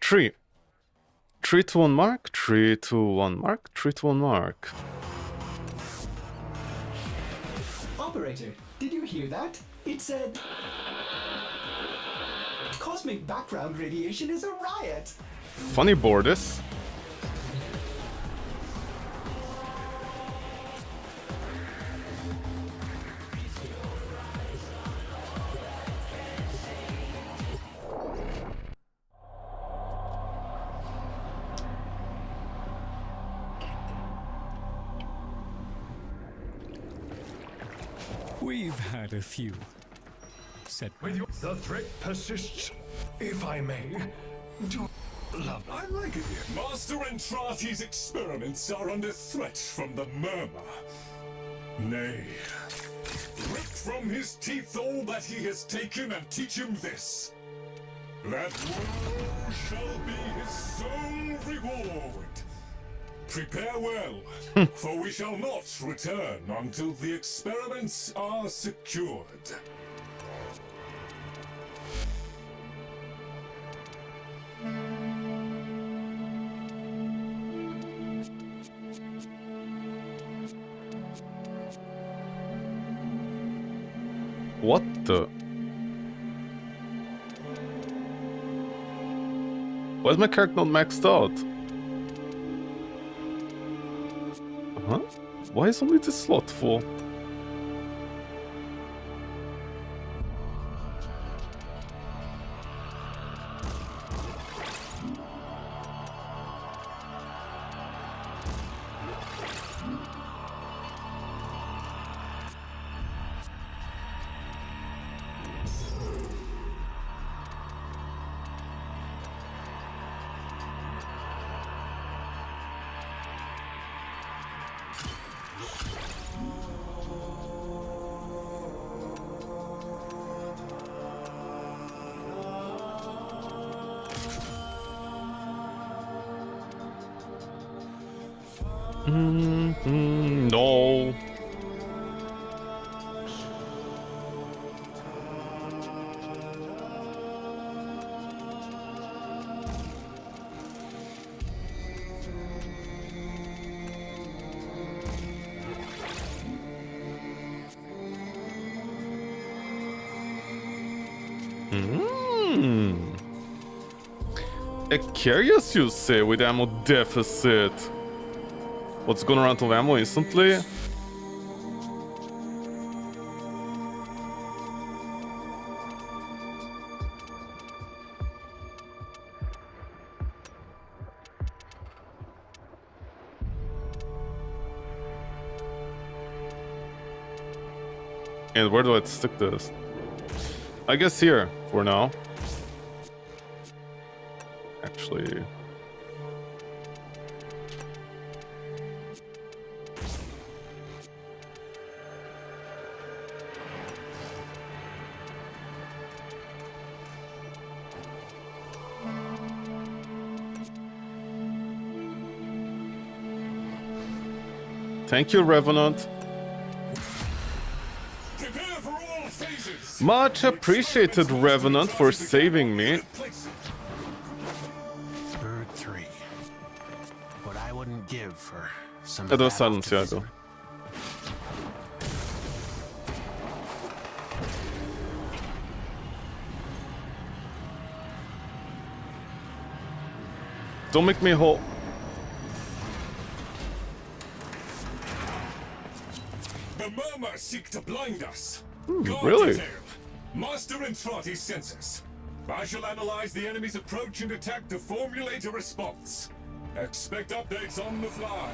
Three. 3 to 1 mark, 3 to 1 mark, 3 to 1 mark. Operator, did you hear that? It said... Cosmic background radiation is a riot! Funny borders. We've had a few setbacks. The threat persists, if I may. Do love. I like it here. Master Entrati's experiments are under threat from the Murmur. Nay, rip from his teeth all that he has taken and teach him this. That woe shall be his sole reward. Prepare well, for we shall not return until the experiments are secured. What the? Why is my character not maxed out? Huh? Why is only this slot full? No. A curious, you say, with ammo deficit. What's going around of ammo instantly? And where do I stick this? I guess here, for now. Actually... Thank you, Revenant. Prepare for all phases. Much appreciated, Revenant, for saving me. Bird 3. What I wouldn't give for some Ja, du hast Silence, ja, also. Don't make me whole. The Murmur seek to blind us. Really? Detail. Master Entrati senses. I shall analyze the enemy's approach and attack to formulate a response. Expect updates on the fly.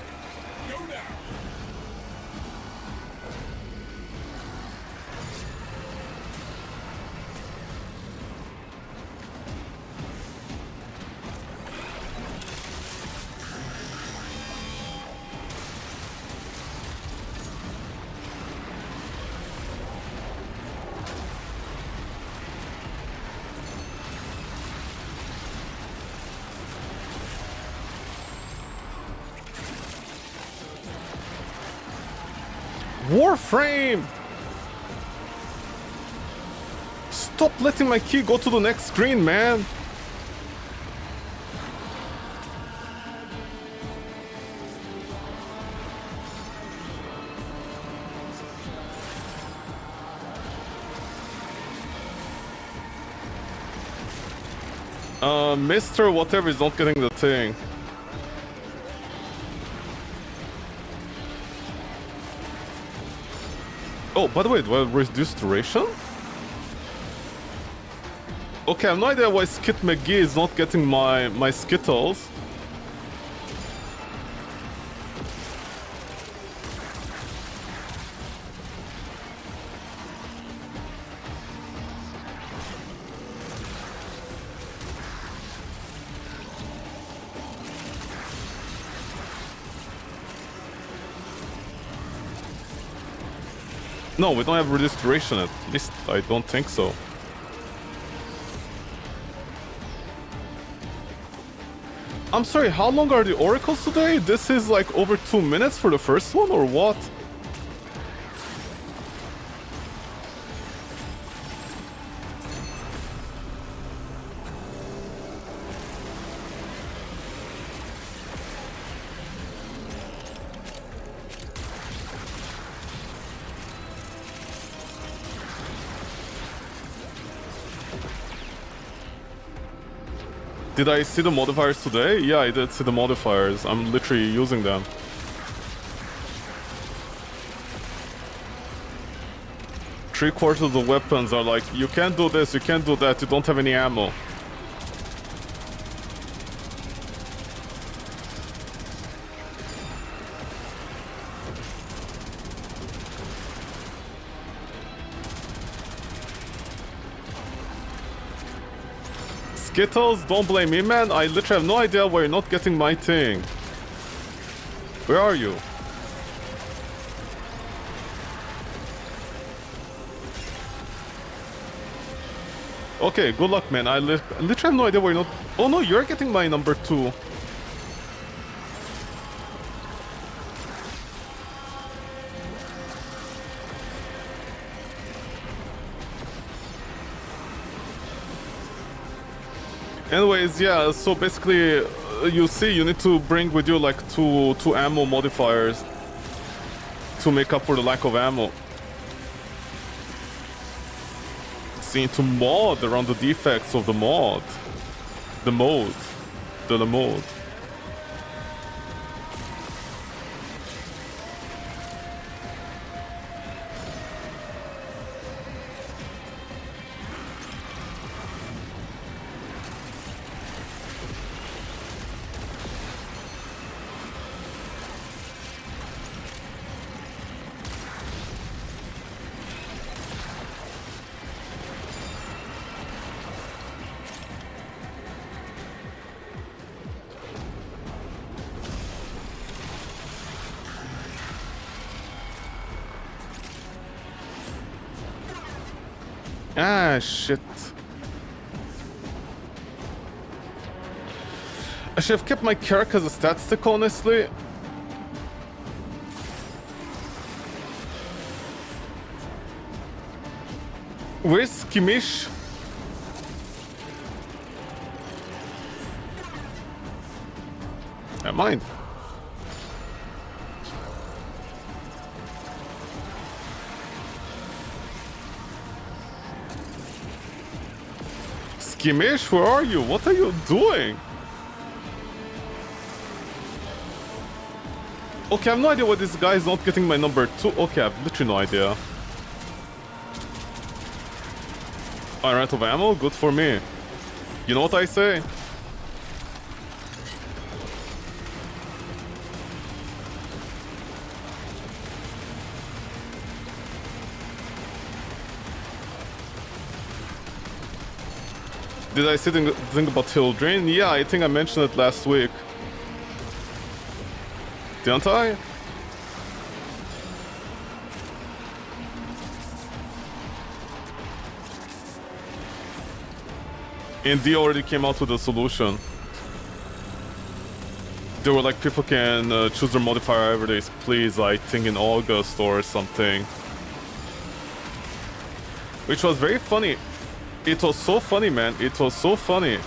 Go now. Warframe! Stop letting my key go to the next screen, man! Mr. Whatever is not getting the thing. Oh, by the way, do I reduce duration? Okay, I have no idea why Skit McGee is not getting my Skittles. No, we don't have reduced duration, at least I don't think so. I'm sorry, how long are the oracles today? This is like over 2 minutes for the first one, or what? Did I see the modifiers today? Yeah, I did see the modifiers. I'm literally using them. Three-quarters of the weapons are like, you can't do this, you can't do that, you don't have any ammo. Skittles, don't blame me, man. I literally have no idea why you're not getting my thing. Where are you? Okay, good luck, man. I literally have no idea why you're not... Oh no, you're getting my number 2. Anyways, yeah, so basically, you see, you need to bring with you like two ammo modifiers to make up for the lack of ammo. See, to mod around the defects of the mod. The mode. The mode. Ah, shit. I should have kept my character as a stat stick, honestly. Where's Kimish? Never mind. Skimish, where are you? What are you doing? Okay, I have no idea why this guy is not getting my number 2. Okay, I have literally no idea. I ran out of ammo? Good for me. You know what I say? Did I say think about Hill Drain? Yeah, I think I mentioned it last week. Didn't I? And D already came out with a solution. They were like, people can choose their modifier however they please, I think in August or something. Which was very funny. It was so funny, man. It was so funny.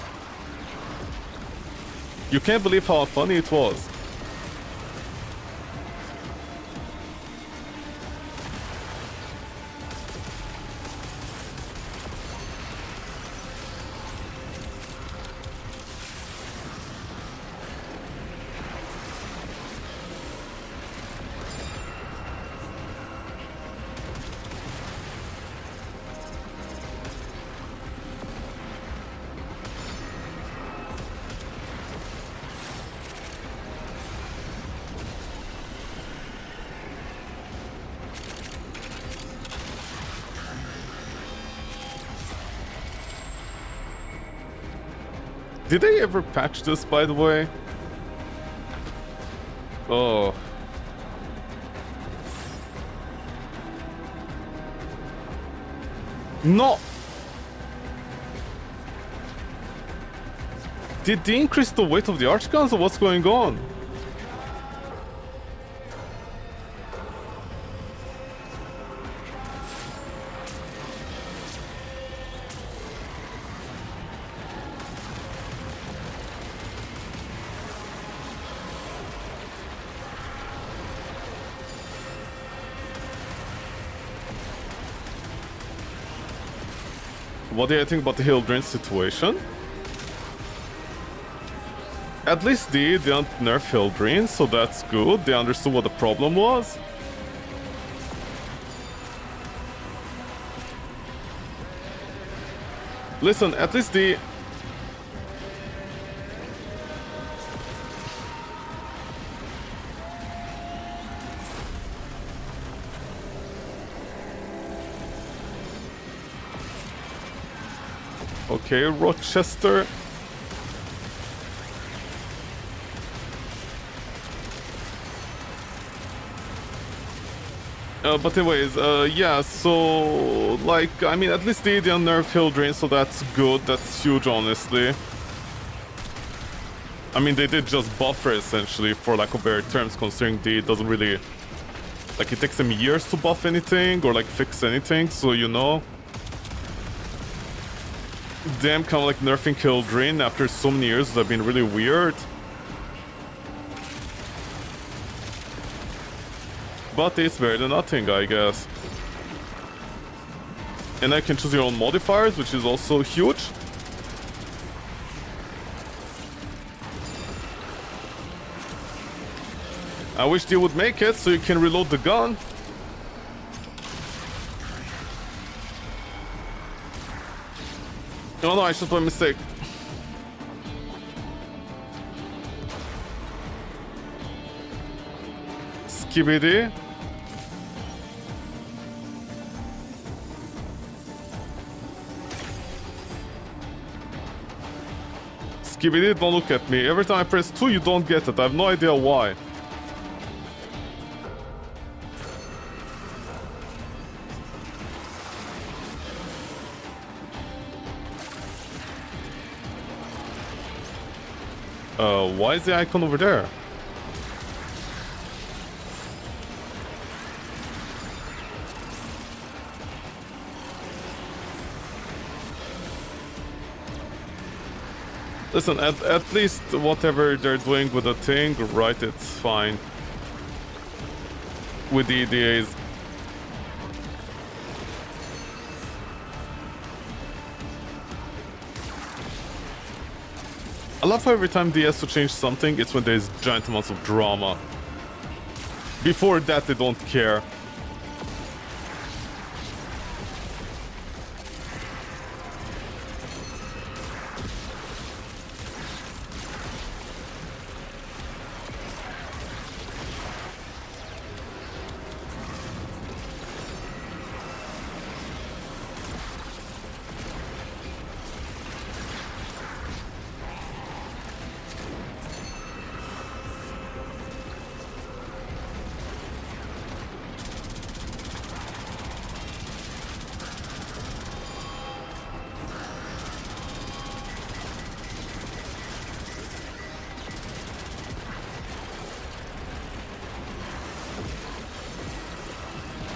You can't believe how funny it was. Did they ever patch this, by the way? Oh. No! Did they increase the weight of the arch guns, or what's going on? What do you think about the heal drain situation? At least they didn't nerf heal drain, so that's good. They understood what the problem was. Listen, at least the... Okay, Rochester. But anyways, yeah, so, like, I mean, at least they didn't nerf heal drain, so that's good. That's huge, honestly. I mean, they did just buffer, essentially, for lack of better terms, considering they doesn't really... Like, it takes them years to buff anything, or, like, fix anything, so, you know... Them kind of like nerfing heal drain after so many years would have been really weird. But it's better than nothing, I guess. And I can choose your own modifiers, which is also huge. I wish they would make it so you can reload the gun. No, no, I just made a mistake. Skibidi. Skibidi, don't look at me. Every time I press 2, you don't get it. I have no idea why. Why is the icon over there? Listen, at least whatever they're doing with the thing, right, it's fine. With the EDAs. I love how every time they has to change something, it's when there's giant amounts of drama. Before that, they don't care.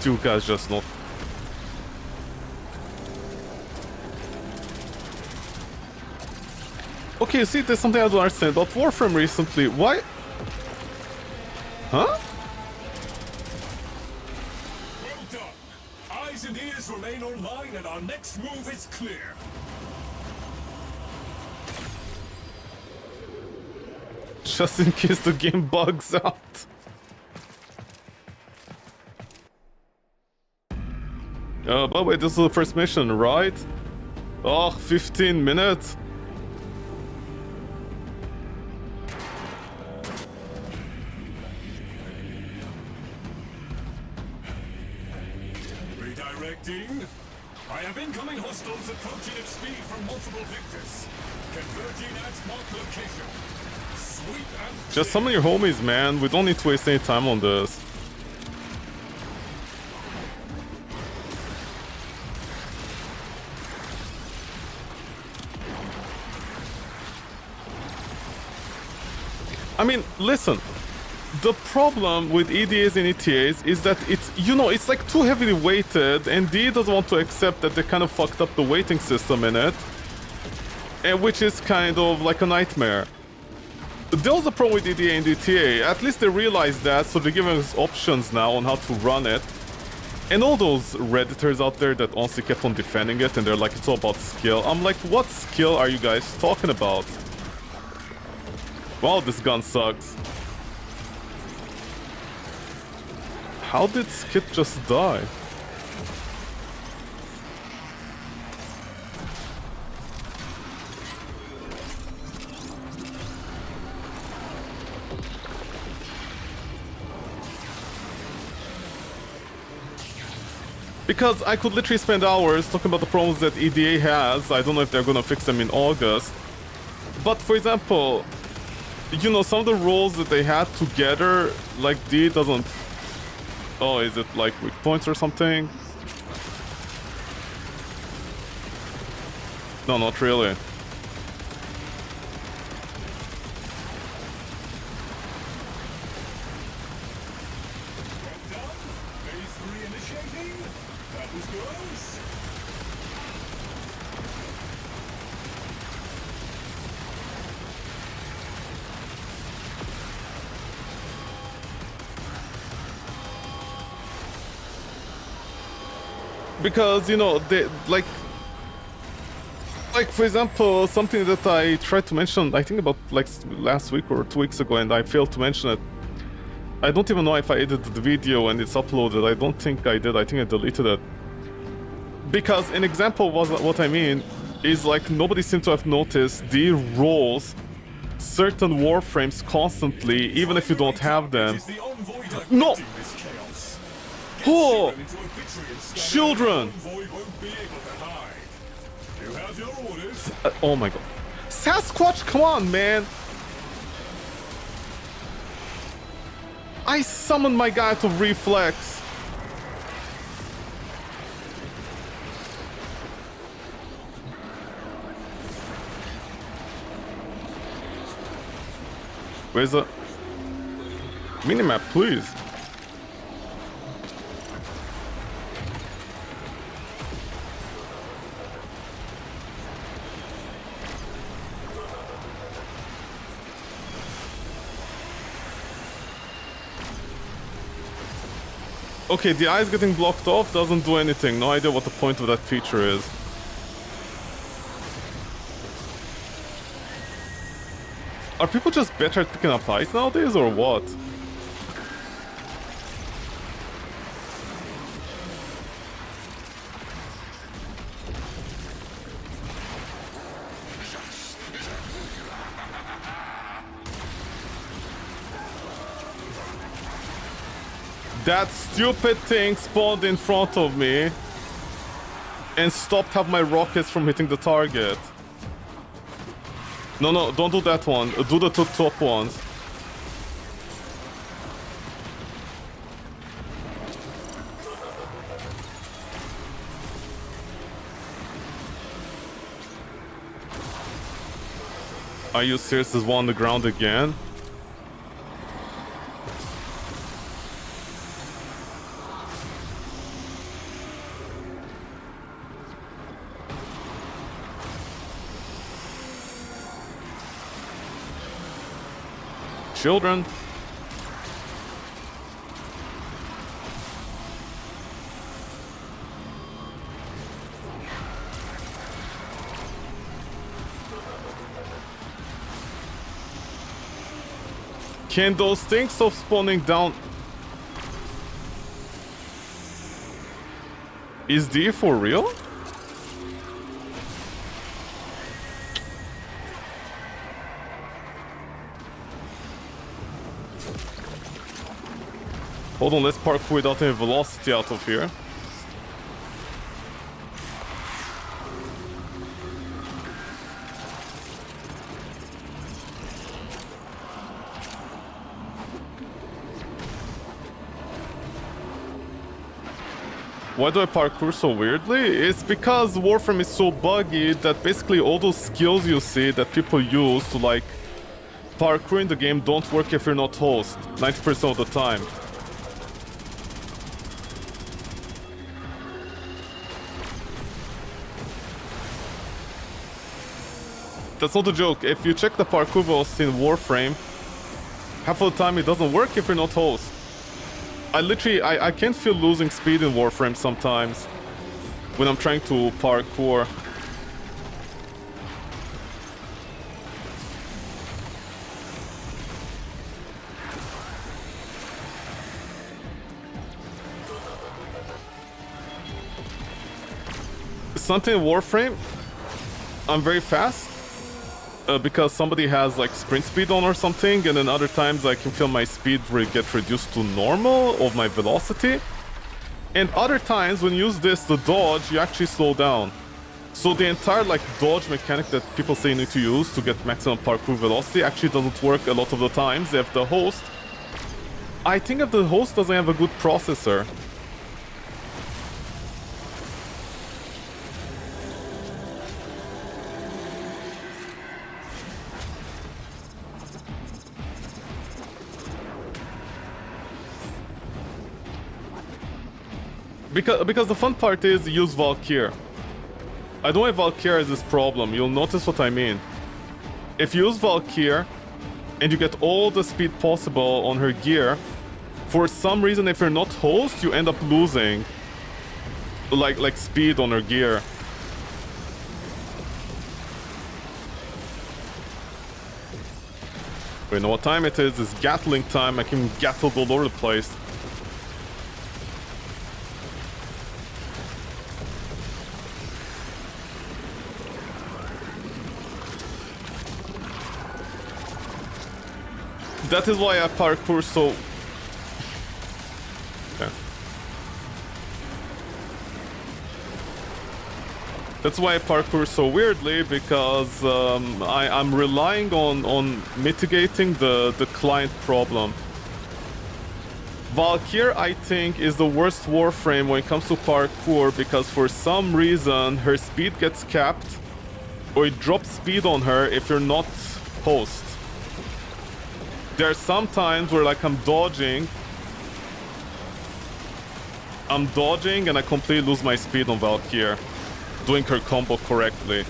You guys just not. Okay, see, there's something I don't understand about Warframe recently. Why? Huh? Well done. Eyes and ears remain online, and our next move is clear. Just in case the game bugs out. By the way, this is the first mission, right? Oh, 15 minutes. Redirecting. I have incoming hostiles approaching at speed from multiple vectors. Converging at marked location. Sweep and Just summon your homies, man. We don't need to waste any time on this. I mean, listen. The problem with EDAs and ETAs is that it's, you know, it's like too heavily weighted, and DE doesn't want to accept that they kind of fucked up the weighting system in it, and which is kind of like a nightmare. There was a problem with EDA and ETA. At least they realized that, so they're giving us options now on how to run it. And all those Redditors out there that honestly kept on defending it, and they're like, it's all about skill. I'm like, what skill are you guys talking about? Wow, this gun sucks. How did Skit just die? Because I could literally spend hours talking about the problems that EDA has. I don't know if they're gonna fix them in August. But for example, you know, some of the roles that they had together, like D doesn't... Oh, is it like weak points or something? No, not really. Phase 3 initiating. That was close. Because, you know, they, like for example, something that I tried to mention, I think about like last week or 2 weeks ago, and I failed to mention it. I don't even know if I edited the video and it's uploaded. I don't think I did. I think I deleted it. Because an example was what I mean is like nobody seemed to have noticed the rolls certain warframes constantly, even if you don't have them. No! Oh! Children! Oh my god. Sasquatch, come on, man! I summoned my guy to reflex. Where's the minimap, please? Okay, the eyes getting blocked off doesn't do anything. No idea what the point of that feature is. Are people just better at picking up eyes nowadays, or what? That stupid thing spawned in front of me and stopped half my rockets from hitting the target. No, no, don't do that one. Do the two top ones. Are you serious? There's one on the ground again? children. Can those things stop spawning down? Is D for real? Hold on, let's parkour without any velocity out of here. Why do I parkour so weirdly? It's because Warframe is so buggy that basically all those skills you see that people use to like parkour in the game don't work if you're not host 90% of the time. That's not a joke. If you check the parkour velocity in Warframe, half of the time it doesn't work if you're not host. I can't feel losing speed in Warframe sometimes when I'm trying to parkour. Something in Warframe, I'm very fast. Because somebody has like sprint speed on or something, and then other times I can feel my speed get reduced to normal of my velocity. And other times when you use this to dodge, you actually slow down. So the entire like dodge mechanic that people say you need to use to get maximum parkour velocity actually doesn't work a lot of the times if the host... I think if the host doesn't have a good processor. Because the fun part is use Valkyr. I don't have Valkyr as this problem, you'll notice what I mean. If you use Valkyr, and you get all the speed possible on her gear, for some reason if you're not host, you end up losing like speed on her gear. We know what time it is, it's Gatling time, I can gattle all over the place. That is why I parkour so... Okay. That's why I parkour so weirdly, because I'm relying on mitigating the client problem. Valkyr, I think, is the worst Warframe when it comes to parkour, because for some reason her speed gets capped, or it drops speed on her if you're not host. There are some times where like I'm dodging and I completely lose my speed on Valkyr, doing her combo correctly.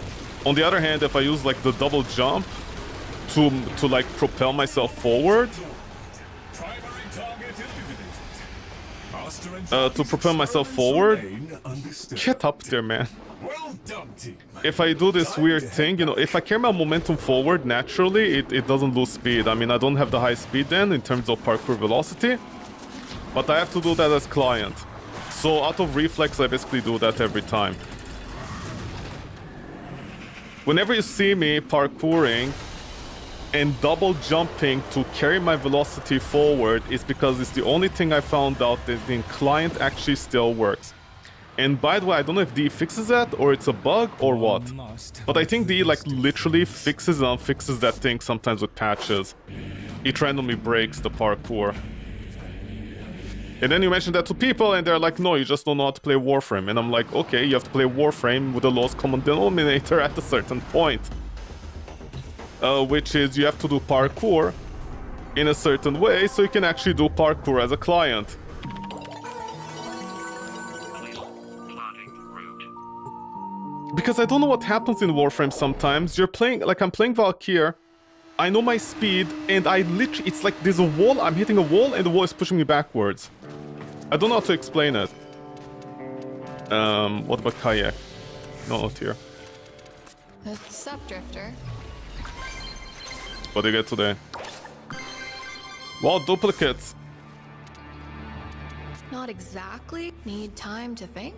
On the other hand, if I use like the double jump to like propel myself forward, get up there, man. Well done, team. If I do this weird thing, you know, if I carry my momentum forward naturally, it doesn't lose speed. I mean, I don't have the high speed then in terms of parkour velocity, but I have to do that as client. So out of reflex, I basically do that every time. Whenever you see me parkouring and double jumping to carry my velocity forward, it's because it's the only thing I found out that in client actually still works. And by the way, I don't know if D fixes that or it's a bug or what. But I think D like literally fixes and unfixes that thing sometimes with patches. It randomly breaks the parkour. And then you mention that to people and they're like, no, you just don't know how to play Warframe. And I'm like, okay, you have to play Warframe with the lowest common denominator at a certain point. Which is you have to do parkour in a certain way so you can actually do parkour as a client. Because I don't know what happens in Warframe sometimes. You're playing, like I'm playing Valkyr, I know my speed, and I literally, it's like there's a wall, I'm hitting a wall, and the wall is pushing me backwards. I don't know how to explain it. What about kayak? No, not here. What's up, Drifter? What do you get today? Wow, duplicates. Not exactly. Need time to think.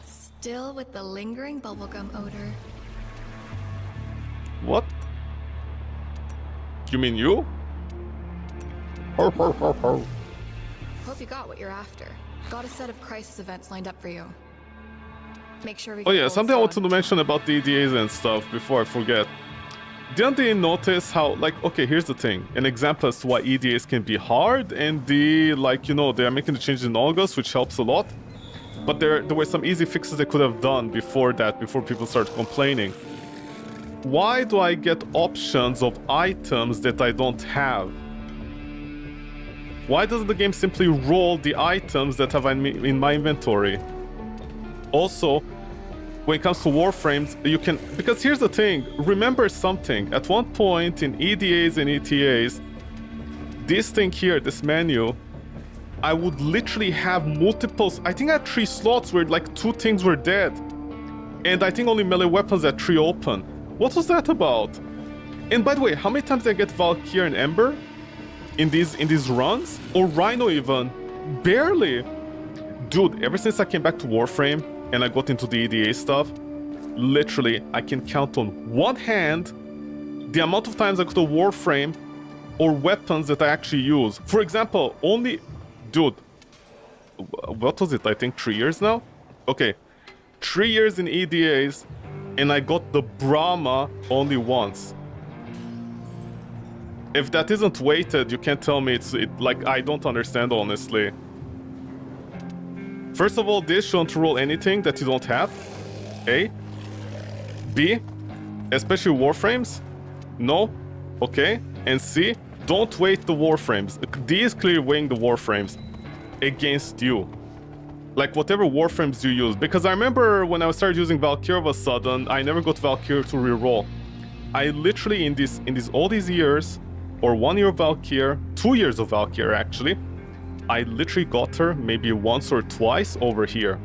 Still with the lingering bubblegum odor. What? You mean you? Ho, ho, ho, ho. Hope you got what you're after. Got a set of crisis events lined up for you. Make sure we Oh get yeah, gold something I wanted stone. to mention about the EDAs and stuff before I forget. Didn't they notice how, like, okay, here's the thing. An example as to why EDAs can be hard, and the, like, you know, they are making the changes in August, which helps a lot. But there were some easy fixes they could have done before that, before people started complaining. Why do I get options of items that I don't have? Why doesn't the game simply roll the items that have in my inventory? Also, when it comes to Warframes, you can... Because here's the thing, remember something. At one point in EDAs and ETAs, this thing here, this menu, I would literally have multiples... I think I had 3 slots where like 2 things were dead. And I think only melee weapons had 3 open. What was that about? And by the way, how many times did I get Valkyrie and Ember? In these runs? Or Rhino even? Barely! Dude, ever since I came back to Warframe, and I got into the EDA stuff, literally, I can count on one hand the amount of times I got a Warframe or weapons that I actually use. For example, only... Dude, what was it? I think 3 years now? Okay, 3 years in EDAs, and I got the Brahma only once. If that isn't weighted, you can't tell me it's... like, I don't understand, honestly. First of all, this shouldn't roll anything that you don't have. A. B. Especially Warframes. No. Okay. And C. Don't weight the Warframes. D is clearly weighing the Warframes against you. Like whatever Warframes you use. Because I remember when I started using Valkyrie all of a sudden, I never got Valkyrie to reroll. I literally in all these years, or 1 year of Valkyrie, 2 years of Valkyrie actually, I literally got her maybe once or twice over here.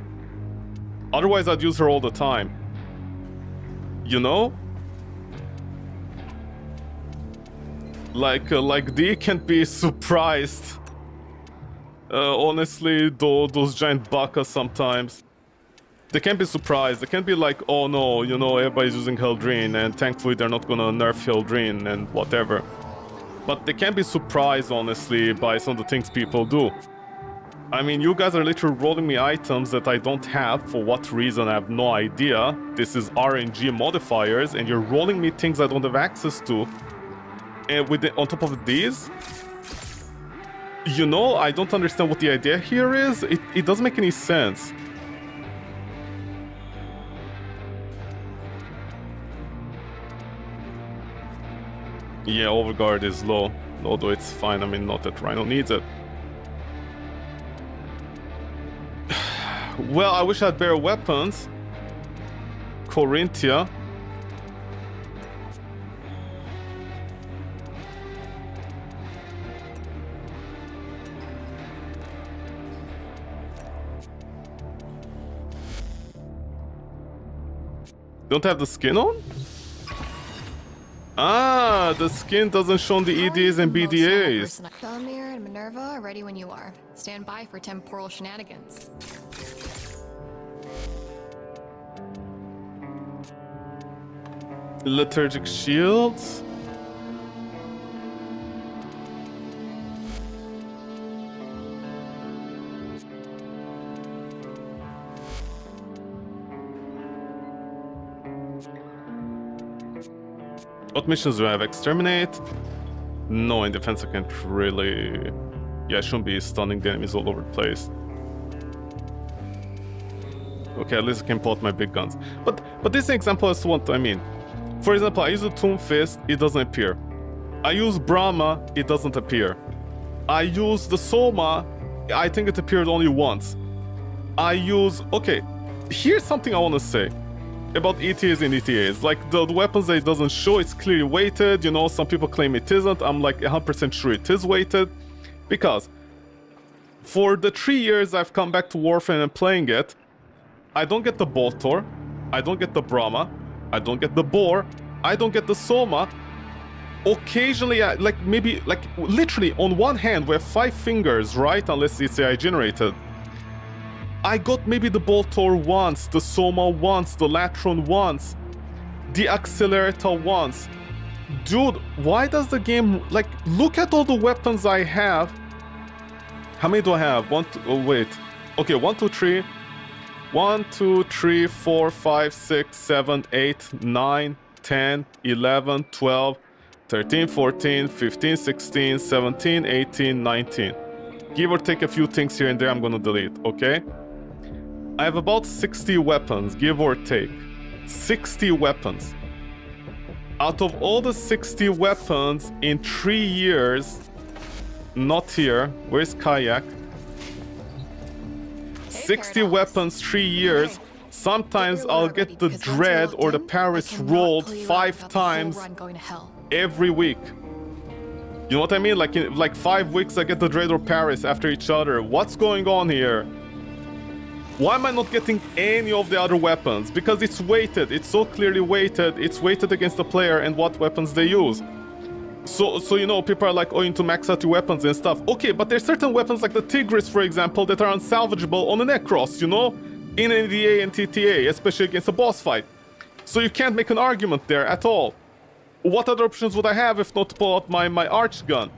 Otherwise, I'd use her all the time. You know? Like D can't be surprised. Honestly, those giant baka sometimes. They can't be surprised. They can't be like, oh no, you know, everybody's using Heldrine, and thankfully they're not gonna nerf Heldrine and whatever. But they can't be surprised, honestly, by some of the things people do. I mean, you guys are literally rolling me items that I don't have. For what reason, I have no idea. This is RNG modifiers, and you're rolling me things I don't have access to. And on top of these, you know, I don't understand what the idea here is. It doesn't make any sense. Yeah, Overguard is low, although it's fine. I mean, not that Rhino needs it. Well, I wish I had better weapons. Corinthia. Don't have the skin on? Ah, the skin doesn't show on the EDAs and BDAs. Felmir and Minerva are ready when you are. Stand by for temporal shenanigans. Liturgic shields. What missions do I have? Exterminate? No, in defense I can't really... Yeah, I shouldn't be stunning the enemies all over the place. Okay, at least I can pull out my big guns. But this is an example as to what I mean. For example, I use a Tomb Fist, it doesn't appear. I use Brahma, it doesn't appear. I use the Soma, I think it appeared only once. I use... Okay, here's something I want to say. about ETAs and ETAs. Like, the weapons that it doesn't show, it's clearly weighted, you know, some people claim it isn't. I'm like 100% sure it is weighted. Because for the 3 years I've come back to Warframe and playing it, I don't get the Boltor, I don't get the Brahma, I don't get the Boar, I don't get the Soma. Occasionally, like maybe, like literally on one hand we have 5 fingers, right? Unless it's AI generated. I got maybe the Boltor once, the Soma once, the Latron once, the Accelerator once. Dude, why does the game, like, look at all the weapons I have. How many do I have? Oh wait. Okay, 1, 2, 3. 1, 2, 3, 4, 5, 6, 7, 8, 9, 10, 11, 12, 13, 14, 15, 16, 17, 18, 19. Give or take a few things here and there I'm gonna delete, okay? I have about 60 weapons, give or take. 60 weapons. Out of all the 60 weapons in 3 years, not here, where's Kayak? 60 weapons, 3 years. Sometimes I'll get the Dread or the Paris rolled 5 times every week. You know what I mean? Like in like 5 weeks I get the Dread or Paris after each other. What's going on here? Why am I not getting any of the other weapons? Because it's weighted. It's so clearly weighted. It's weighted against the player and what weapons they use. So you know, people are like, oh, into max out your weapons and stuff. Okay, but there's certain weapons like the Tigris, for example, that are unsalvageable on a Necros, you know? In NDA and TTA, especially against a boss fight. So you can't make an argument there at all. What other options would I have if not to pull out my arch gun?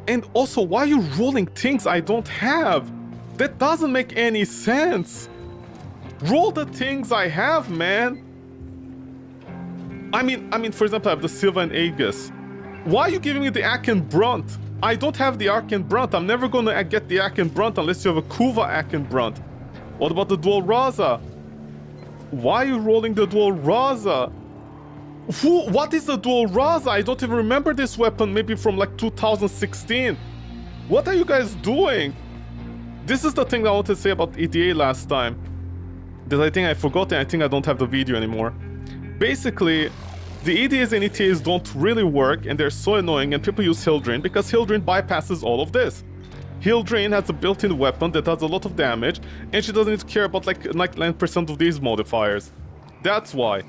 And also, why are you rolling things I don't have? That doesn't make any sense. Roll the things I have, man. I mean, for example, I have the Silva and Aegis. Why are you giving me the Aken Brunt? I don't have the Aken Brunt. I'm never gonna get the Aken Brunt unless you have a Kuva Aken Brunt. What about the Dual Raza? Why are you rolling the Dual Raza? What is the Dual Raza? I don't even remember this weapon, maybe from like 2016. What are you guys doing? This is the thing that I wanted to say about EDA last time. That I think I forgot and I think I don't have the video anymore. Basically, the EDAs and ETAs don't really work and they're so annoying and people use Hildryn because Hildryn bypasses all of this. Hildryn has a built-in weapon that does a lot of damage and she doesn't need to care about like 99% of these modifiers. That's why.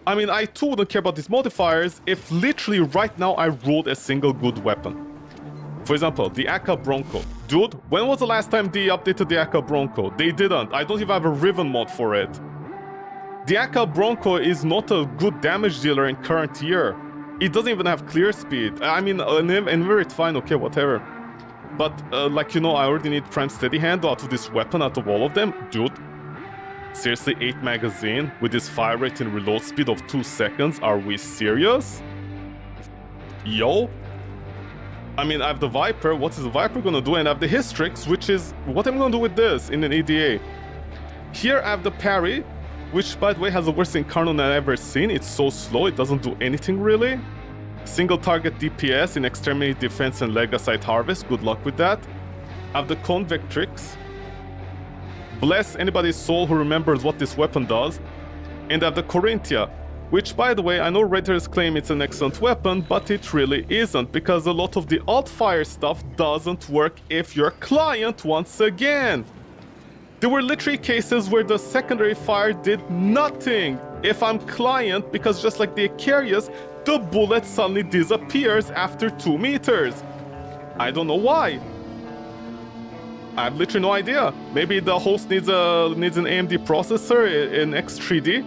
I mean, I too wouldn't care about these modifiers if literally right now I rolled a single good weapon. For example, the Akka Bronco. Dude, when was the last time they updated the Akka Bronco? They didn't. I don't even have a Riven mod for it. The Akka Bronco is not a good damage dealer in current year. It doesn't even have clear speed. I mean, and it's fine, okay, whatever. But, like, you know, I already need Prime Steady Hand out of this weapon out of all of them. Dude, seriously, 8 magazine with this fire rate and reload speed of 2 seconds? Are we serious? Yo? I mean, I have the Viper. What is the Viper gonna do? And I have the Hystrix, which is... What am I gonna do with this in an EDA? Here I have the Parry, which, by the way, has the worst Incarnon I've ever seen. It's so slow, it doesn't do anything, really. Single target DPS in Exterminate Defense and Legacite Harvest. Good luck with that. I have the Convectrix. Bless anybody's soul who remembers what this weapon does. And I have the Corinthia, which, by the way, I know Redditors claim it's an excellent weapon, but it really isn't, because a lot of the alt-fire stuff doesn't work if you're client once again. There were literally cases where the secondary fire did nothing if I'm client, because just like the Icarius, the bullet suddenly disappears after 2 meters. I don't know why. I have literally no idea. Maybe the host needs an AMD processor in X3D,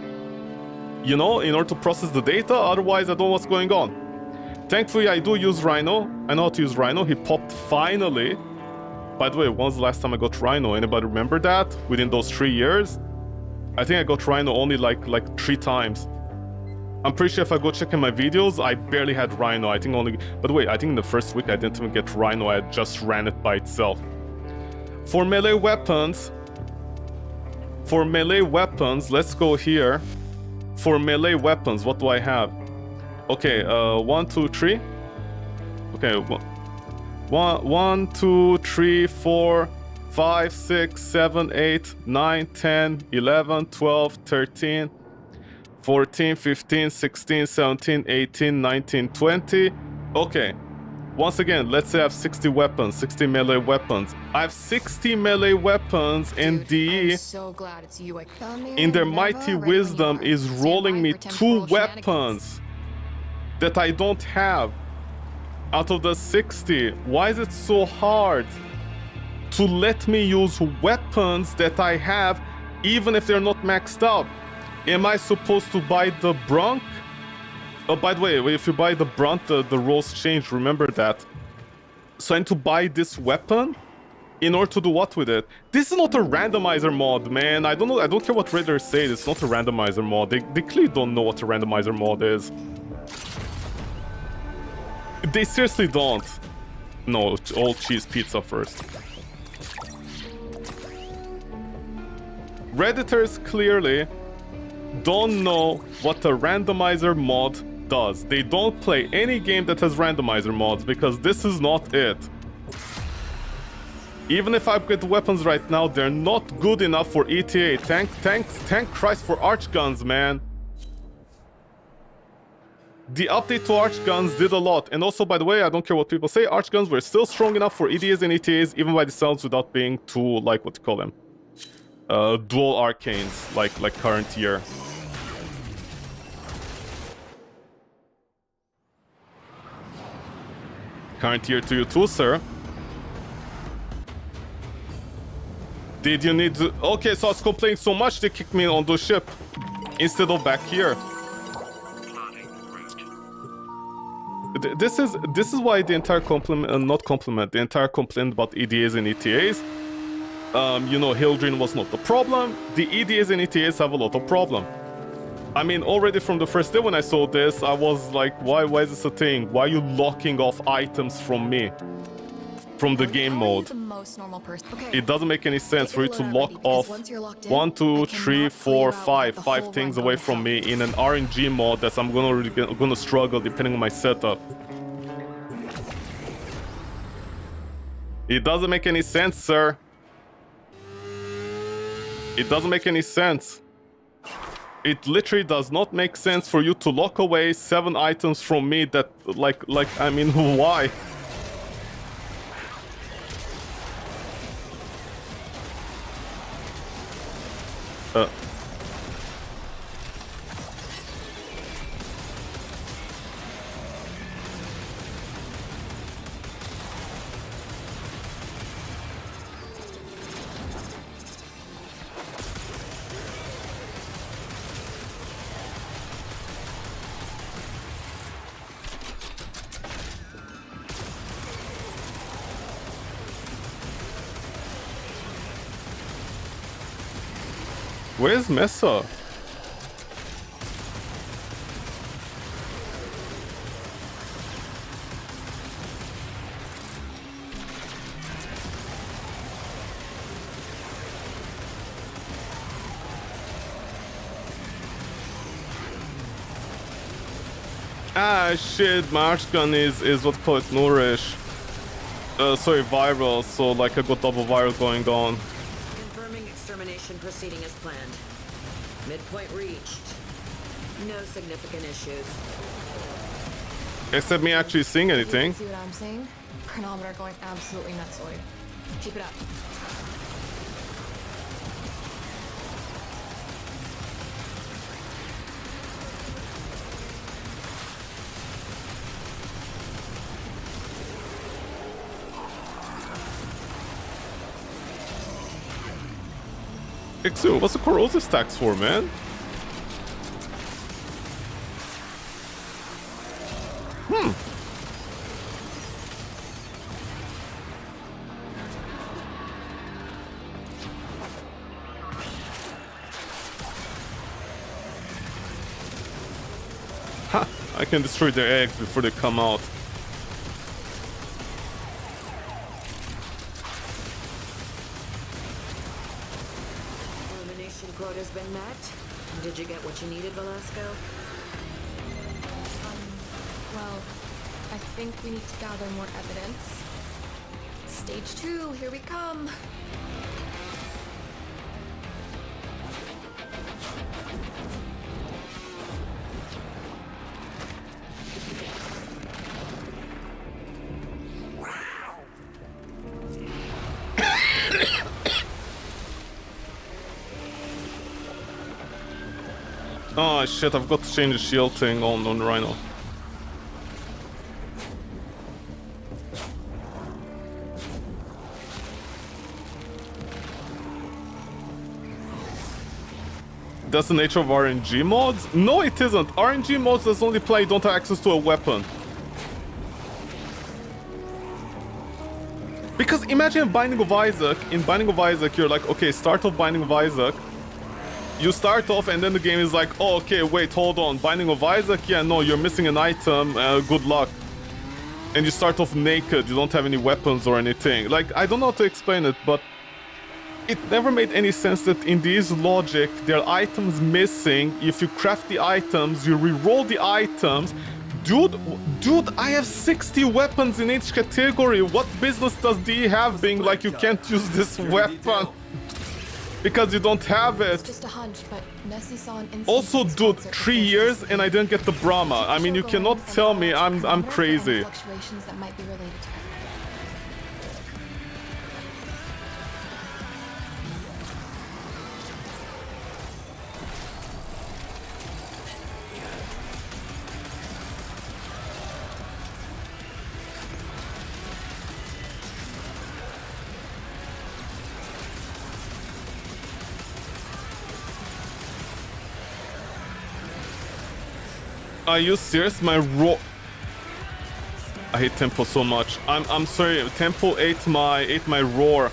you know, in order to process the data. Otherwise, I don't know what's going on. Thankfully, I do use Rhino. I know how to use Rhino. He popped finally. By the way, when was the last time I got Rhino? Anybody remember that? Within those 3 years? I think I got Rhino only like 3 times. I'm pretty sure if I go check in my videos, I barely had Rhino. I think only... By the way, I think in the first week I didn't even get Rhino. I just ran it by itself. For melee weapons, let's go here. For melee weapons, what do I have? Okay, 1, 2, 3. Okay, 1, 2, 3, 4, 5, 6, 7, 8, 9, 10, 11, 12, 13, 14, 15, 16, 17, 18, 19, 20. Okay. Once again, let's say I have 60 weapons, 60 melee weapons. I have 60 melee weapons, and Dude, DE, I'm so glad it's you. I found me in their Nova mighty right when you wisdom, are. is Stand rolling by me for 2 temporal shenanigans. weapons that I don't have out of the 60. Why is it so hard to let me use weapons that I have, even if they're not maxed out? Am I supposed to buy the Brunk? Oh, by the way, if you buy the Brunt, the rolls change, remember that. So I need to buy this weapon in order to do what with it? This is not a randomizer mod, man. I don't know, I don't care what Raiders say, it's not a randomizer mod. They clearly don't know what a randomizer mod is. They seriously don't. No, all cheese pizza first. Redditors clearly don't know what a randomizer mod does. They don't play any game that has randomizer mods because this is not it. Even if I upgrade the weapons right now, they're not good enough for ETA. Thank Christ for arch guns, man. The update to arch guns did a lot. And also, by the way, I don't care what people say, arch guns were still strong enough for EDAs and ETAs, even by themselves, without being too, like, what to call them? Dual arcanes, like current year. Current year to you too, sir. Did you need to... Okay, so I was complaining so much they kicked me on the ship instead of back here. This is why the entire the entire complaint about EDAs and ETAs. You know, Hildrin was not the problem. The EDAs and ETAs have a lot of problem. I mean, already from the first day when I saw this, I was like, why is this a thing? Why are you locking off items from me? From the game mode. The most normal person. Okay. It doesn't make any sense for you to lock off 1, 2, 3, 4, 5 things away from me in an RNG mode that I'm gonna struggle depending on my setup. It doesn't make any sense, sir. It doesn't make any sense. It literally does not make sense for you to lock away 7 items from me that, like, I mean, why? Where's Mesa? Ah shit, my arch gun is what call it nourish. Sorry, viral, so like I got double viral going on. Confirming extermination proceeding as planned. Midpoint reached. No significant issues. Except me actually seeing anything. See what I'm saying? Chronometer going absolutely nuts, Lloyd. Keep it up. Ixu, what's the corrosive stacks for, man? Ha! I can destroy their eggs before they come out. Elimination quota's been met. Did you get what you needed, Velasco? Well, I think we need to gather more evidence. Stage 2, here we come. Oh shit, I've got to change the shield thing on Rhino. That's the nature of RNG mods? No, it isn't. RNG mods does only play don't have access to a weapon. Because imagine Binding of Isaac. In Binding of Isaac, you're like, okay, start off Binding of Isaac. You start off and then the game is like, oh, okay, wait, hold on. Binding of Isaac? Yeah, no, you're missing an item. Good luck. And you start off naked. You don't have any weapons or anything. Like, I don't know how to explain it, but it never made any sense that in this logic, there are items missing. If you craft the items, you re-roll the items. Dude, I have 60 weapons in each category. What business does D have being like you can't use this weapon? Because you don't have It's it. just a hunch, but Nessie saw an instant Also, dude, sponsor 3 for years and I didn't get the Brahma. I mean, you cannot tell me I'm crazy. Fluctuations that might be related to it. Are you serious? My roar. I hate Tempo so much. I'm sorry. Tempo ate my roar.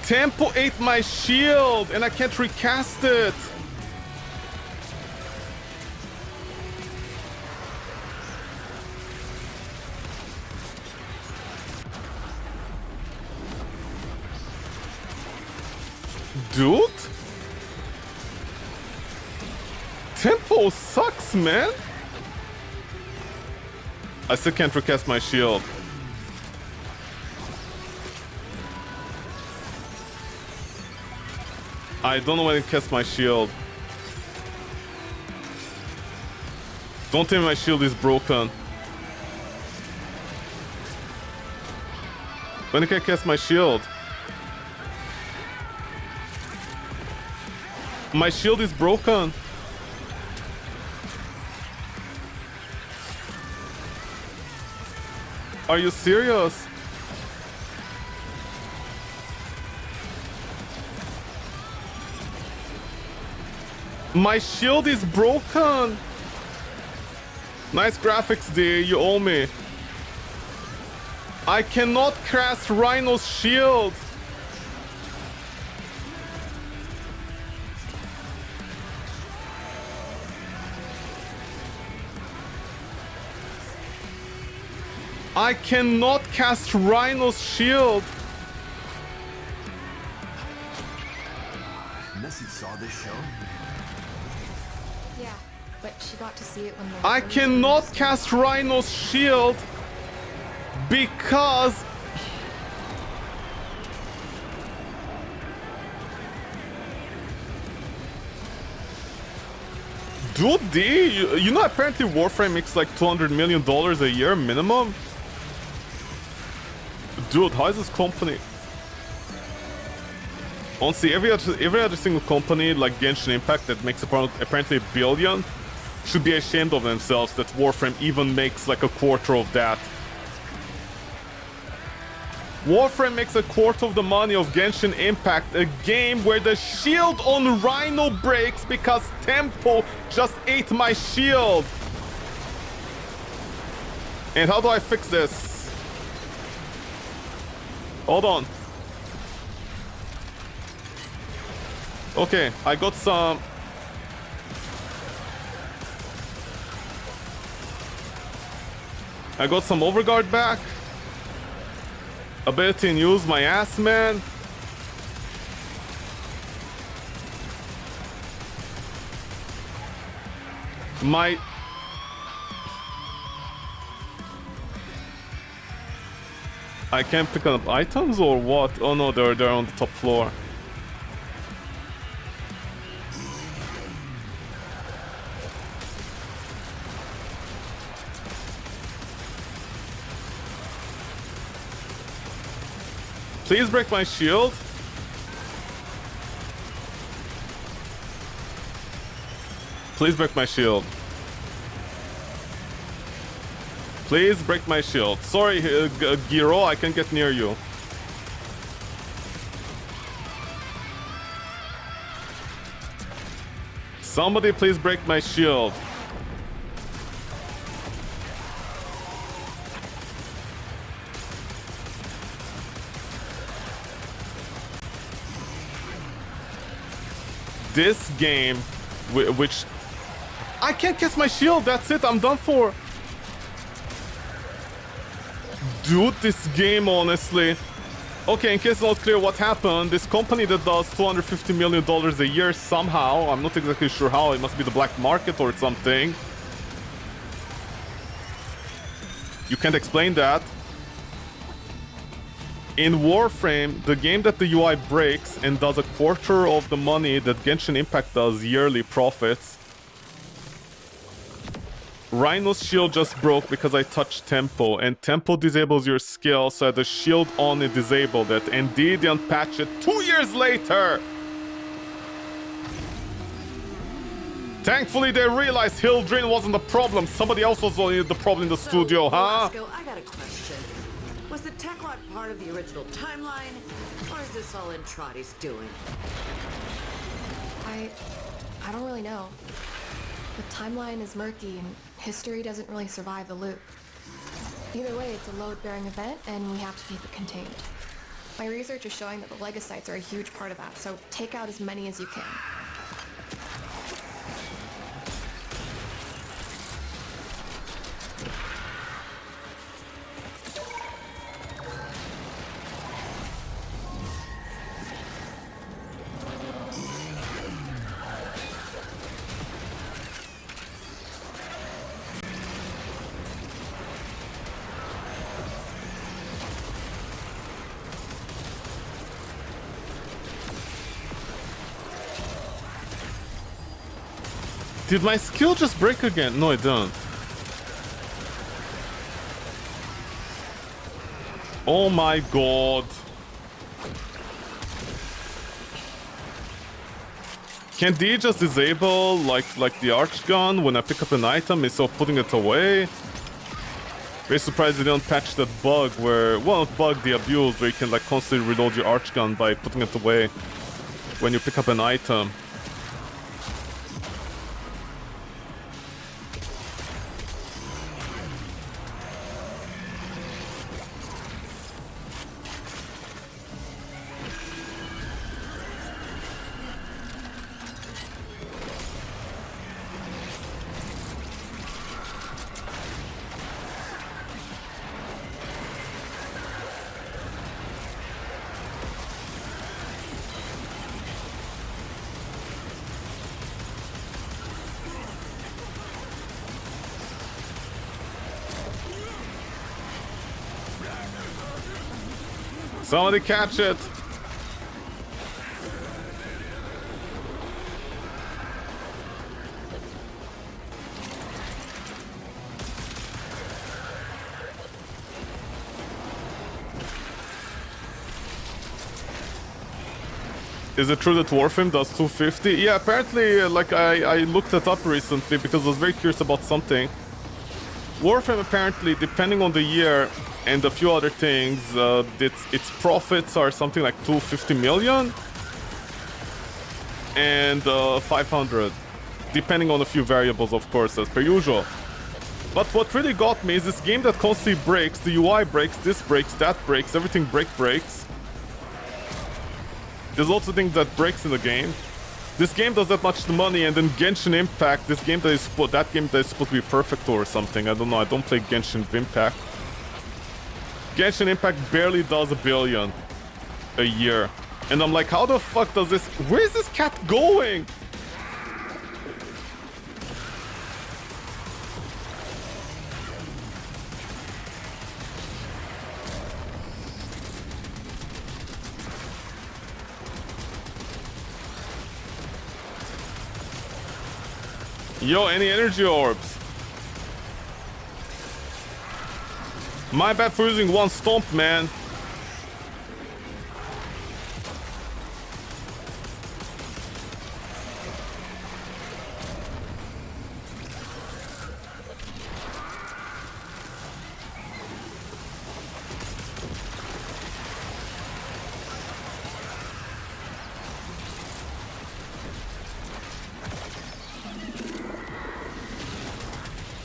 Tempo ate my shield, and I can't recast it. Dude? Tempo sucks, man. I still can't recast my shield. I don't know when to cast my shield. Don't tell me my shield is broken. When can I cast my shield? My shield is broken. Are you serious? My shield is broken. Nice graphics, D. You owe me. I cannot cast Rhino's shield. I cannot cast Rhino's shield. Nessie saw this show? Yeah, but she got to see it when the I cannot cast Rhino's shield because dude, D, you know apparently Warframe makes like $200 million a year minimum? Dude, how is this company? Honestly, every other single company like Genshin Impact that makes apparently $1 billion should be ashamed of themselves that Warframe even makes like a quarter of that. Warframe makes a quarter of the money of Genshin Impact, a game where the shield on Rhino breaks because Tempo just ate my shield. And how do I fix this? Hold on. Okay, I got some... I got some overguard back. Ability and use my ass, man. My... I can't pick up items or what? Oh no, they're on the top floor. Please break my shield. Please break my shield. Please break my shield. Sorry, Giro, I can't get near you. Somebody please break my shield. This game, which... I can't catch my shield, that's it, I'm done for. Dude, this game, honestly. Okay, in case it's not clear what happened, this company that does $250 million a year somehow, I'm not exactly sure how, it must be the black market or something. You can't explain that. In Warframe, the game that the UI breaks and does a quarter of the money that Genshin Impact does yearly profits. Rhino's shield just broke because I touched Tempo, and Tempo disables your skill, so I had the shield on and disabled it, and didn't patch it 2 years later! Thankfully they realized Hill Drain wasn't the problem, somebody else was only the problem in the studio, huh? Velasco, I got a question. Was the tech lot part of the original timeline, or is this all in Trotty's doing? I don't really know. The timeline is murky and history doesn't really survive the loop. Either way, it's a load-bearing event and we have to keep it contained. My research is showing that the legacytes are a huge part of that, so take out as many as you can. Did my skill just break again? No, it didn't. Oh my god. Can D just disable like the arch gun when I pick up an item instead of putting it away? Very surprised they didn't patch that bug where, well, not bug, the abuse, where you can like constantly reload your arch gun by putting it away when you pick up an item. Somebody catch it! Is it true that Warframe does 250? Yeah, apparently, like, I looked it up recently because I was very curious about something. Warframe apparently, depending on the year and a few other things, its profits are something like 250 million and 500, depending on a few variables, of course, as per usual. But what really got me is this game that constantly breaks. The UI breaks, this breaks, that breaks, everything breaks. There's also things that breaks in the game. This game does that much money, and then Genshin Impact, this game that is supposed to be perfect or something. I don't know. I don't play Genshin Impact. Genshin Impact barely does $1 billion a year, and I'm like, how the fuck does this? Where is this cat going? Yo, any energy orbs? My bad for using one stomp, man.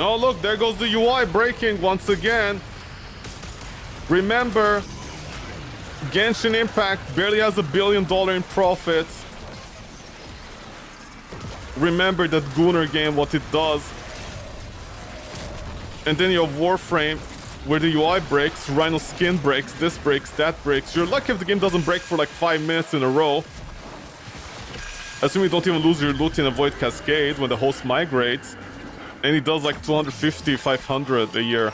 Oh, look, there goes the UI breaking once again. Remember, Genshin Impact barely has $1 billion in profits. Remember that Gunnar game, what it does. And then you have Warframe, where the UI breaks, Rhino skin breaks, this breaks, that breaks. You're lucky if the game doesn't break for like 5 minutes in a row. Assuming you don't even lose your loot in a Void Cascade when the host migrates. And he does like 250, 500 a year.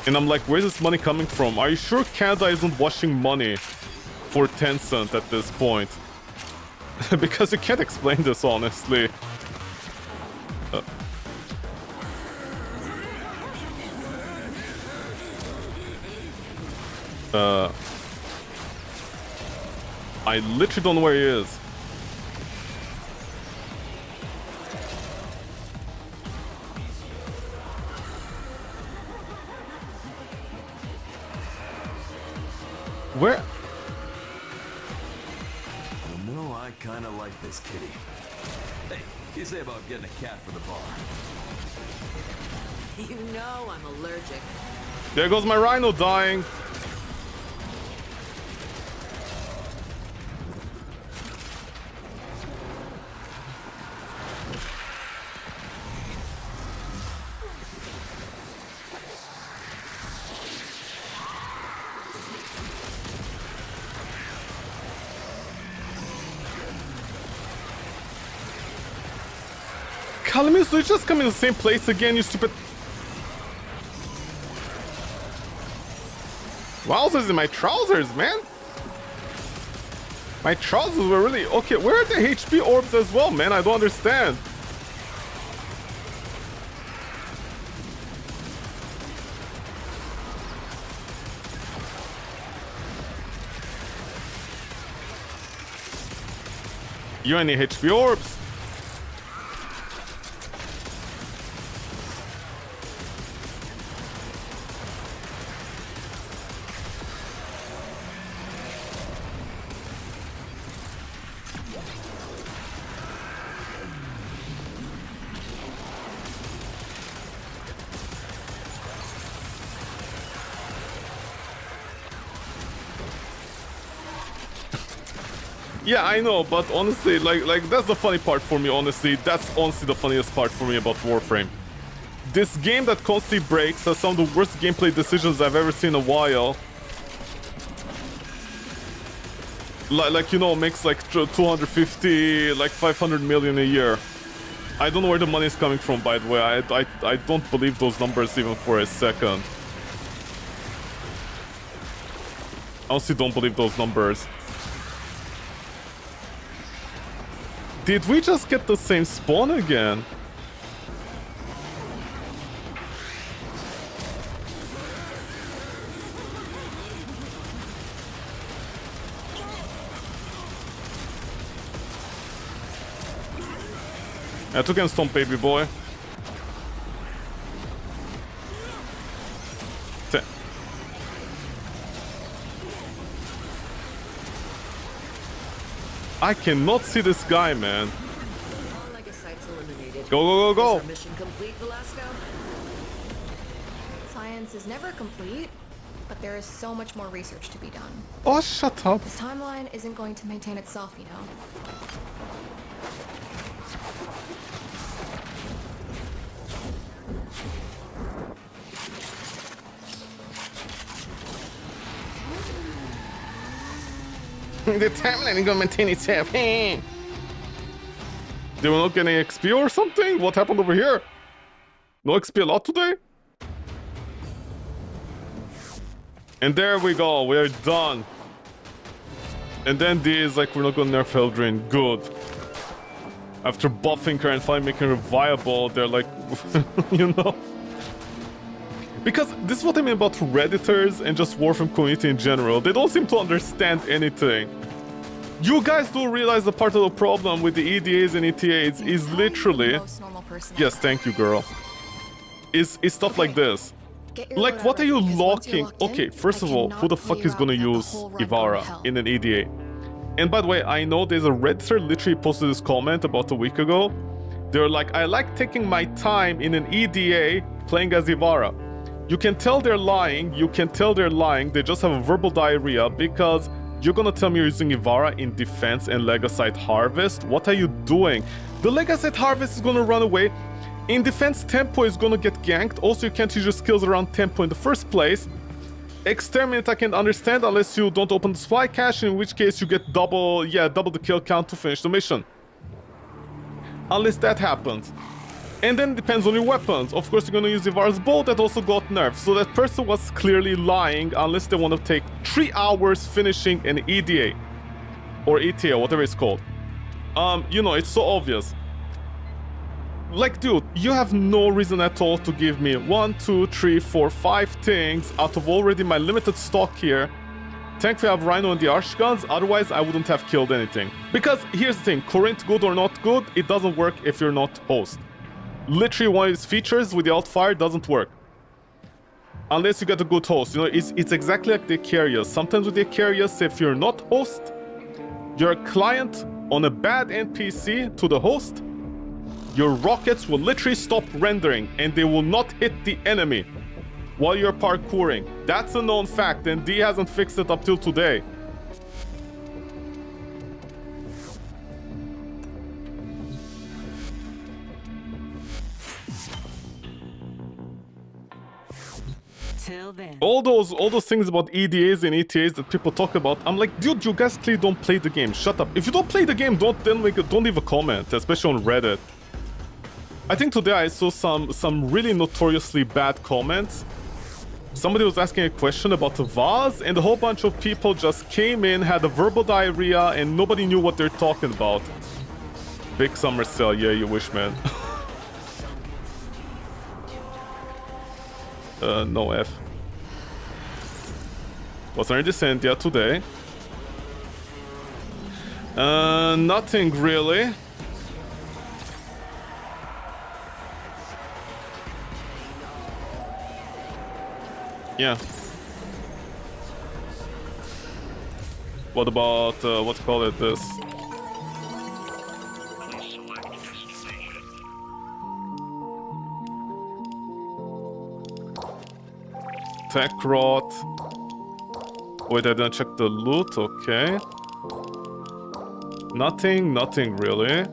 And I'm like, where's this money coming from? Are you sure Canada isn't washing money for Tencent at this point? Because you can't explain this, honestly. I literally don't know where he is. Where? You know, I kind of like this kitty. Hey, you say about getting a cat for the bar? You know I'm allergic. There goes my rhino dying. Calamus, you just come in the same place again, you stupid... Wowzers in my trousers, man! My trousers were really... Okay, where are the HP orbs as well, man? I don't understand. You any HP orbs? Yeah, I know, but honestly, like that's the funny part for me, honestly. That's honestly the funniest part for me about Warframe. This game that constantly breaks has some of the worst gameplay decisions I've ever seen in a while. Like, you know, makes like 250, like 500 million a year. I don't know where the money is coming from, by the way. I don't believe those numbers even for a second. I honestly don't believe those numbers. Did we just get the same spawn again? I took him stomp, baby boy. I cannot see this guy, man. All Lega sites eliminated. Go, go, go, go. Is our mission complete, Velasco? Science is never complete, but there is so much more research to be done. Oh, shut up. This timeline isn't going to maintain itself, you know. The timeline is gonna maintain itself. Did we not get any XP or something? What happened over here? No XP a lot today? And there we go, we're done. And then these, like, we're not gonna nerf Eldrin. Good. After buffing her and finally making her viable, they're like, you know. Because this is what I mean about Redditors and just Warframe community in general. They don't seem to understand anything. You guys do realize the part of the problem with the EDAs and ETAs is literally... Yes, thank you, girl. Is stuff like this. Like, what are you locking? Okay, first of all, who the fuck is gonna use Ivara in an EDA? And by the way, I know there's a Redditor literally posted this comment about a week ago. They're like, I like taking my time in an EDA playing as Ivara. You can tell they're lying. You can tell they're lying. They just have a verbal diarrhea because you're gonna tell me you're using Ivara in defense and Legasite Harvest? What are you doing? The Legasite Harvest is gonna run away. In defense, Tempo is gonna get ganked. Also, you can't use your skills around Tempo in the first place. Exterminate I can understand unless you don't open the supply cache, in which case you get double the kill count to finish the mission. Unless that happens. And then it depends on your weapons. Of course, you're gonna use Ivara's bow that also got nerfed. So that person was clearly lying unless they want to take 3 hours finishing an EDA. Or ETA, whatever it's called. You know, it's so obvious. Like, dude, you have no reason at all to give me 1, 2, 3, 4, 5 things out of already my limited stock here. Thankfully, I have Rhino and the Arch Guns, otherwise I wouldn't have killed anything. Because, here's the thing, Corinth good or not good, it doesn't work if you're not host. Literally one of its features with the Altfire doesn't work. Unless you get a good host. You know, it's exactly like the Icarius. Sometimes with the Icarius, if you're not host, you're a client on a bad NPC to the host, your rockets will literally stop rendering and they will not hit the enemy while you're parkouring. That's a known fact, and D hasn't fixed it up till today. Till then. All those things about EDAs and ETAs that people talk about, I'm like, dude, you guys clearly don't play the game. Shut up. If you don't play the game, don't leave a comment, especially on Reddit. I think today I saw some really notoriously bad comments. Somebody was asking a question about the vase, and a whole bunch of people just came in, had a verbal diarrhea, and nobody knew what they're talking about. Big Summer Sale, yeah, you wish, man. No F. What's on your descent yet today? Nothing really. Yeah. What about, what call it, this? Tech rot. Wait, I didn't check the loot, okay. Nothing really.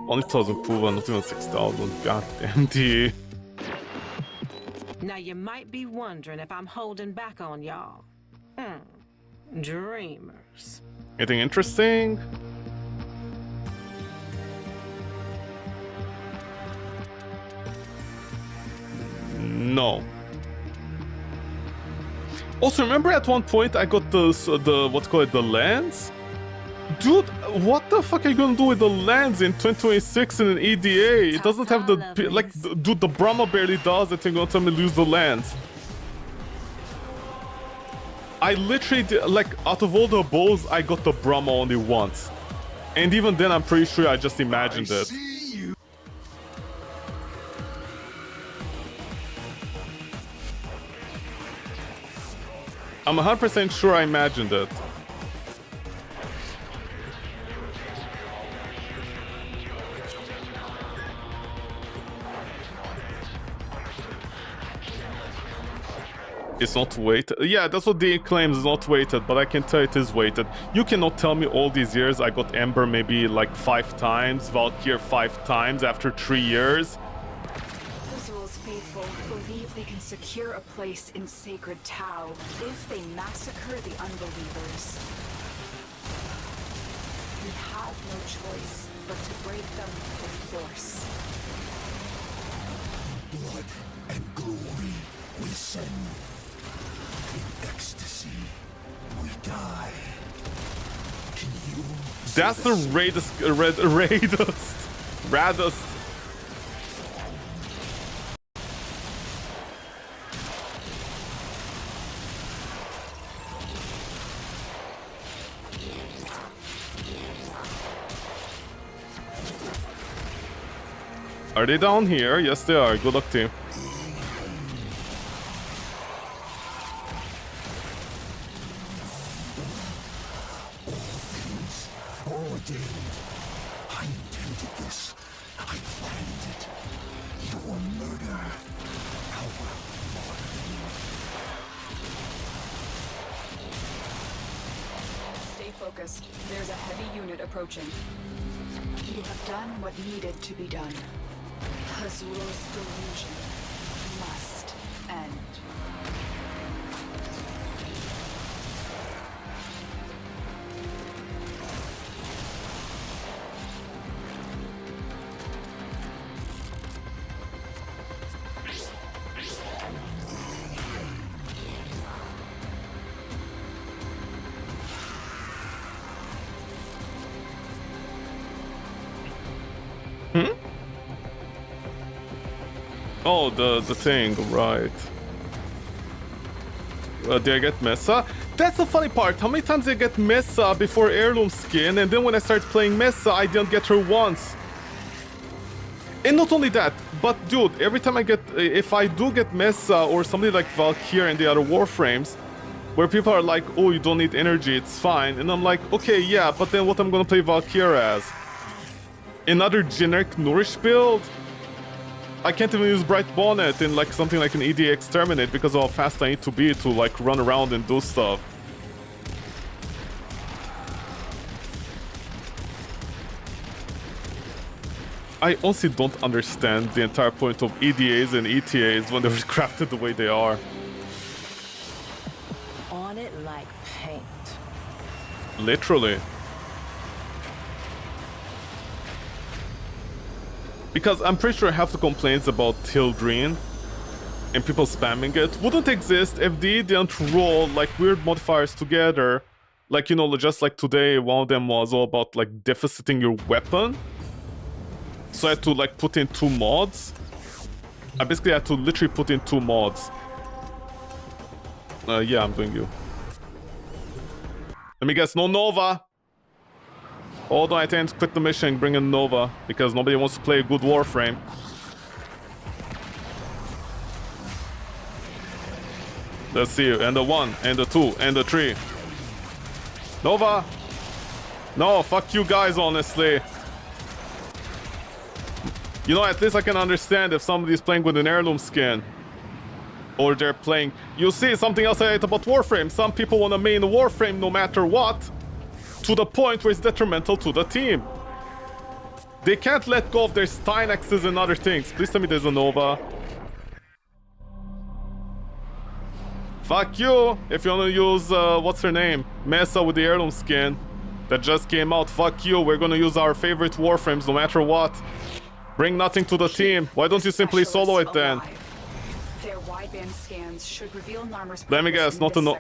Only 1,000 Puva, not even 6,000. Goddamn D. Now you might be wondering if I'm holding back on y'all. Dreamers. Anything interesting? No. Also, remember at one point I got the what's called the lens? Dude, what the fuck are you gonna do with the lens in 2026 in an EDA? It doesn't have the like, dude, the Brahma barely does it. You're gonna tell me to lose the lens? I literally did, like, out of all the bows, I got the Brahma only once, and even then, I'm pretty sure I just imagined it. I'm 100% sure I imagined it. It's not weighted. Yeah, that's what D claims, is not weighted, but I can tell it is weighted. You cannot tell me all these years I got Ember maybe like 5 times, Valkyr 5 times after 3 years. Those faithful believe they can secure a place in sacred Tau if they massacre the unbelievers. We have no choice but to break them with force. Blood and glory we send. In ecstasy, we die. Can you? That's the raddest. Are they down here? Yes, they are. Good luck, team. this. I planned it. Your murder. Stay focused. There's a heavy unit approaching. You have done what needed to be done. Azul's delusion must end. Oh, the thing, right. Did I get Mesa? That's the funny part. How many times did I get Mesa before Heirloom Skin, and then when I started playing Mesa, I didn't get her once. And not only that, but dude, every time I get... If I do get Mesa or somebody like Valkyria and the other Warframes, where people are like, oh, you don't need energy, it's fine. And I'm like, okay, yeah, but then what I'm gonna play Valkyria as? Another generic Nourish build? I can't even use Bright Bonnet in like something like an EDA Exterminate because of how fast I need to be to like run around and do stuff. I honestly don't understand the entire point of EDAs and ETAs when they were crafted the way they are. On it like paint. Literally. Because I'm pretty sure half the complaints about Tildreen and people spamming it wouldn't exist if they didn't roll like weird modifiers together. Like, you know, just like today, one of them was all about like deficiting your weapon. So I had to like put in 2 mods. I basically had to literally put in 2 mods. Yeah, I'm doing you. Let me guess, no Nova! Although I tend to quit the mission and bring in Nova, because nobody wants to play a good Warframe. Let's see, and the 1, and the 2, and the 3. Nova! No, fuck you guys, honestly. You know, at least I can understand if somebody's playing with an Heirloom Skin. Or they're playing... You see, something else I hate about Warframe. Some people want to main Warframe no matter what. To the point where it's detrimental to the team. They can't let go of their Steinexes and other things. Please tell me there's a Nova. Fuck you! If you wanna use, what's her name? Mesa with the Heirloom Skin. That just came out. Fuck you, we're gonna use our favorite Warframes no matter what. Bring nothing to the team. Why don't you simply solo it then? Their wideband scans should reveal Narmer's Let me guess, not a no...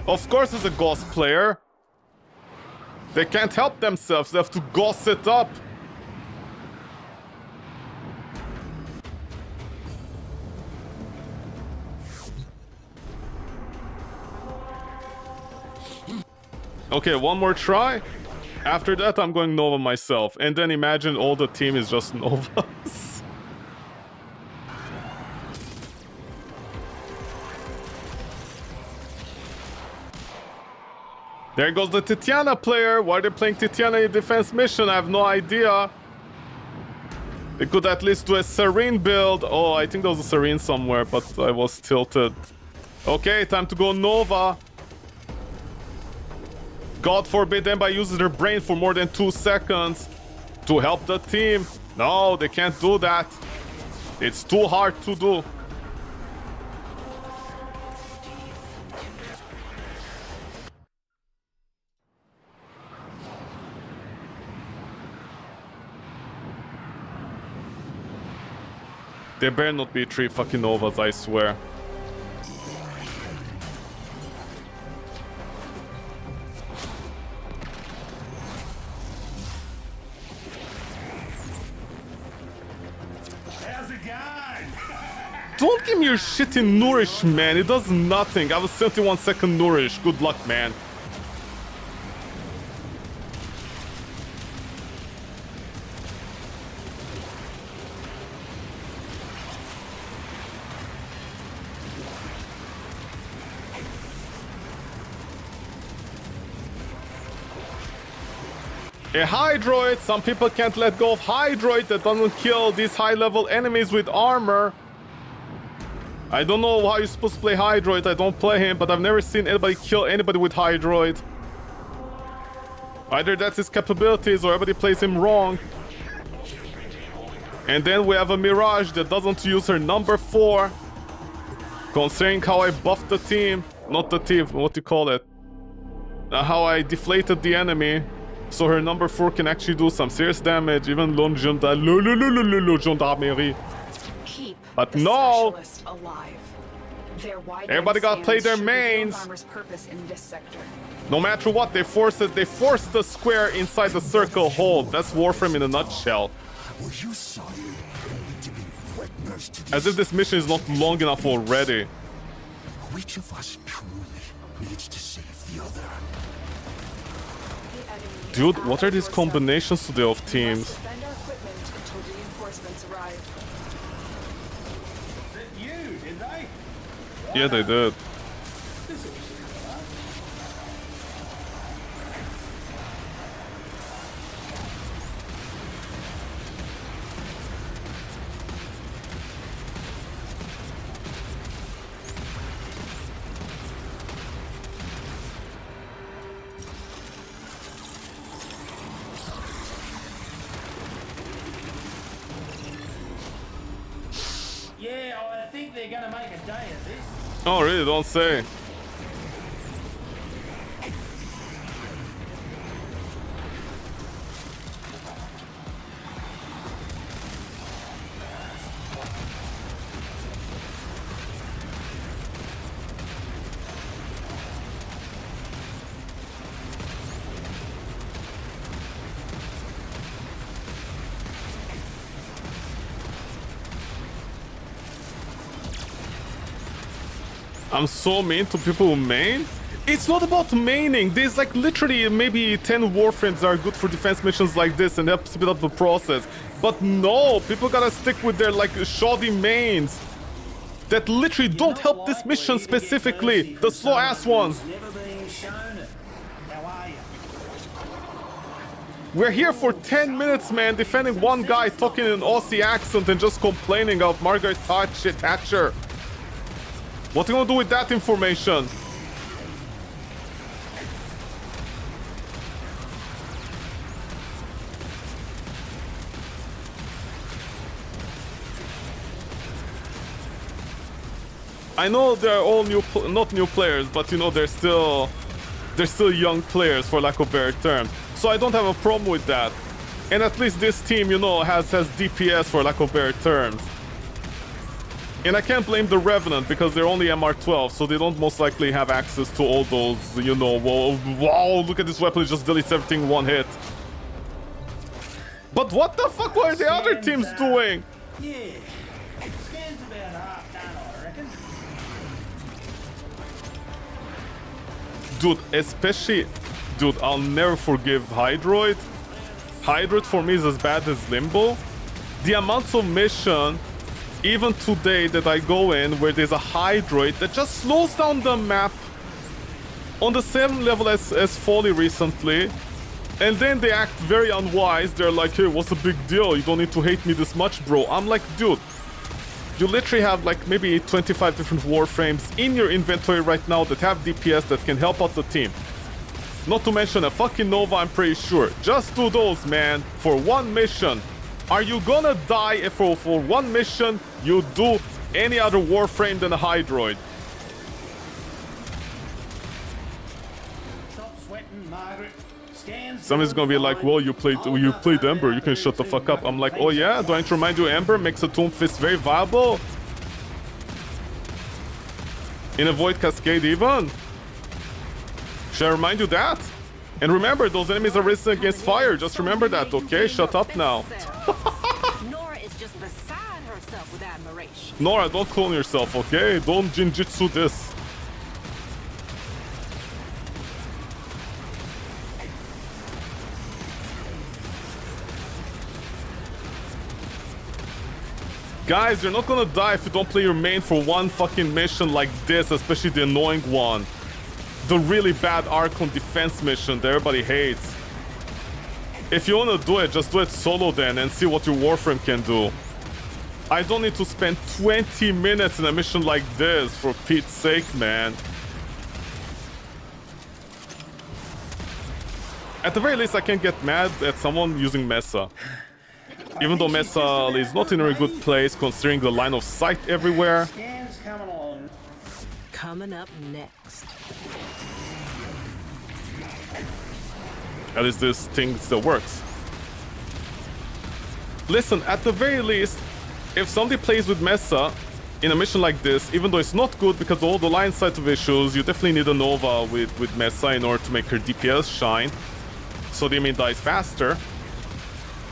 Of course it's a Ghost player. They can't help themselves, they have to goss it up. Okay, one more try. After that, I'm going Nova myself. And then imagine all the team is just Novas. There goes the Titiana player. Why are they playing Titiana in defense mission? I have no idea. They could at least do a Serene build. Oh, I think there was a Serene somewhere, but I was tilted. Okay, time to go Nova. God forbid anybody uses their brain for more than 2 seconds to help the team. No, they can't do that. It's too hard to do. There better not be 3 fucking Novas, I swear. How's it going? Don't give me your shit in Nourish, man. It does nothing. I have a 71-second Nourish. Good luck, man. A Hydroid! Some people can't let go of Hydroid that doesn't kill these high-level enemies with armor. I don't know how you're supposed to play Hydroid. I don't play him, but I've never seen anybody kill anybody with Hydroid. Either that's his capabilities or everybody plays him wrong. And then we have a Mirage that doesn't use her number 4. Considering how I buffed the team. Not the team, what do you call it? How I deflated the enemy. So her number 4 can actually do some serious damage. Even Gendarmerie. But no! Everybody gotta play their mains. No matter what, they force it. They force the square inside the circle hold. That's Warframe in a nutshell. As if this mission is not long enough already. Which of us truly needs to save the other? Dude, what are these combinations today of teams? Yeah, they did. Yeah, I think they're gonna make a day of this. Oh, really? Don't say. I'm so mean to people who main. It's not about maining. There's like literally maybe 10 Warframes that are good for defense missions like this and help speed up the process. But no, people gotta stick with their like shoddy mains that literally don't help this mission specifically. The slow ass ones. We're here for 10 minutes, man, defending one guy talking in an Aussie accent and just complaining of Margaret Thatcher. What are you gonna do with that information? I know they're all not new players, but you know they're still young players, for lack of a better term. So I don't have a problem with that. And at least this team, you know, has DPS, for lack of better terms. And I can't blame the Revenant because they're only MR12, so they don't most likely have access to all those, you know, wow, look at this weapon, it just deletes everything in one hit. But what the fuck were the other teams doing? Yeah, scan's about half done, I reckon. Dude, especially... Dude, I'll never forgive Hydroid. Hydroid for me is as bad as Limbo. The amounts of mission... Even today that I go in where there's a Hydroid that just slows down the map on the same level as Folly recently, and then they act very unwise. They're like, hey, what's the big deal? You don't need to hate me this much, bro. I'm like, dude, you literally have like maybe 25 different Warframes in your inventory right now that have DPS that can help out the team. Not to mention a fucking Nova, I'm pretty sure. Just do those, man, for one mission. Are you gonna die if for one mission you do any other Warframe than a Hydroid? Stop sweating, Margaret. Somebody's gonna be like, well, you played Ember, you can shut the fuck up. I'm like, oh yeah? Do I need to remind you Ember makes a Tomb Fist very viable? In a Void Cascade even? Should I remind you that? And remember, those enemies are resistant against fire. Just remember that, okay? Shut up now. Nora is just beside herself with admiration. Nora, don't clone yourself, okay? Don't Jinjitsu this. Guys, you're not gonna die if you don't play your main for one fucking mission like this, especially the annoying one. The really bad Archon defense mission that everybody hates. If you wanna do it, just do it solo then and see what your Warframe can do. I don't need to spend 20 minutes in a mission like this, for Pete's sake, man. At the very least, I can get mad at someone using Mesa. Even though Mesa is not in a very good place, considering the line of sight everywhere. Scan's coming along. Coming up next. At least this thing still works. Listen, at the very least, if somebody plays with Mesa in a mission like this, even though it's not good because of all the line sight of issues, you definitely need a Nova with Mesa in order to make her DPS shine, so the enemy dies faster.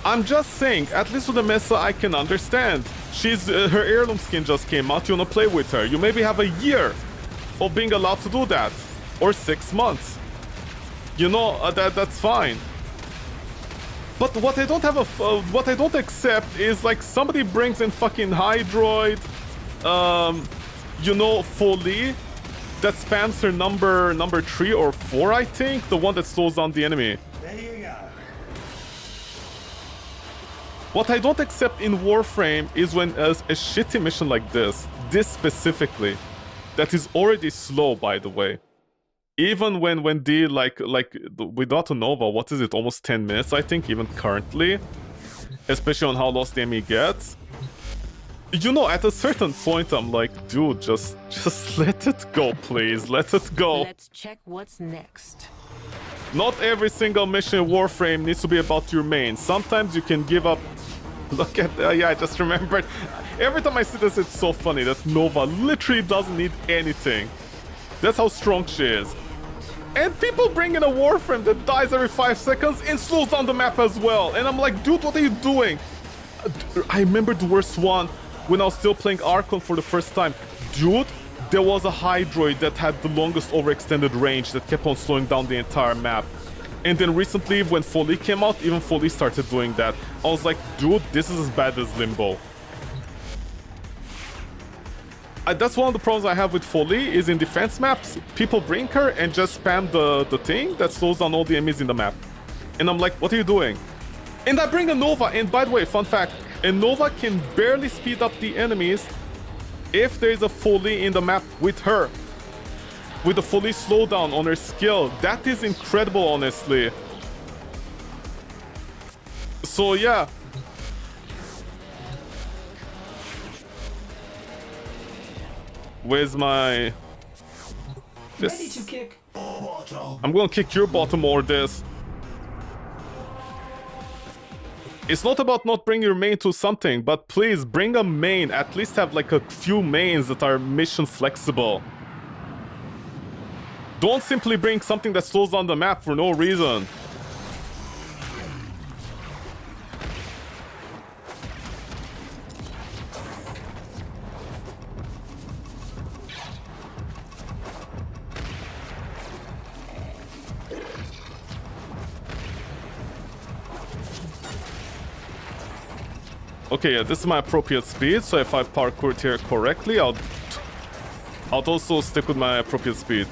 I'm just saying, at least with the Mesa I can understand. She's her heirloom skin just came out, you wanna play with her. You maybe have a year of being allowed to do that, or 6 months. You know, that's fine. But what I don't have what I don't accept is like somebody brings in fucking Hydroid, you know, Foley, that spams her number 3 or 4, I think, the one that slows down the enemy. There you go. What I don't accept in Warframe is when a shitty mission like this specifically, that is already slow, by the way. Even when the like without a Nova, what is it, almost 10 minutes I think, even currently, especially on how lost the enemy gets. You know, at a certain point I'm like, dude, just let it go, please, let it go. Let's check what's next. Not every single mission in Warframe needs to be about your main. Sometimes you can give up. Look at yeah, I just remembered. Every time I see this, it's so funny that Nova literally doesn't need anything. That's how strong she is. And people bring in a Warframe that dies every 5 seconds and slows down the map as well. And I'm like, dude, what are you doing? I remember the worst one when I was still playing Archon for the first time. Dude, there was a Hydroid that had the longest overextended range that kept on slowing down the entire map. And then recently, when Foley came out, even Foley started doing that. I was like, dude, this is as bad as Limbo. That's one of the problems I have with Foley, is in defense maps, people bring her and just spam the thing that slows down all the enemies in the map. And I'm like, what are you doing? And I bring a Nova, and by the way, fun fact, a Nova can barely speed up the enemies if there is a Foley in the map with her. With a Foley slowdown on her skill. That is incredible, honestly. So yeah. Where's my... Ready to kick. I'm gonna kick your bottom or this. It's not about not bringing your main to something, but please bring a main. At least have like a few mains that are mission flexible. Don't simply bring something that slows down the map for no reason. Okay, yeah, this is my appropriate speed, so if I parkoured here correctly, I'll also stick with my appropriate speed.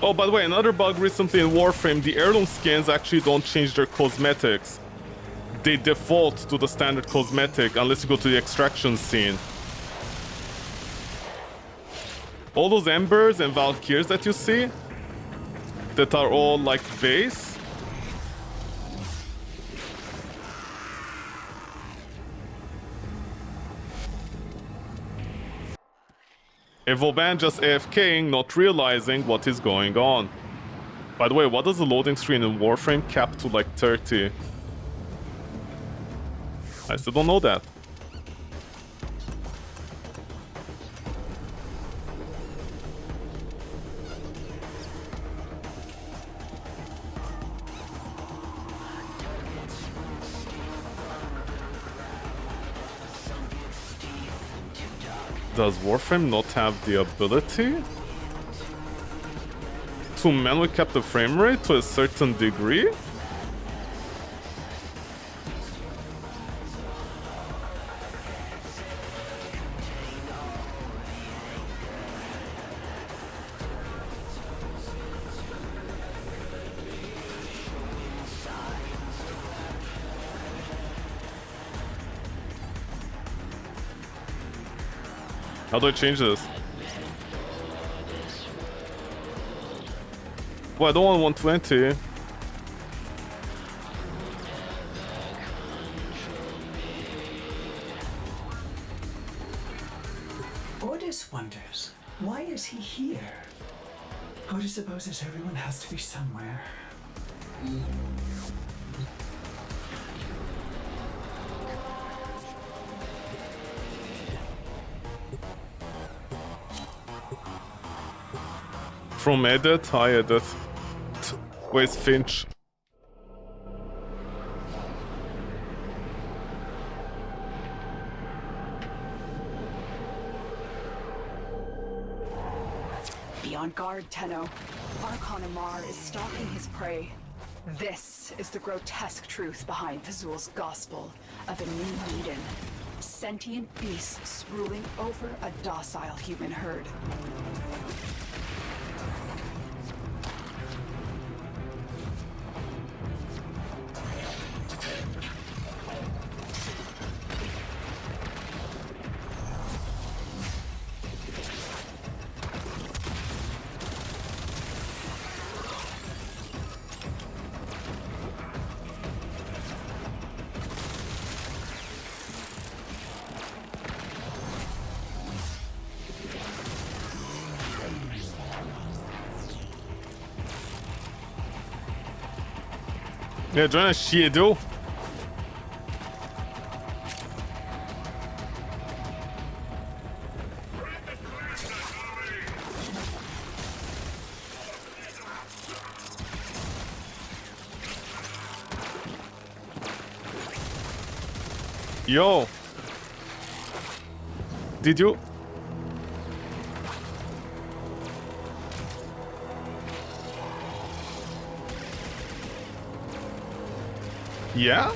Oh, by the way, another bug recently in Warframe, the heirloom skins actually don't change their cosmetics. They default to the standard cosmetic unless you go to the extraction scene. All those Embers and Valkyries that you see, that are all like base, Evoban just AFKing, not realizing what is going on. By the way, what does the loading screen in Warframe cap to like 30? I still don't know that. Does Warframe not have the ability to manually cap the frame rate to a certain degree? How do I change this? Well, I don't want 120. Ordis wonders, why is he here? Ordis supposes everyone has to be somewhere. From edit, hi edit. Where's Finch? Be on guard, Tenno. Archon Amar is stalking his prey. This is the grotesque truth behind Thazul's gospel of a new Eden. Sentient beasts ruling over a docile human herd. Yeah, join a Shido. Yo. Did you? Yeah?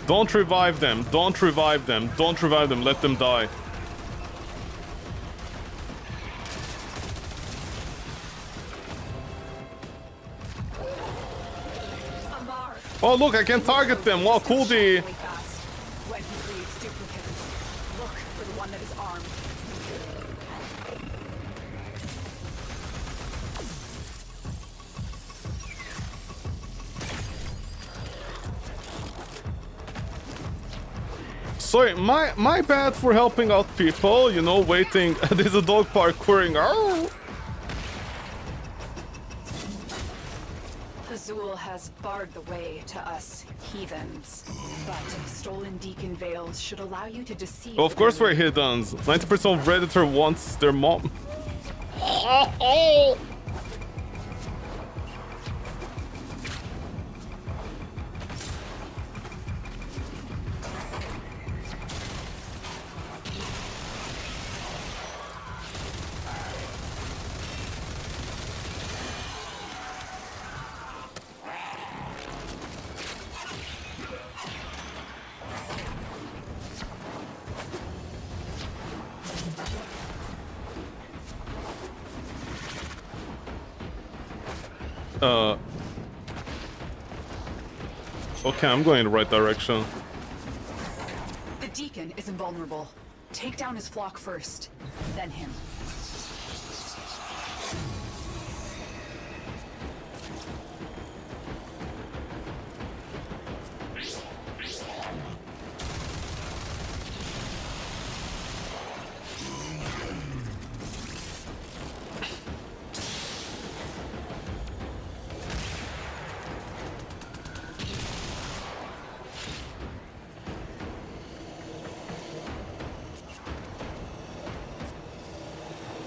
Don't revive them. Don't revive them. Don't revive them. Let them die. Oh, look, I can target them. Wow, cool. When he creates duplicates, look for the one that is armed. Sorry, my bad for helping out people, you know, waiting. There's a dog parkouring. Oh. Thazul has barred the way to us heathens, but stolen deacon veils should allow you to deceive. Well, of course we're heathens. 90% of Redditor wants their mom. Okay, I'm going in the right direction. The deacon is invulnerable. Take down his flock first, then him.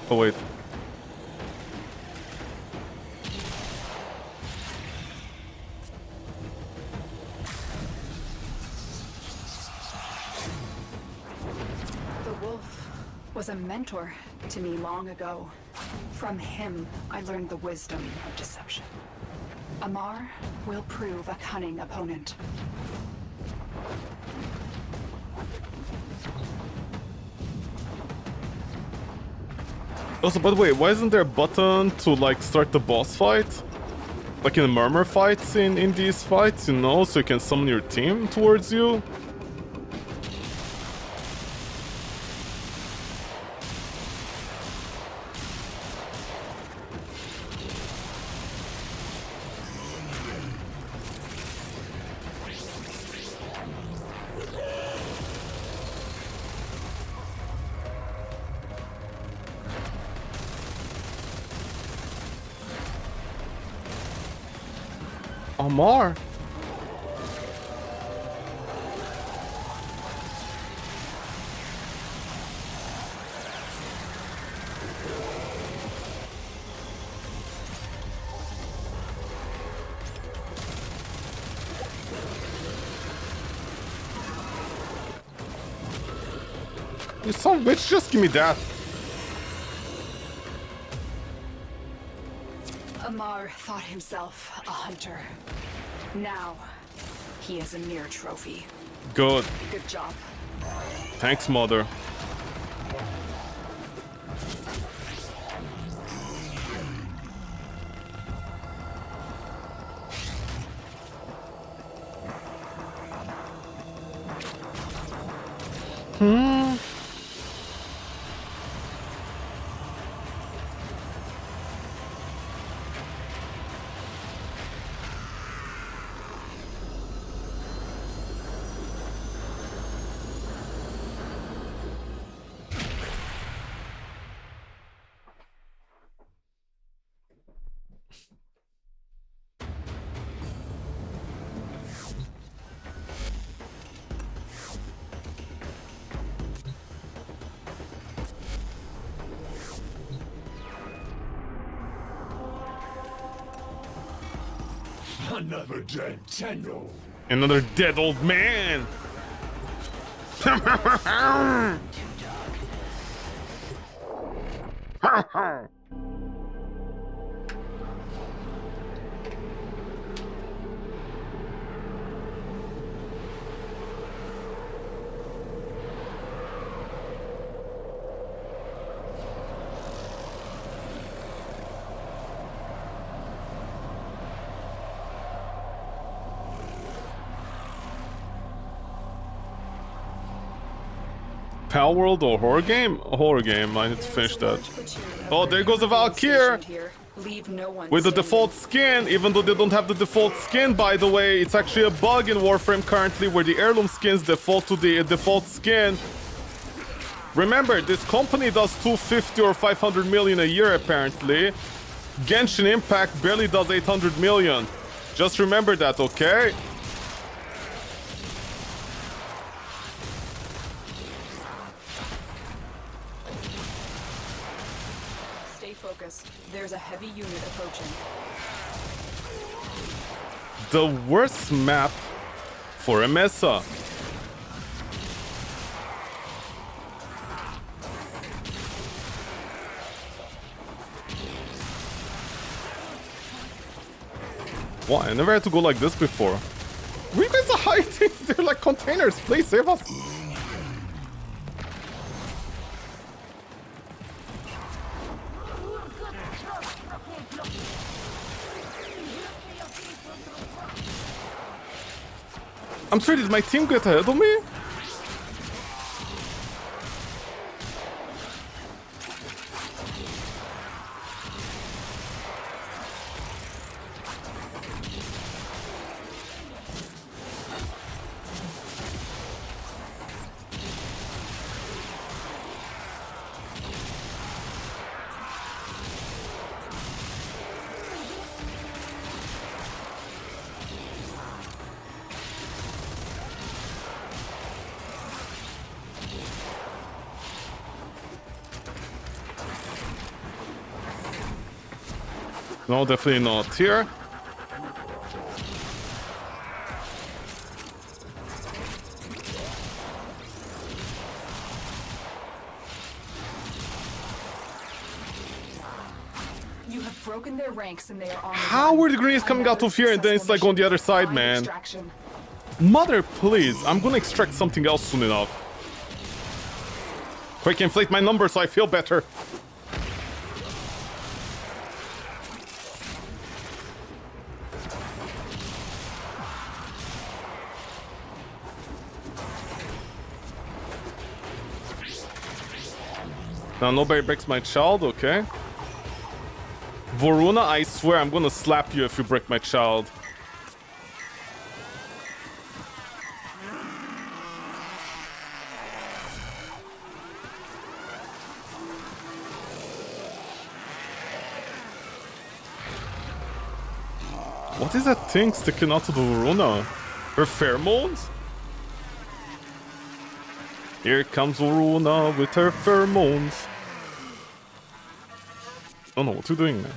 Oh wait. was a mentor to me long ago. From him, I learned the wisdom of deception. Amar will prove a cunning opponent. Also, by the way, why isn't there a button to like start the boss fight? Like in the murmur fights in these fights, you know, so you can summon your team towards you? Amar. You son of a bitch, just give me that. Amar thought himself a hunter. Now, he is a mere trophy. Good. Good job. Thanks, mother. Another dead Tenno. Another dead old man. Pal World or horror game? A horror game, I need to finish that. Oh, there goes the Valkyr! With the default skin, even though they don't have the default skin, by the way. It's actually a bug in Warframe currently where the heirloom skins default to the default skin. Remember, this company does 250 or 500 million a year apparently. Genshin Impact barely does 800 million. Just remember that, okay? There's a heavy unit approaching. The worst map for a Mesa. Wow, I never had to go like this before. Where you guys are hiding? They're like containers. Please save us. I'm sorry, did my team get ahead of me? No, definitely not here. broken their ranks and they are on How were the greens coming out of here and then it's like on the other side, man? Mother, please. I'm gonna extract something else soon enough. Quick, inflate my number so I feel better. Now nobody breaks my child, okay. Voruna, I swear I'm gonna slap you if you break my child. What is that thing sticking out of the Voruna? Her pheromones? Here comes Voruna with her pheromones. Oh no, what are you doing, man?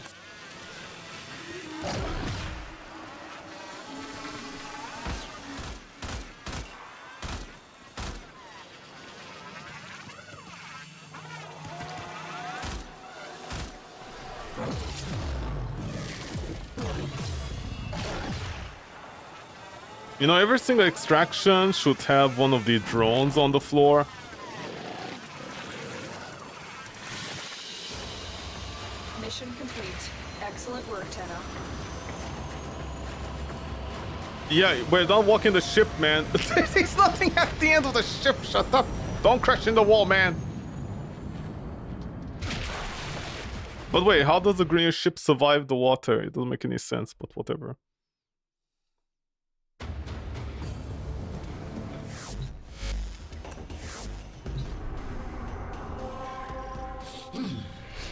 You know, every single extraction should have one of the drones on the floor. Mission complete. Excellent work, Tenno. Yeah, we're done walking the ship, man. There's nothing at the end of the ship. Shut up. Don't crash in the wall, man. But wait, how does the green ship survive the water? It doesn't make any sense, but whatever.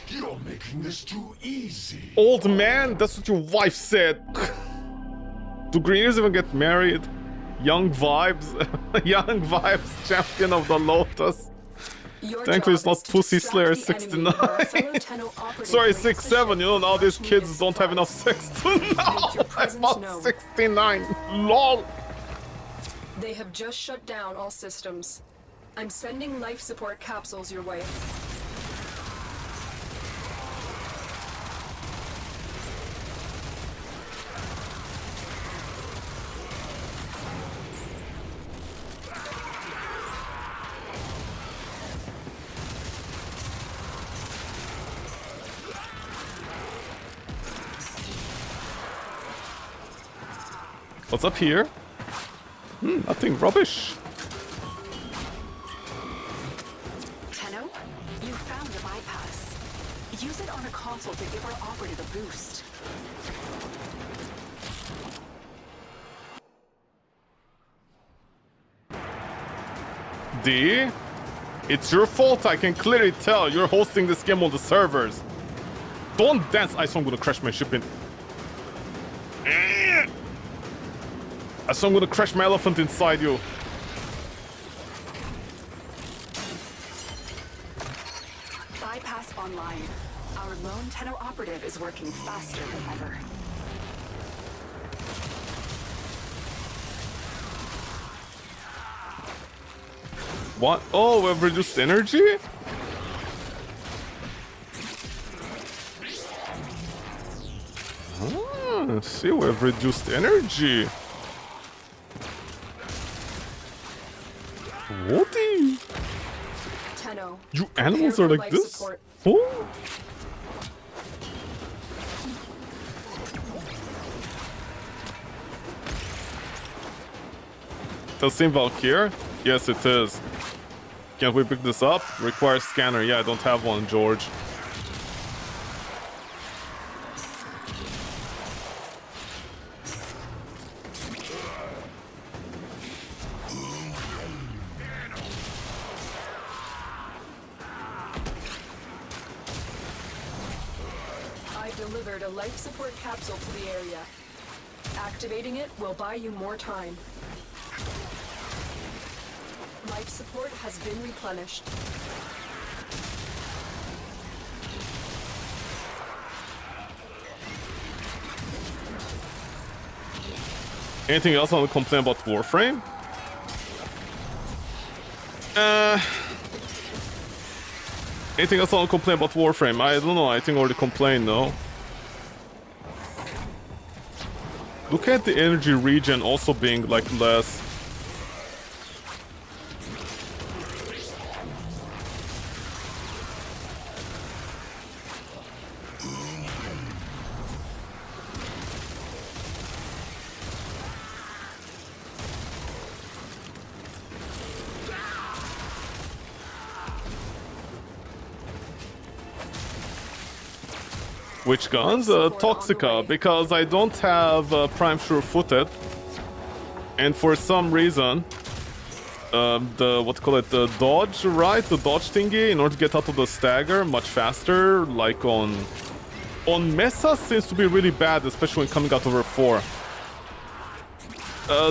You're making this too easy. Old man, that's what your wife said. Do Greeners even get married? Young vibes. Young vibes, champion of the Lotus. Thankfully it's not Pussy Slayer 69. Sorry, 6'7", you know, now these kids don't have enough sex to know. I'm about 69. LOL. They have just shut down all systems. I'm sending life support capsules your way. What's up here? Nothing. Rubbish. Tenno, you found the bypass. Use it on a console to give our operative a boost. D? It's your fault, I can clearly tell. You're hosting this game on the servers. Don't dance. I saw I'm gonna crash my ship in. I saw I'm gonna crash my elephant inside you. Bypass online. Our lone Tenno operative is working faster than ever. What? Oh, we've reduced energy? Ah, see, we've reduced energy. Woody! Tenno, You animals are like this? support. Oh. Does seem Valkyr? Yes, it is. Can't we pick this up? Requires scanner. Yeah, I don't have one, George. I delivered a life support capsule to the area. Activating it will buy you more time. Life support has been replenished. Anything else I want to complain about Warframe? Anything else I want to complain about Warframe? I don't know, I think I already complained though. Look at the energy regen also being like less. Which guns? Toxica, because I don't have Prime Sure-Footed. And for some reason, the dodge, right? The dodge thingy, in order to get out of the stagger much faster, like on Mesa, seems to be really bad, especially when coming out over 4.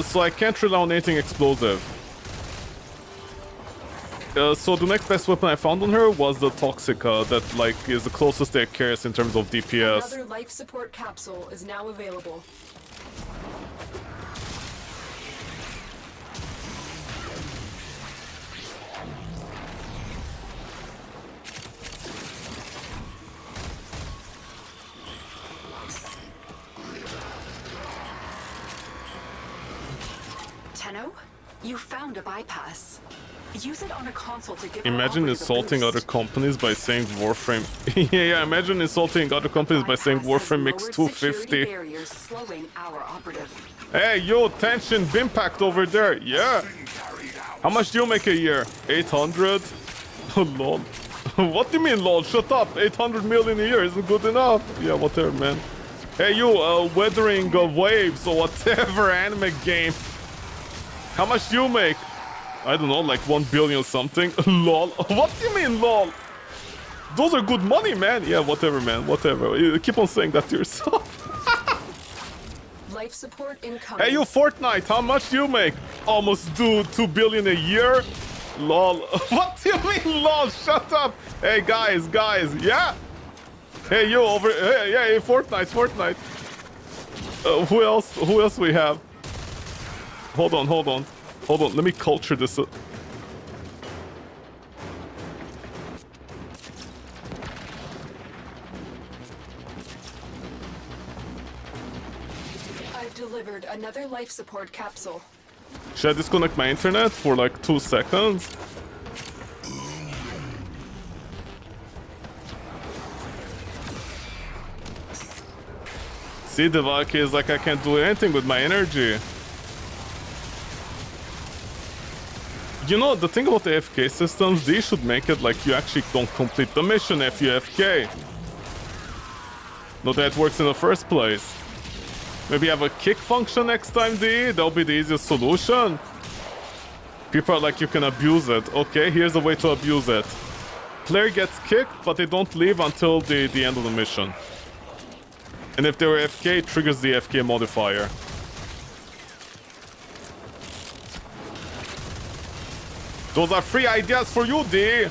So I can't rely on anything explosive. So the next best weapon I found on her was the Toxica, that like is the closest it carries in terms of DPS. Another life support capsule is now available. Tenno, you found a bypass. Use it on a console to give Imagine insulting other companies by saying Warframe. yeah, imagine insulting other companies by saying Warframe makes 250. Hey, yo, tension, Bimpact over there. Yeah. How much do you make a year? 800? Oh, lol. What do you mean, lol? Shut up. 800 million a year isn't good enough. Yeah, whatever, man. Hey, you, Weathering Waves or whatever anime game. How much do you make? I don't know, like 1 billion something. Lol. What do you mean, lol? Those are good money, man. Yeah, whatever, man. Whatever. You keep on saying that to yourself. Life support incoming. Hey, you Fortnite, how much do you make? Almost do 2 billion a year? Lol. What do you mean, lol? Shut up. Hey, guys. Yeah. Hey, you over. Hey, Fortnite. Who else we have? Hold on. Let me culture this. I've delivered another life support capsule. Should I disconnect my internet for like 2 seconds? See, the Valky is like I can't do anything with my energy. You know, the thing about the AFK systems, these should make it like you actually don't complete the mission if you AFK. Not that it works in the first place. Maybe have a kick function next time, D? That'll be the easiest solution. People are like, you can abuse it. Okay, here's a way to abuse it. Player gets kicked, but they don't leave until the end of the mission. And if they were AFK, it triggers the AFK modifier. Those are free ideas for you, D.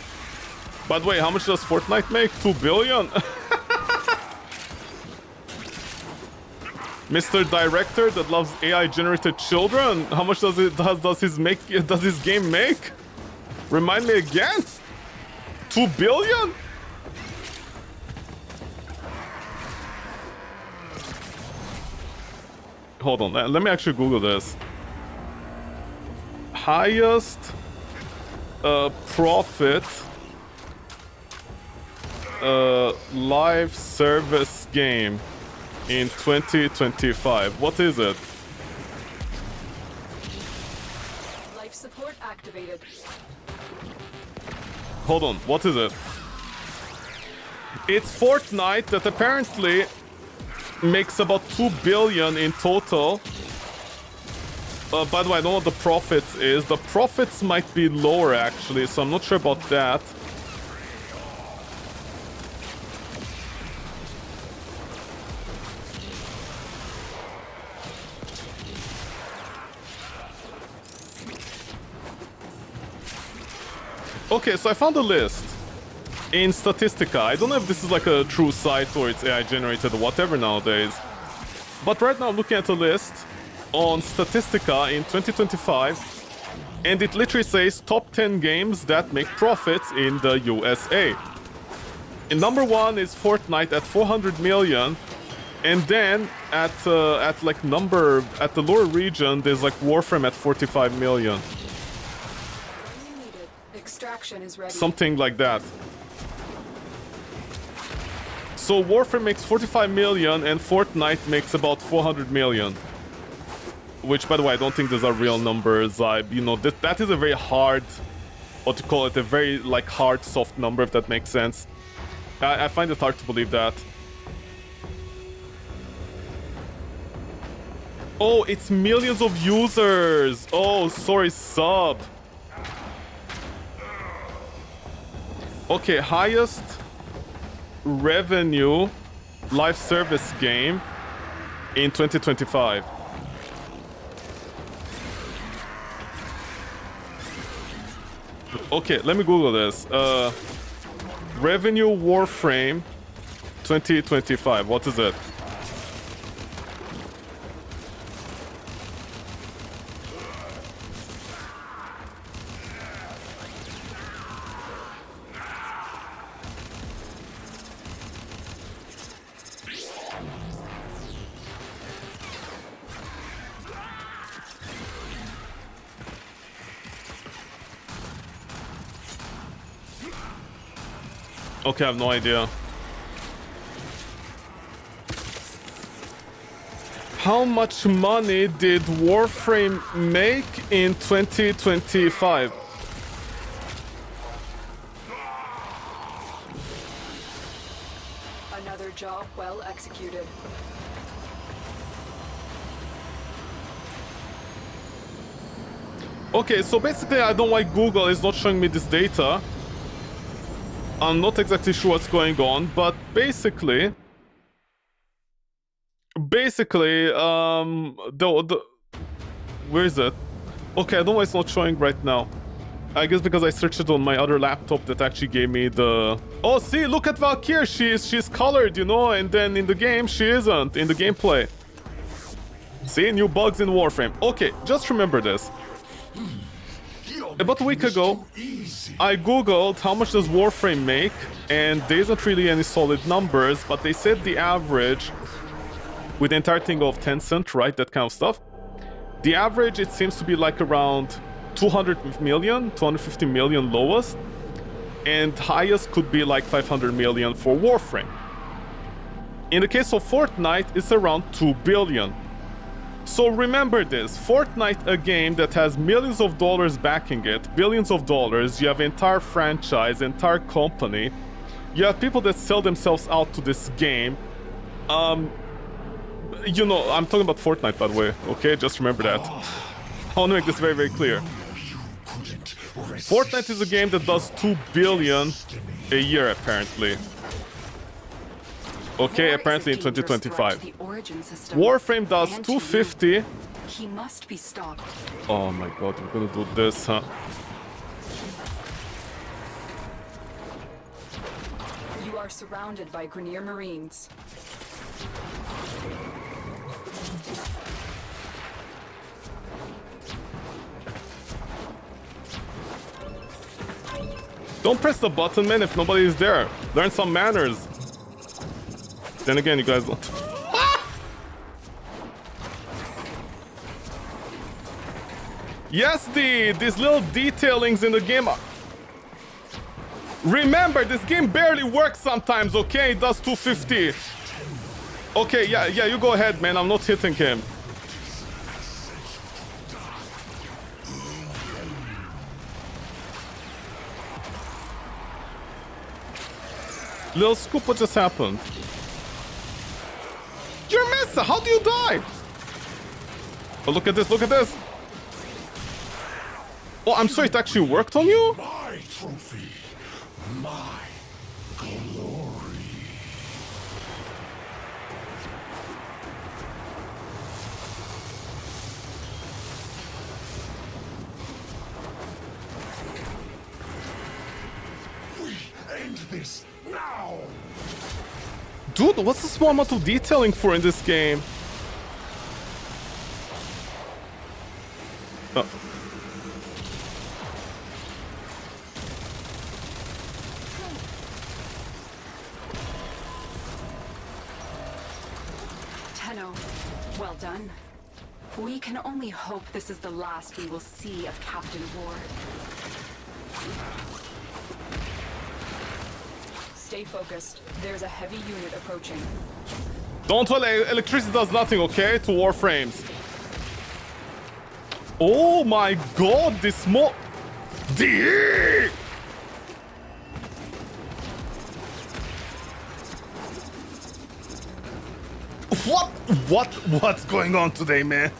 By the way, how much does Fortnite make? 2 billion? Mr. Director that loves AI-generated children, how much does his game make? Remind me again? 2 billion? Hold on, let me actually Google this. Highest profit live service game in 2025. What is it? Life support activated. Hold on, what is it? It's Fortnite that apparently makes about 2 billion in total. By the way, I don't know what the profits is. The profits might be lower actually, so I'm not sure about that. Okay, so I found a list in Statistica. I don't know if this is like a true site or it's AI generated or whatever nowadays. But right now I'm looking at a list on Statistica in 2025, and it literally says top 10 games that make profits in the USA. And number 1 is Fortnite at 400 million, And then at like number at the lower region, there's like Warframe at 45 million. You need it. Extraction is ready. Something like that. So Warframe makes 45 million and Fortnite makes about 400 million. Which, by the way, I don't think those are real numbers. You know, that is a very hard, what to call it, a very like hard, soft number, if that makes sense. I find it hard to believe that. Oh, it's millions of users. Oh, sorry, sub. Okay, highest revenue live service game in 2025. Okay, let me Google this. Revenue Warframe 2025. What is it? Okay, I have no idea. How much money did Warframe make in 2025? Another job well executed. Okay, so basically I don't know why Google is not showing me this data. I'm not exactly sure what's going on, but basically, where is it? Okay, I don't know why it's not showing right now. I guess because I searched it on my other laptop that actually gave me the... Oh, see, look at Valkyrie, she's colored, you know, and then in the game she isn't, in the gameplay. See, new bugs in Warframe. Okay, just remember this. About a week ago, I googled how much does Warframe make, and there isn't really any solid numbers, but they said the average, with the entire thing of Tencent, right, that kind of stuff, the average, it seems to be like around 200 million, 250 million lowest, and highest could be like 500 million for Warframe. In the case of Fortnite, it's around 2 billion. So remember this, Fortnite, a game that has millions of dollars backing it, billions of dollars, you have an entire franchise, entire company, you have people that sell themselves out to this game. You know, I'm talking about Fortnite, by the way, okay? Just remember that. I want to make this very, very clear. Fortnite is a game that does 2 billion a year, apparently. Okay, apparently in 2025. Warframe does 250. He must be stopped. Oh my god, we're gonna do this, huh? You are surrounded by Grenier Marines. Don't press the button, man, if nobody is there. Learn some manners. Then again, you guys don't. Yes, these little detailings in the game. Remember, this game barely works sometimes, okay? It does 250. Okay, yeah, you go ahead, man. I'm not hitting him. Little scoop, what just happened? You're missing! How do you die? Oh, look at this, look at this! Oh, I'm sorry, it actually worked on you? My trophy, my glory. We end this now! Dude, what's the small amount of detailing for in this game? Oh. Tenno, well done. We can only hope this is the last we will see of Captain Ward. Stay focused. There's a heavy unit approaching. Don't worry, electricity does nothing, okay? To Warframes. Oh my god, this small... What's going on today, man?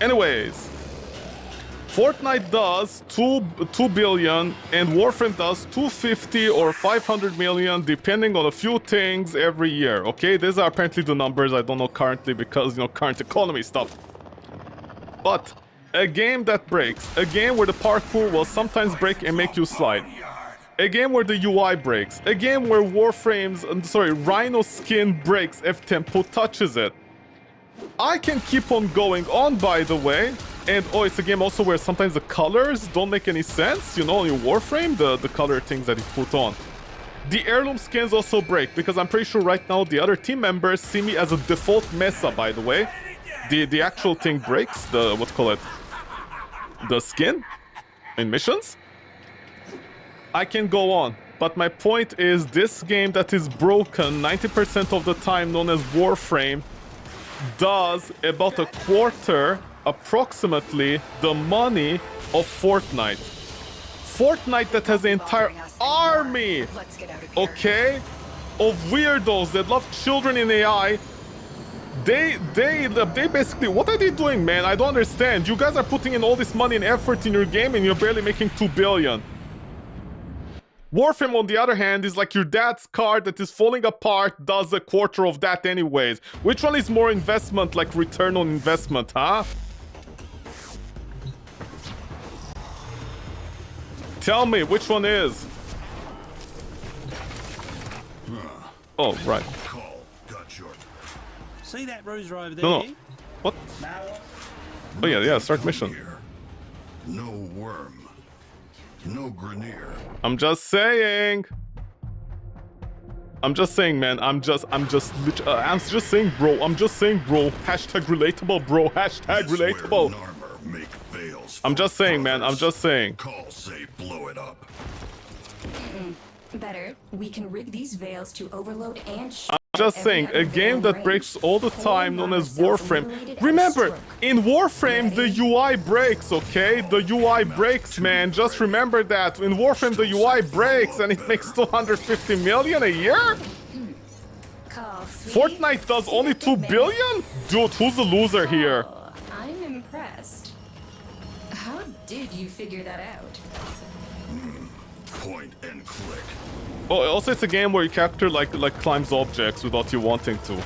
Anyways, Fortnite does 2 billion and Warframe does 250 or 500 million depending on a few things every year, okay? These are apparently the numbers. I don't know currently because, you know, current economy stuff. But a game that breaks, a game where the parkour will sometimes break and make you slide, a game where the UI breaks, a game where Rhino skin breaks if Tempo touches it. I can keep on going on, by the way. And oh, it's a game also where sometimes the colors don't make any sense, you know, on your Warframe, the color things that you put on. The heirloom skins also break, because I'm pretty sure right now the other team members see me as a default Mesa, by the way. The actual thing breaks, the skin in missions. I can go on, but my point is this game that is broken 90% of the time, known as Warframe, does about a quarter, approximately, the money of Fortnite. Fortnite that has an entire army, okay, of weirdos that love children in AI. They basically, what are they doing, man? I don't understand. You guys are putting in all this money and effort in your game and you're barely making 2 billion. Warframe, on the other hand, is like your dad's car that is falling apart, does a quarter of that anyways. Which one is more investment, like return on investment, huh? Tell me, which one is? Oh, right. See that bruiser over there? No. What? Oh, yeah, start mission. No worm. No Grenier. I'm just saying, man. I'm just saying, bro. Hashtag relatable, bro. Hashtag relatable. I'm just saying, man. I'm just saying. Call, say, blow it up. Better. We can rig these veils to overload and Just saying, a game that breaks all the time, known as Warframe. Remember, in Warframe, the UI breaks, okay? The UI breaks, man. Just remember that. In Warframe, the UI breaks, and it makes 250 million a year? Fortnite does only 2 billion? Dude, who's the loser here? I'm impressed. How did you figure that out? Point and click. Oh, also it's a game where your character like climbs objects without you wanting to.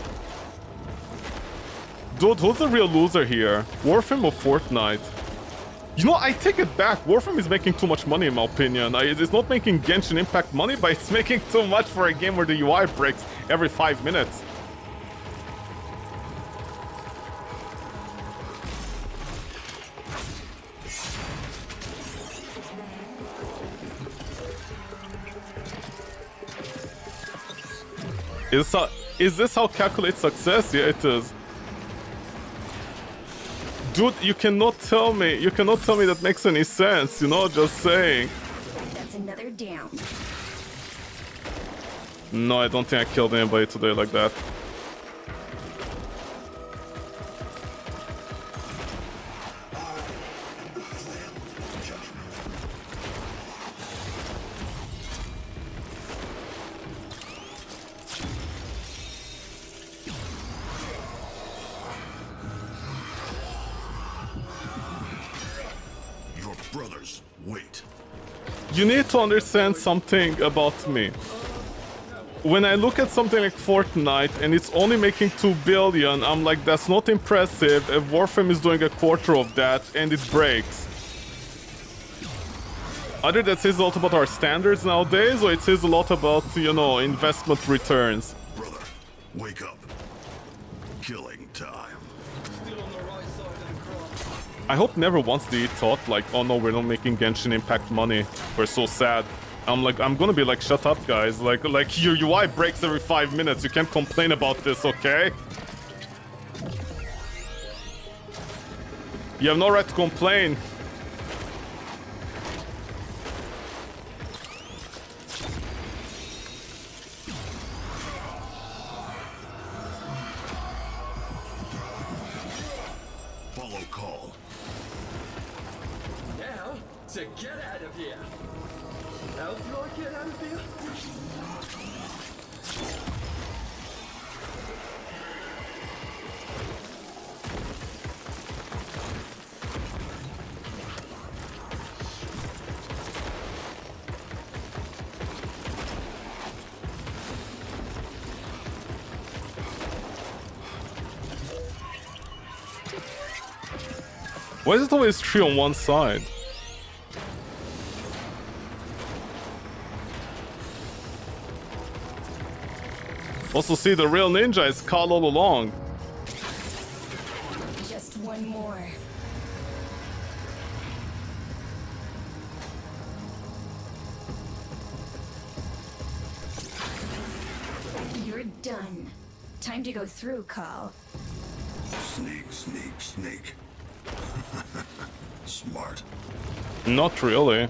Dude, who's the real loser here? Warframe or Fortnite? You know, I take it back. Warframe is making too much money in my opinion. It's not making Genshin Impact money, but it's making too much for a game where the UI breaks every 5 minutes. Is this how calculate success? Yeah, it is. Dude, you cannot tell me that makes any sense, you know, just saying. That's another down. No, I don't think I killed anybody today like that. Brothers, wait. You need to understand something about me. When I look at something like Fortnite and it's only making 2 billion, I'm like, that's not impressive if Warframe is doing a quarter of that and it breaks. Either that says a lot about our standards nowadays, or it says a lot about, you know, investment returns. Brother, wake up. Killing time. I hope never once they thought like, oh no, we're not making Genshin Impact money. We're so sad. I'm gonna be like, shut up, guys. Like your UI breaks every 5 minutes. You can't complain about this, okay? You have no right to complain. Follow call. Now, to get out of here. Help you get out of here? Why is it always 3 on one side? Also, see, the real ninja is Carl all along. Just one more. You're done. Time to go through, Carl. Sneak, sneak, sneak. Smart. Not really.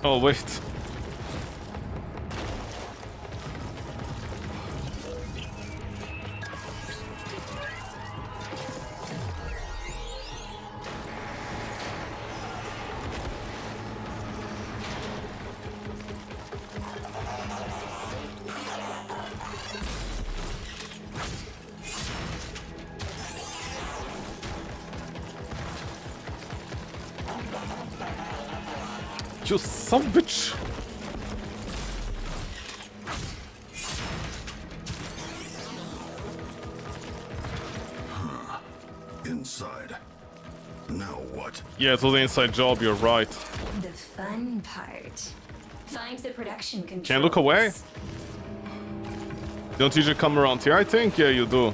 Oh, wait. You son of a bitch! Inside. Now what? Yeah, it was an inside job, you're right. The fun part. Find the production controls. Can't look away? Don't usually come around here, I think? Yeah, you do.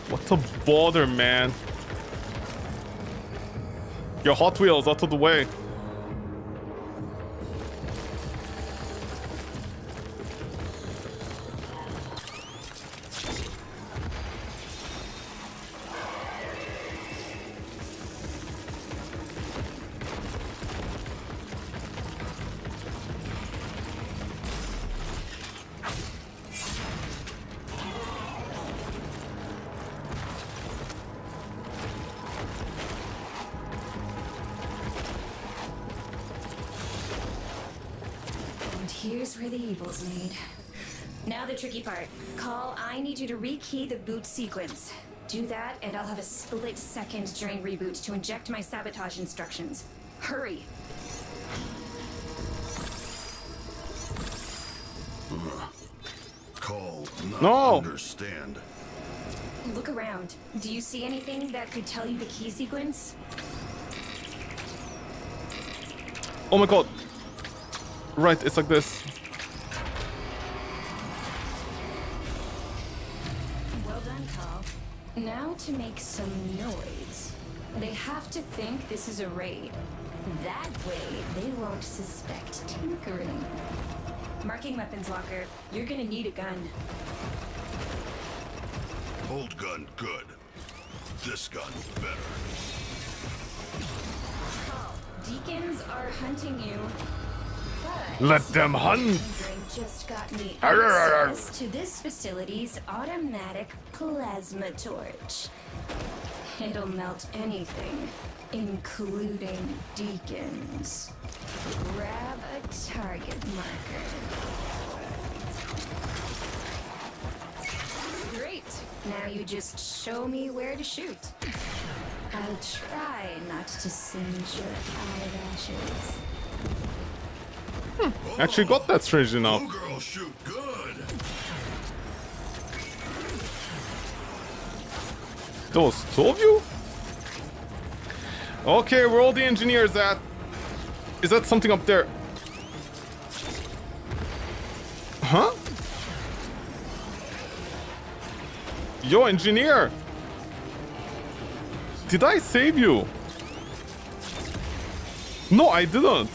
What a bother, man. Your Hot Wheels out of the way. Here's where the evil's made. Now the tricky part. Call, I need you to rekey the boot sequence. Do that, and I'll have a split second during reboot to inject my sabotage instructions. Hurry! Call. No! Understand. Look around. Do you see anything that could tell you the key sequence? Oh my god. Right, it's like this. Well done, Call. Now to make some noise. They have to think this is a raid. That way, they won't suspect tinkering. Marking weapons locker. You're gonna need a gun. Old gun, good. This gun, better. Call. Deacons are hunting you. Let them hunt! Just got me access to this facility's automatic plasma torch. It'll melt anything, including deacons. Grab a target marker. Great. Now you just show me where to shoot. I'll try not to singe your eyelashes. Actually got that strange enough. Blue girl shoot good. Those two of you? Okay, where all the engineers at? Is that something up there? Huh? Yo, engineer! Did I save you? No, I didn't.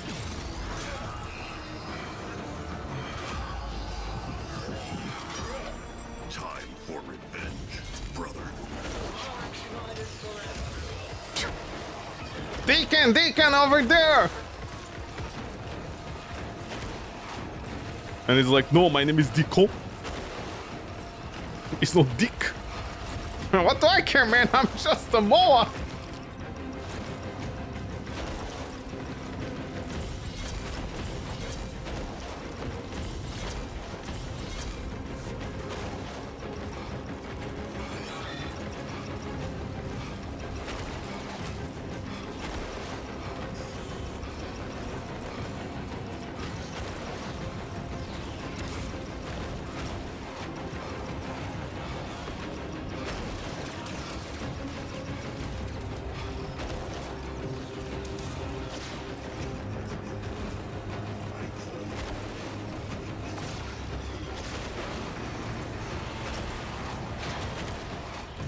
Time for revenge, brother. Deacon over there! And he's like, no, my name is Deacon. It's not Dick. What do I care, man? I'm just a Moa.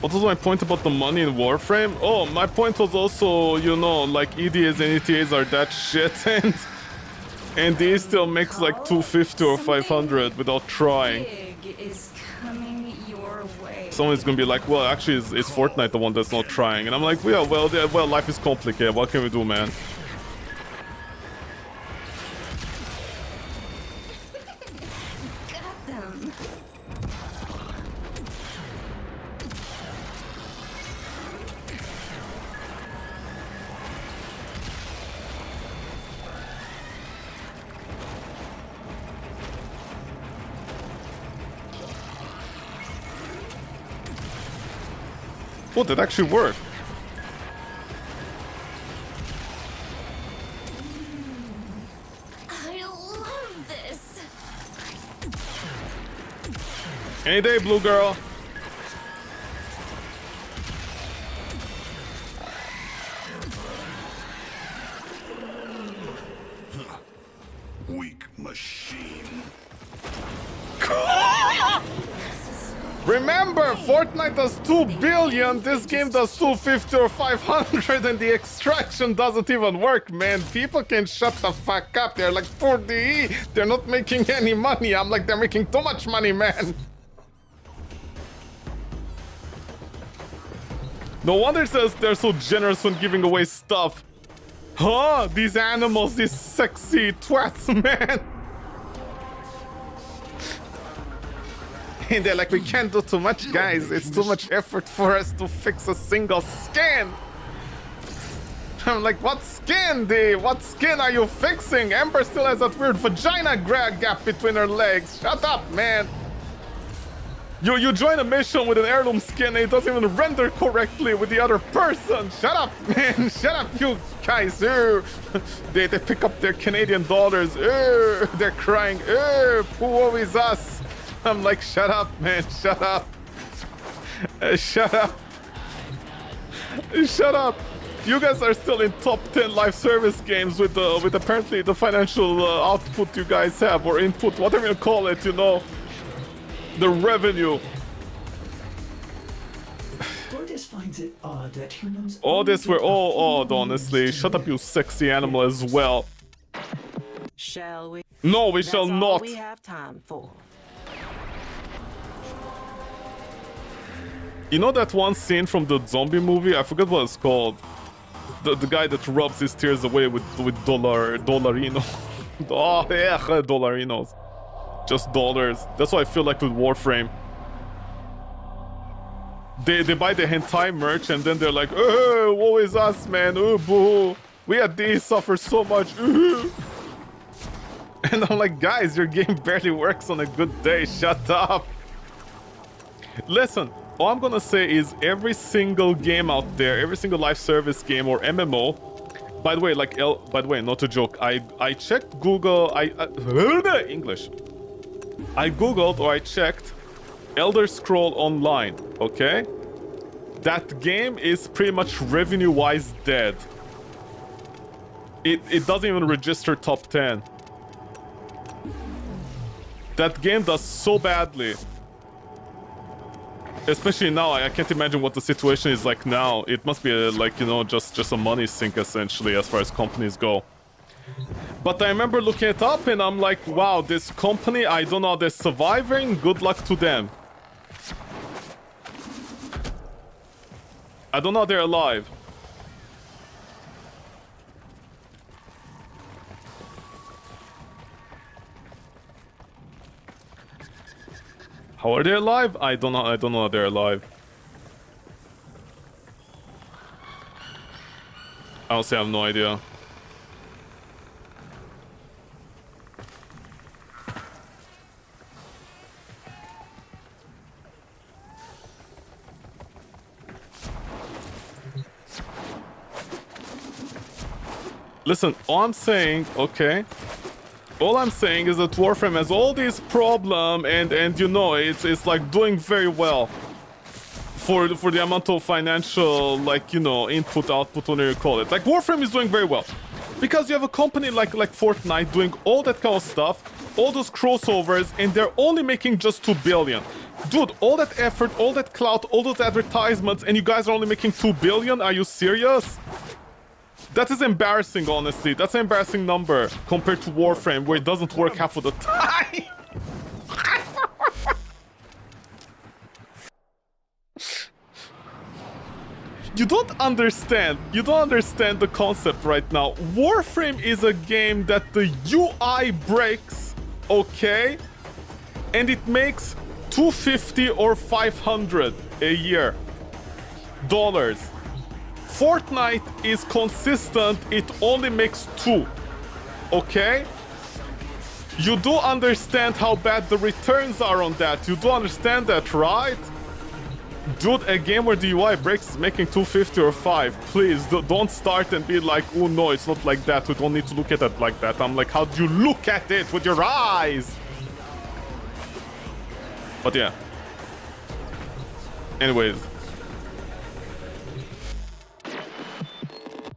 What was my point about the money in Warframe? Oh, my point was also, you know, like EDAs and ETAs are that shit, and DE still makes like 250 or 500 without trying. Big is coming your way. Someone's gonna be like, well, actually, is Fortnite the one that's not trying? And I'm like, yeah, well, life is complicated. What can we do, man? Got them. Oh, that actually worked. I love this. Any day, blue girl. Weak machine. Remember, Fortnite does 2 billion, this game does 250 or 500, and the extraction doesn't even work, man. People can shut the fuck up. They're like, 4DE, they're not making any money. I'm like, they're making too much money, man. No wonder it says they're so generous when giving away stuff. Huh? These animals, these sexy twats, man. And they're like, we can't do too much, guys. It's too much effort for us to fix a single skin. I'm like, what skin, D? What skin are you fixing? Ember still has that weird vagina gap between her legs. Shut up, man. You join a mission with an heirloom skin and it doesn't even render correctly with the other person. Shut up, man. Shut up, you guys. They pick up their Canadian dollars. They're crying. Woe is us. I'm like, shut up, man. Shut up. Shut up. Shut up. You guys are still in top 10 live service games with apparently the financial output you guys have, or input, whatever you call it, you know. The revenue. Borges finds it odd that humans. All this we're all odd, honestly. Shut up, you sexy animal as well. Shall we? No, we shall That's all not. we have time for. You know that one scene from the zombie movie? I forget what it's called. The guy that rubs his tears away with dollarino. Oh yeah, dollarinos. Just dollars. That's what I feel like with Warframe. They buy the hentai merch and then they're like, oh, woe is us, man. Oh, boo. We at D suffer so much. And I'm like, guys, your game barely works on a good day. Shut up. Listen, all I'm gonna say is every single game out there, every single live service game or MMO. By the way, by the way, not a joke. I checked Google. English. I googled or I checked Elder Scroll Online. Okay, that game is pretty much revenue-wise dead. It doesn't even register top 10. That game does so badly. Especially now, I can't imagine what the situation is like now. It must be like, you know, just a money sink essentially as far as companies go. But I remember looking it up and I'm like, wow, this company, I don't know, they're surviving. Good luck to them. I don't know they're alive. How are they alive? I don't know they're alive. Honestly, I have no idea. Listen, all I'm saying, okay, all I'm saying is that Warframe has all these problems and you know, it's like doing very well for the amount of financial, like, you know, input, output, whatever you call it. Like, Warframe is doing very well. Because you have a company like Fortnite doing all that kind of stuff, all those crossovers, and they're only making just 2 billion. Dude, all that effort, all that clout, all those advertisements, and you guys are only making 2 billion? Are you serious? That is embarrassing, honestly. That's an embarrassing number compared to Warframe, where it doesn't work half of the time. You don't understand. You don't understand the concept right now. Warframe is a game that the UI breaks, okay? And it makes 250 or 500 a year. Dollars. Fortnite is consistent, it only makes 2. Okay? You do understand how bad the returns are on that. You do understand that, right? Dude, a game where the UI breaks is making 250 or 5. Please, don't start and be like, oh no, it's not like that. We don't need to look at it like that. I'm like, how do you look at it with your eyes? But yeah. Anyways.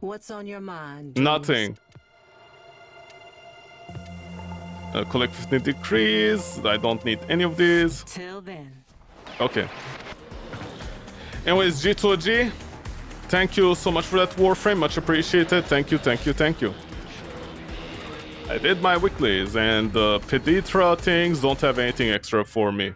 What's on your mind, James? Nothing. Collect 15 decrees. I don't need any of these. Till then. Okay. Anyways, G2G, thank you so much for that Warframe. Much appreciated. Thank you, thank you, thank you. I did my weeklies, and the Peditra things don't have anything extra for me.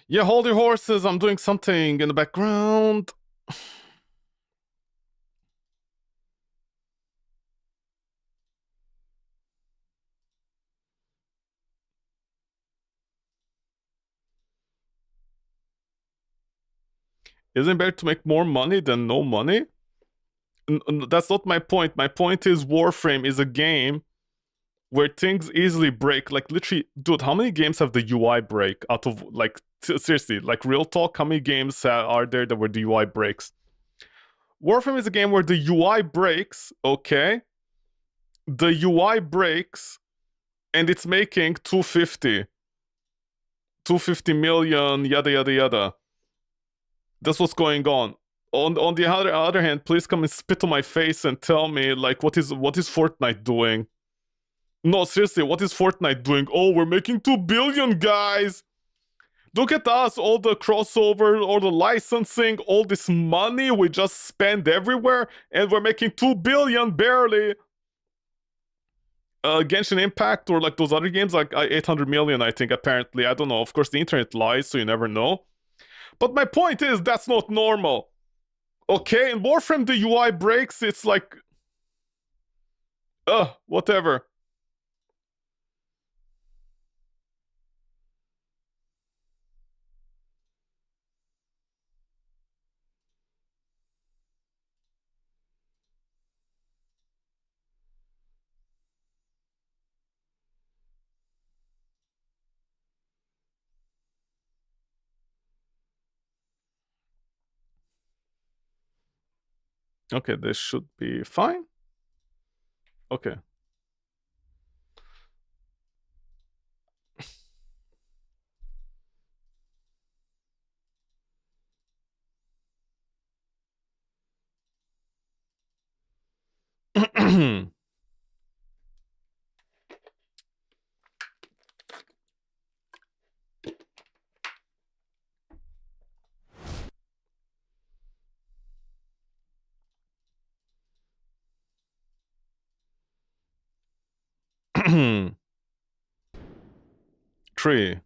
Yeah, hold your horses. I'm doing something in the background. Isn't it better to make more money than no money? That's not my point. My point is Warframe is a game where things easily break. Like, literally, dude, how many games have the UI break out of, like, seriously, like, real talk, how many games are there that where the UI breaks? Warframe is a game where the UI breaks, okay? The UI breaks, and it's making 250 million, yada, yada, yada. That's what's going on. On the other hand, please come and spit on my face and tell me, like, what is Fortnite doing? No, seriously, what is Fortnite doing? Oh, we're making 2 billion, guys! Look at us, all the crossover, all the licensing, all this money we just spend everywhere, and we're making 2 billion, barely! Genshin Impact, or like those other games, like 800 million, I think, apparently. I don't know. Of course, the internet lies, so you never know. But my point is, that's not normal. Okay, in Warframe the UI breaks, it's like... whatever. Okay, this should be fine. Okay. Tree.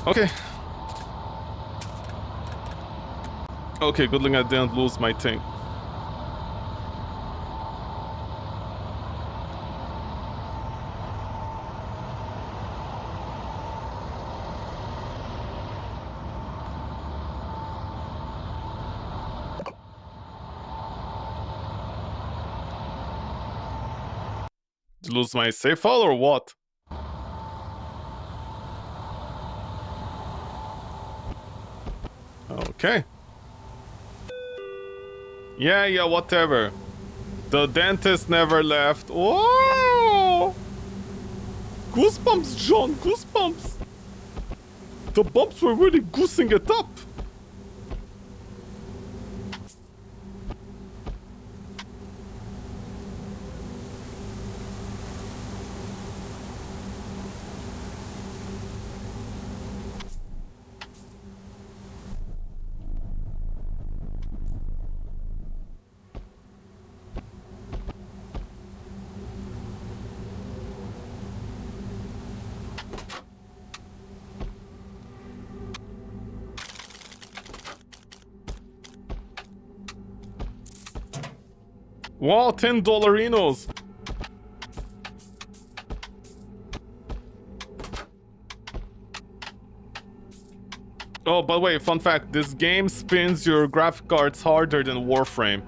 Okay. Okay, good thing I didn't lose my thing. Did I lose my save file or what? Okay. Yeah, whatever. The dentist never left. Whoa! Goosebumps, John, goosebumps! The bumps were really goosing it up. Wow, $10. Oh, by the way, fun fact, this game spins your graphic cards harder than Warframe.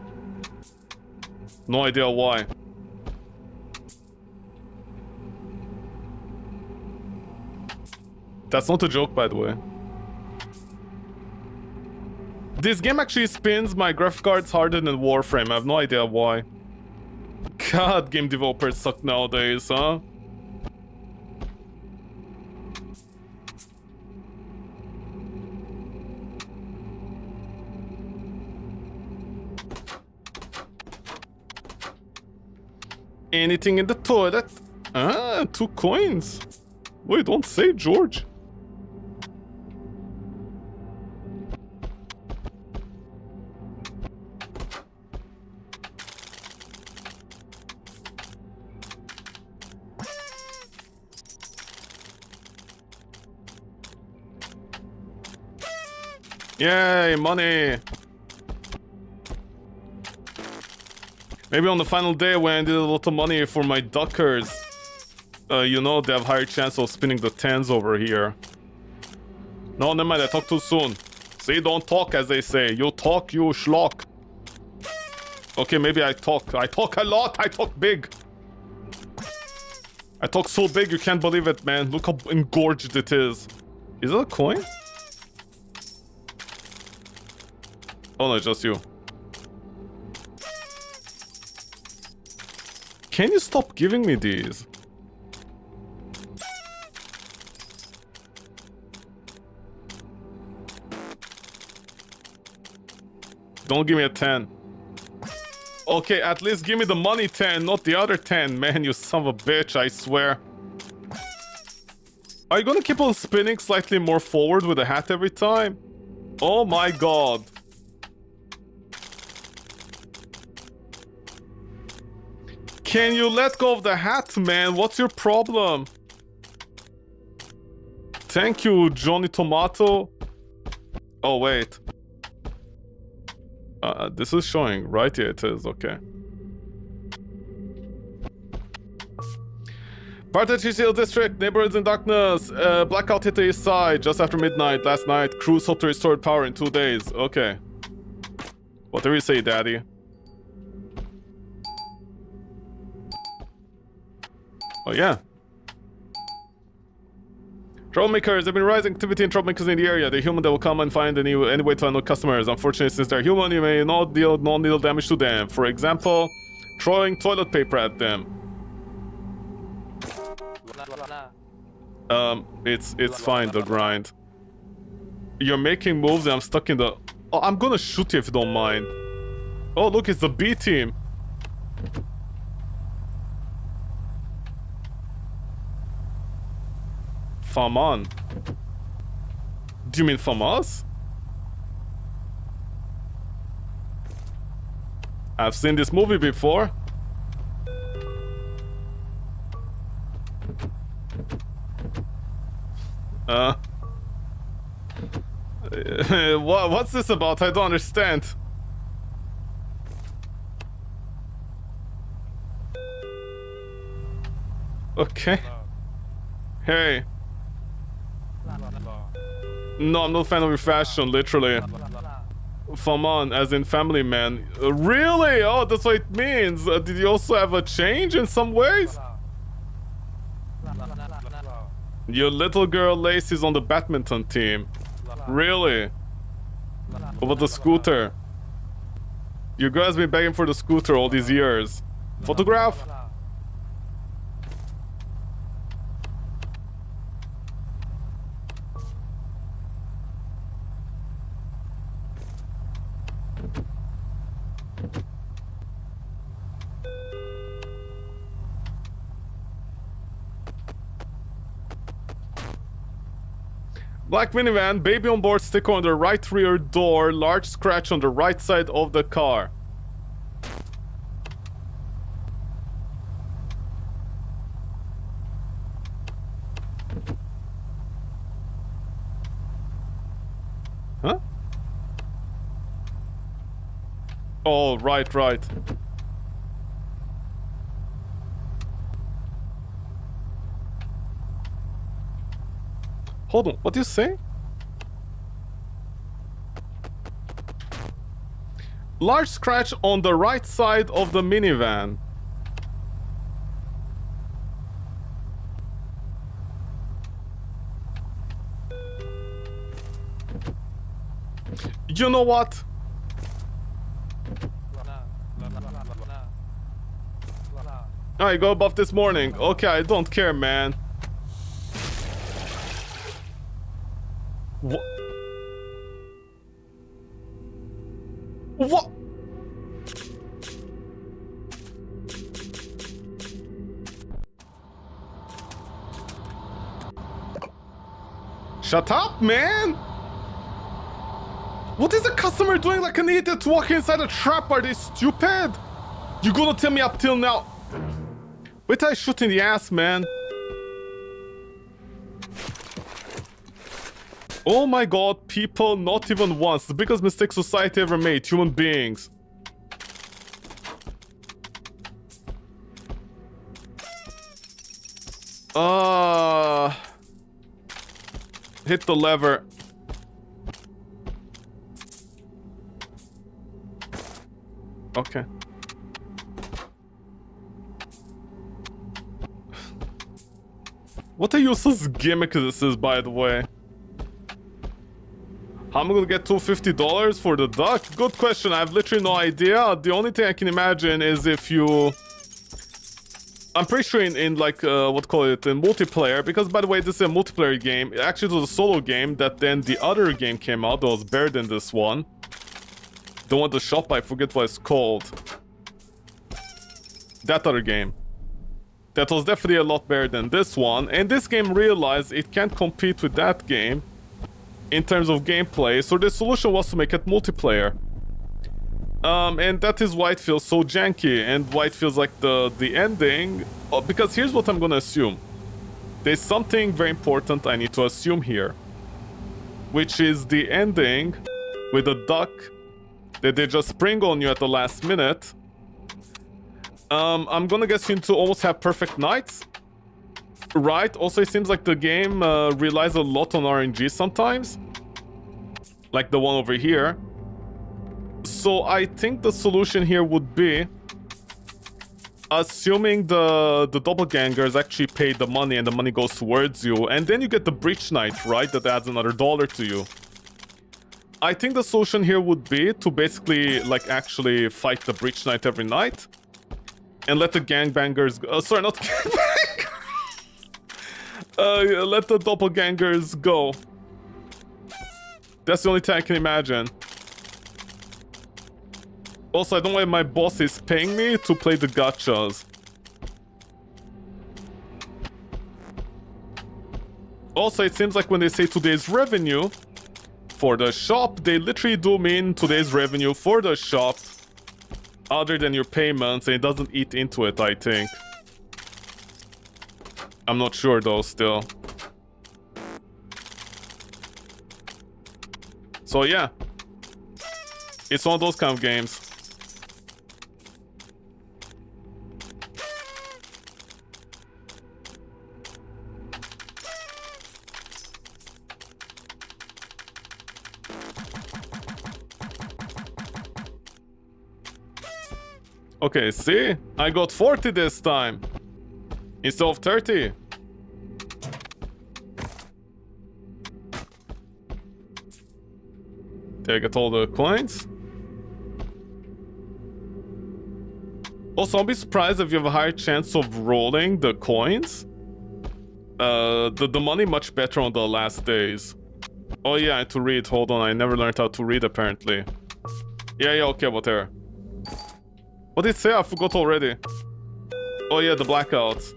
No idea why. That's not a joke, by the way. This game actually spins my graphic cards harder than Warframe. I have no idea why. God, game developers suck nowadays, huh? Anything in the toilet? Ah, 2 coins. Wait, don't say, George. Yay, money! Maybe on the final day when I did a lot of money for my duckers, you know, they have higher chance of spinning the 10s over here. No, never mind, I talked too soon. See, don't talk, as they say. You talk, you schlock. Okay, maybe I talk. I talk a lot, I talk big. I talk so big you can't believe it, man. Look how engorged it is. Is it a coin? Oh no, it's just you. Can you stop giving me these? Don't give me a 10. Okay, at least give me the money 10, not the other 10. Man, you son of a bitch, I swear. Are you gonna keep on spinning slightly more forward with the hat every time? Oh my god. Can you let go of the hat, man? What's your problem? Thank you, Johnny Tomato. Oh, wait. This is showing, right? Yeah, it is. Okay. Partagil District, neighborhoods in darkness. Blackout hit the east side just after midnight last night. Crews hope to restore power in 2 days. Okay. Whatever you say, Daddy. Oh, yeah. Troublemakers, there have been rising activity and troublemakers in the area. They're human that will come and find any way to unlock customers. Unfortunately, since they're human, you may not deal non-lethal damage to them. For example, throwing toilet paper at them. It's fine, the grind. You're making moves and I'm stuck in the... Oh, I'm gonna shoot you if you don't mind. Oh, look, it's the B team. Faman. Do you mean Famas? I've seen this movie before. What's this about? I don't understand. Okay. Hey. No, I'm not a fan of your fashion, literally. Faman, as in family man. Really? Oh, that's what it means. Did you also have a change in some ways? Your little girl Lacey's on the badminton team. Really? What about the scooter? Your girl has been begging for the scooter all these years. Photograph? Black minivan, baby on board, sticker on the right rear door, large scratch on the right side of the car. Huh? Oh, right. Hold on, what do you say? Large scratch on the right side of the minivan. You know what? I go above this morning. Okay, I don't care, man. What? What? Shut up, man! What is the customer doing like an idiot walking inside a trap? Are they stupid? You gonna tell me up till now? Wait till I shoot in the ass, man. Oh my god, people, not even once. The biggest mistake society ever made, human beings. Hit the lever. Okay. What a useless gimmick this is, by the way. How am I gonna get $250 for the duck? Good question. I have literally no idea. The only thing I can imagine is if you... I'm pretty sure in like, what call it, in multiplayer, because by the way, this is a multiplayer game. Actually, it was a solo game that then the other game came out that was better than this one. The one, the shop, I forget what it's called. That other game. That was definitely a lot better than this one. And this game realized it can't compete with that game in terms of gameplay. So the solution was to make it multiplayer. And that is why it feels so janky and why it feels like the ending. Because here's what I'm gonna assume. There's something very important I need to assume here. Which is the ending with the duck that they just spring on you at the last minute. I'm gonna guess you need to almost have perfect nights. Right? Also, it seems like the game relies a lot on RNG sometimes. Like the one over here. So I think the solution here would be assuming the doppelgangers actually pay the money and the money goes towards you, and then you get the breach knight, right? That adds another $1 to you. I think the solution here would be to basically like actually fight the breach knight every night and let the gangbangers go. Sorry, not gangbangers. Let the doppelgangers go. That's the only thing I can imagine. Also, I don't know why my boss is paying me to play the gachas. Also, it seems like when they say today's revenue for the shop, they literally do mean today's revenue for the shop other than your payments, and it doesn't eat into it, I think. I'm not sure though, still. So yeah. It's one of those kind of games. Okay, see? I got 40 this time. Instead of 30. Did I get all the coins? Also, I'll be surprised if you have a higher chance of rolling the coins. The money much better on the last days. Oh yeah, I had to read. Hold on, I never learned how to read apparently. Yeah, okay, whatever. What did it say? I forgot already. Oh yeah, the blackouts.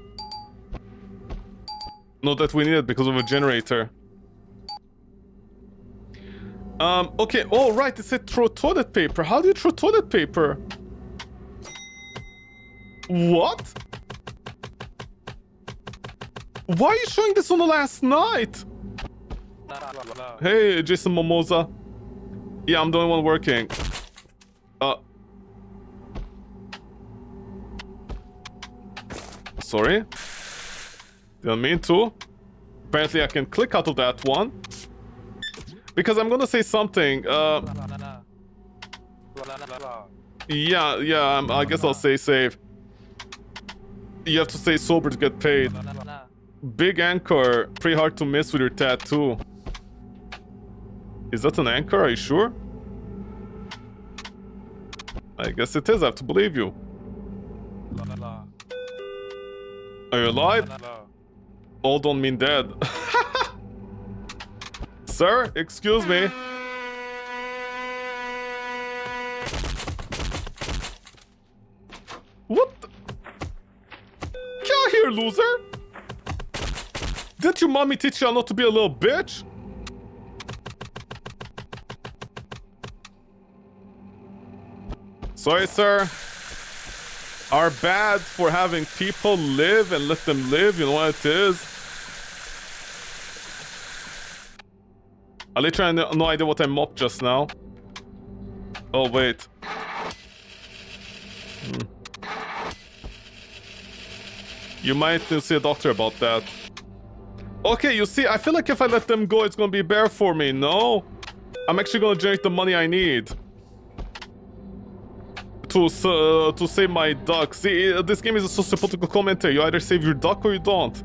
Not that we need it because of a generator. Okay, oh right, it said throw toilet paper. How do you throw toilet paper? What? Why are you showing this on the last night? Hey, Jason Momoza. Yeah, I'm the only one working. Sorry. Didn't mean to. Apparently I can click out of that one. Because I'm gonna say something. Yeah, I guess I'll say save. You have to stay sober to get paid. Big anchor. Pretty hard to miss with your tattoo. Is that an anchor? Are you sure? I guess it is. I have to believe you. Are you alive? All don't mean dead. Sir, excuse me. What? Get out here, loser! Didn't your mommy teach you not to be a little bitch? Sorry, sir. Are bad for having people live and let them live, you know what it is? I literally have no idea what I mopped just now. Oh, wait. You might need to see a doctor about that. Okay, you see, I feel like if I let them go, it's gonna be better for me, no? I'm actually gonna generate the money I need to save my duck. See, this game is a sociopolitical commentary. You either save your duck or you don't.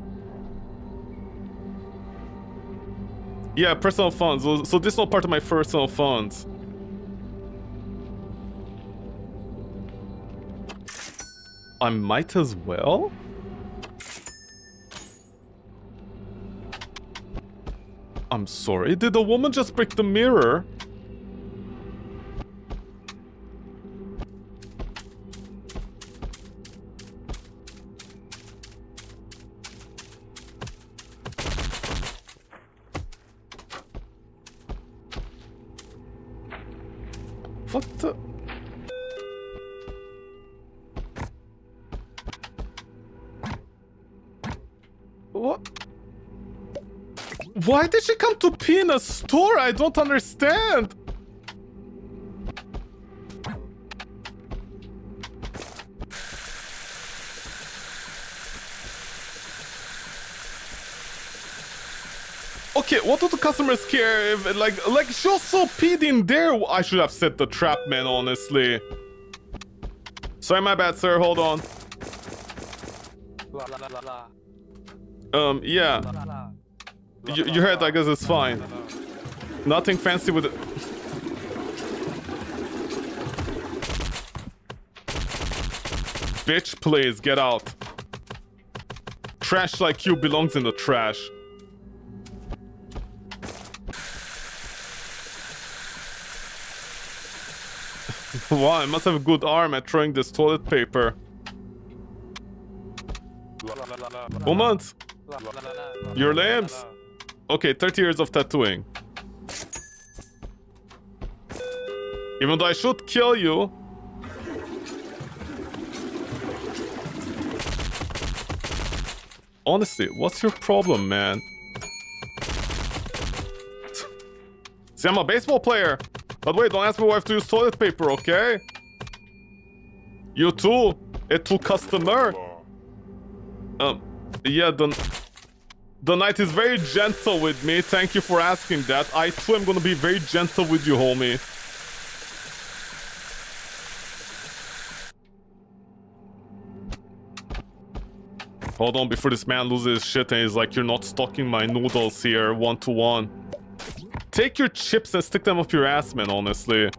Yeah, personal funds. So this is not part of my personal funds. I might as well? I'm sorry, did the woman just break the mirror? What the? What? Why did she come to pee in a store? I don't understand. Okay, what do the customers care if, like she also peed in there? I should have set the trap, man, honestly. Sorry, my bad, sir, hold on. Yeah. Your head, I guess, is fine. Nothing fancy with it. Bitch, please, get out. Trash like you belongs in the trash. Wow, I must have a good arm at throwing this toilet paper. Woman, your limbs. Okay, 30 years of tattooing. Even though I should kill you. Honestly, what's your problem, man? See, I'm a baseball player. But wait, don't ask my wife to use toilet paper, okay? You too, a true customer. Yeah, the knight is very gentle with me. Thank you for asking that. I too am gonna be very gentle with you, homie. Hold on before this man loses his shit and he's like, you're not stocking my noodles here, 1-to-1. Take your chips and stick them up your ass, man, honestly.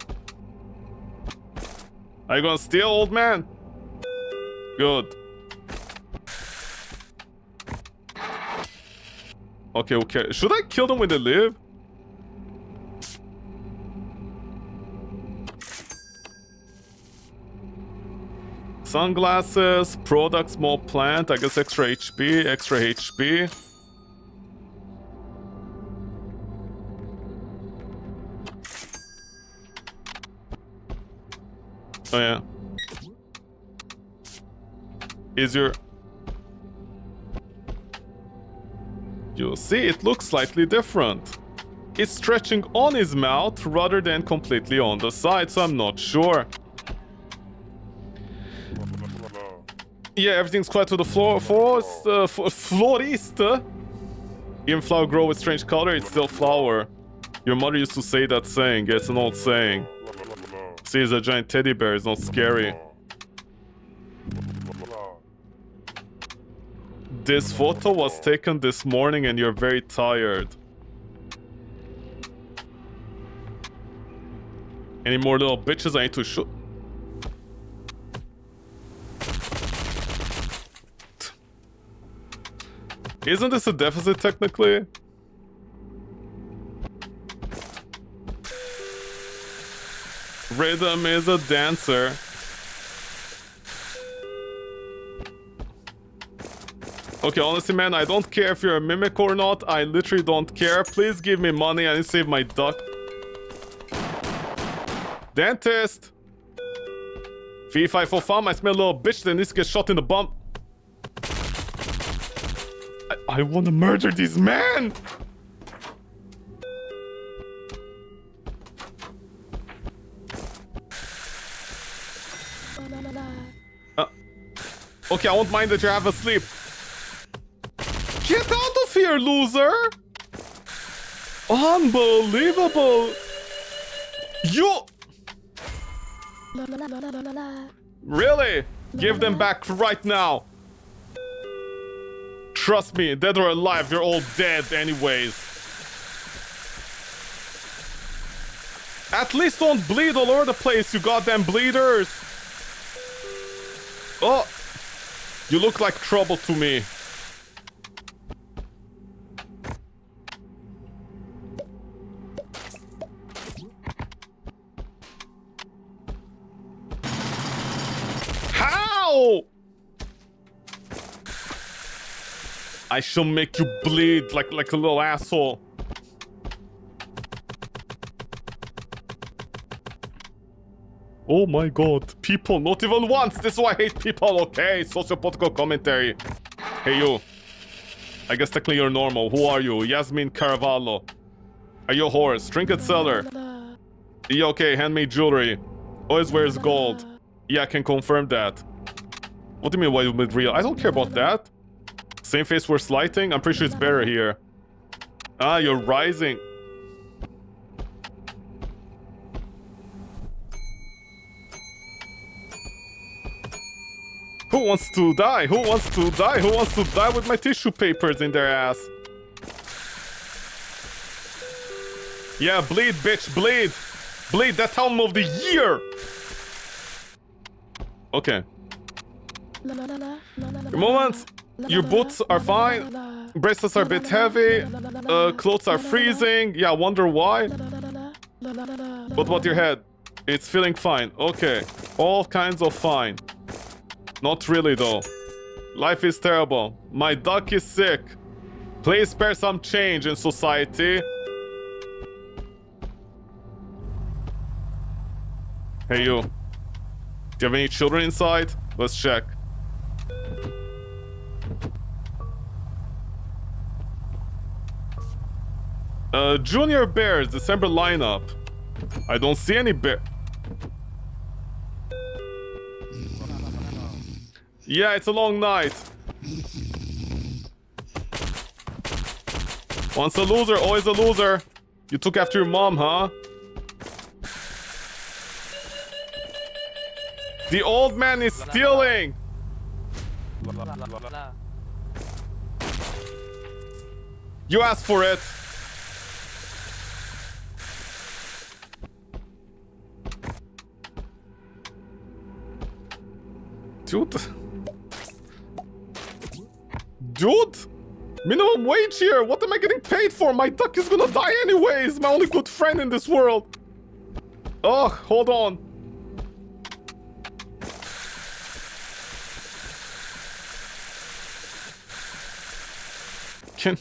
Are you gonna steal, old man? Good. Okay, okay. Should I kill them when they live? Sunglasses, product, small plant. I guess extra HP, extra HP. Oh yeah. Is your... You'll see, it looks slightly different. It's stretching on his mouth rather than completely on the side, so I'm not sure. Yeah, everything's quiet to the floor. Florist. Even flower grow with strange color, it's still flower. Your mother used to say that saying. It's an old saying. See, it's a giant teddy bear. It's not scary. This photo was taken this morning and you're very tired. Any more little bitches I need to shoot? Isn't this a deficit technically? Rhythm is a dancer. Okay, honestly, man, I don't care if you're a mimic or not. I literally don't care. Please give me money. I need to save my duck. Dentist! Fee fi fo fum. I smell a little bitch that needs to get shot in the bum. I want to murder these men! Okay, I won't mind that you're half asleep. Get out of here, loser! Unbelievable! You... Really? Give them back right now. Trust me, dead or alive, you're all dead anyways. At least don't bleed all over the place, you goddamn bleeders. Oh, you look like trouble to me. How? I shall make you bleed like a little asshole. Oh my god, people, not even once. This is why I hate people, okay? Sociopolitical commentary. Hey you. I guess technically you're normal. Who are you? Yasmin Caravallo. Are you a horse? Trinket seller. Yeah, okay, handmade jewelry. Always wears gold. Yeah, I can confirm that. What do you mean why you made real? I don't care about that. Same face worth slighting? I'm pretty sure it's better here. Ah, you're rising. Who wants to die? Who wants to die? Who wants to die with my tissue papers in their ass? Yeah, bleed, bitch, bleed. Bleed, that helm of the year. Okay. Moments. Your boots are fine. Bracelets are a bit heavy. Clothes are freezing. Yeah, I wonder why. What about your head? It's feeling fine. Okay. All kinds of fine. Not really, though. Life is terrible. My duck is sick. Please spare some change in society. Hey, you. Do you have any children inside? Let's check. Junior Bears, December lineup. I don't see any bear. Yeah, it's a long night. Once a loser, always a loser. You took after your mom, huh? The old man is stealing! You asked for it. Dude. Dude! Minimum wage here! What am I getting paid for? My duck is gonna die anyways! My only good friend in this world! Oh, hold on. Can...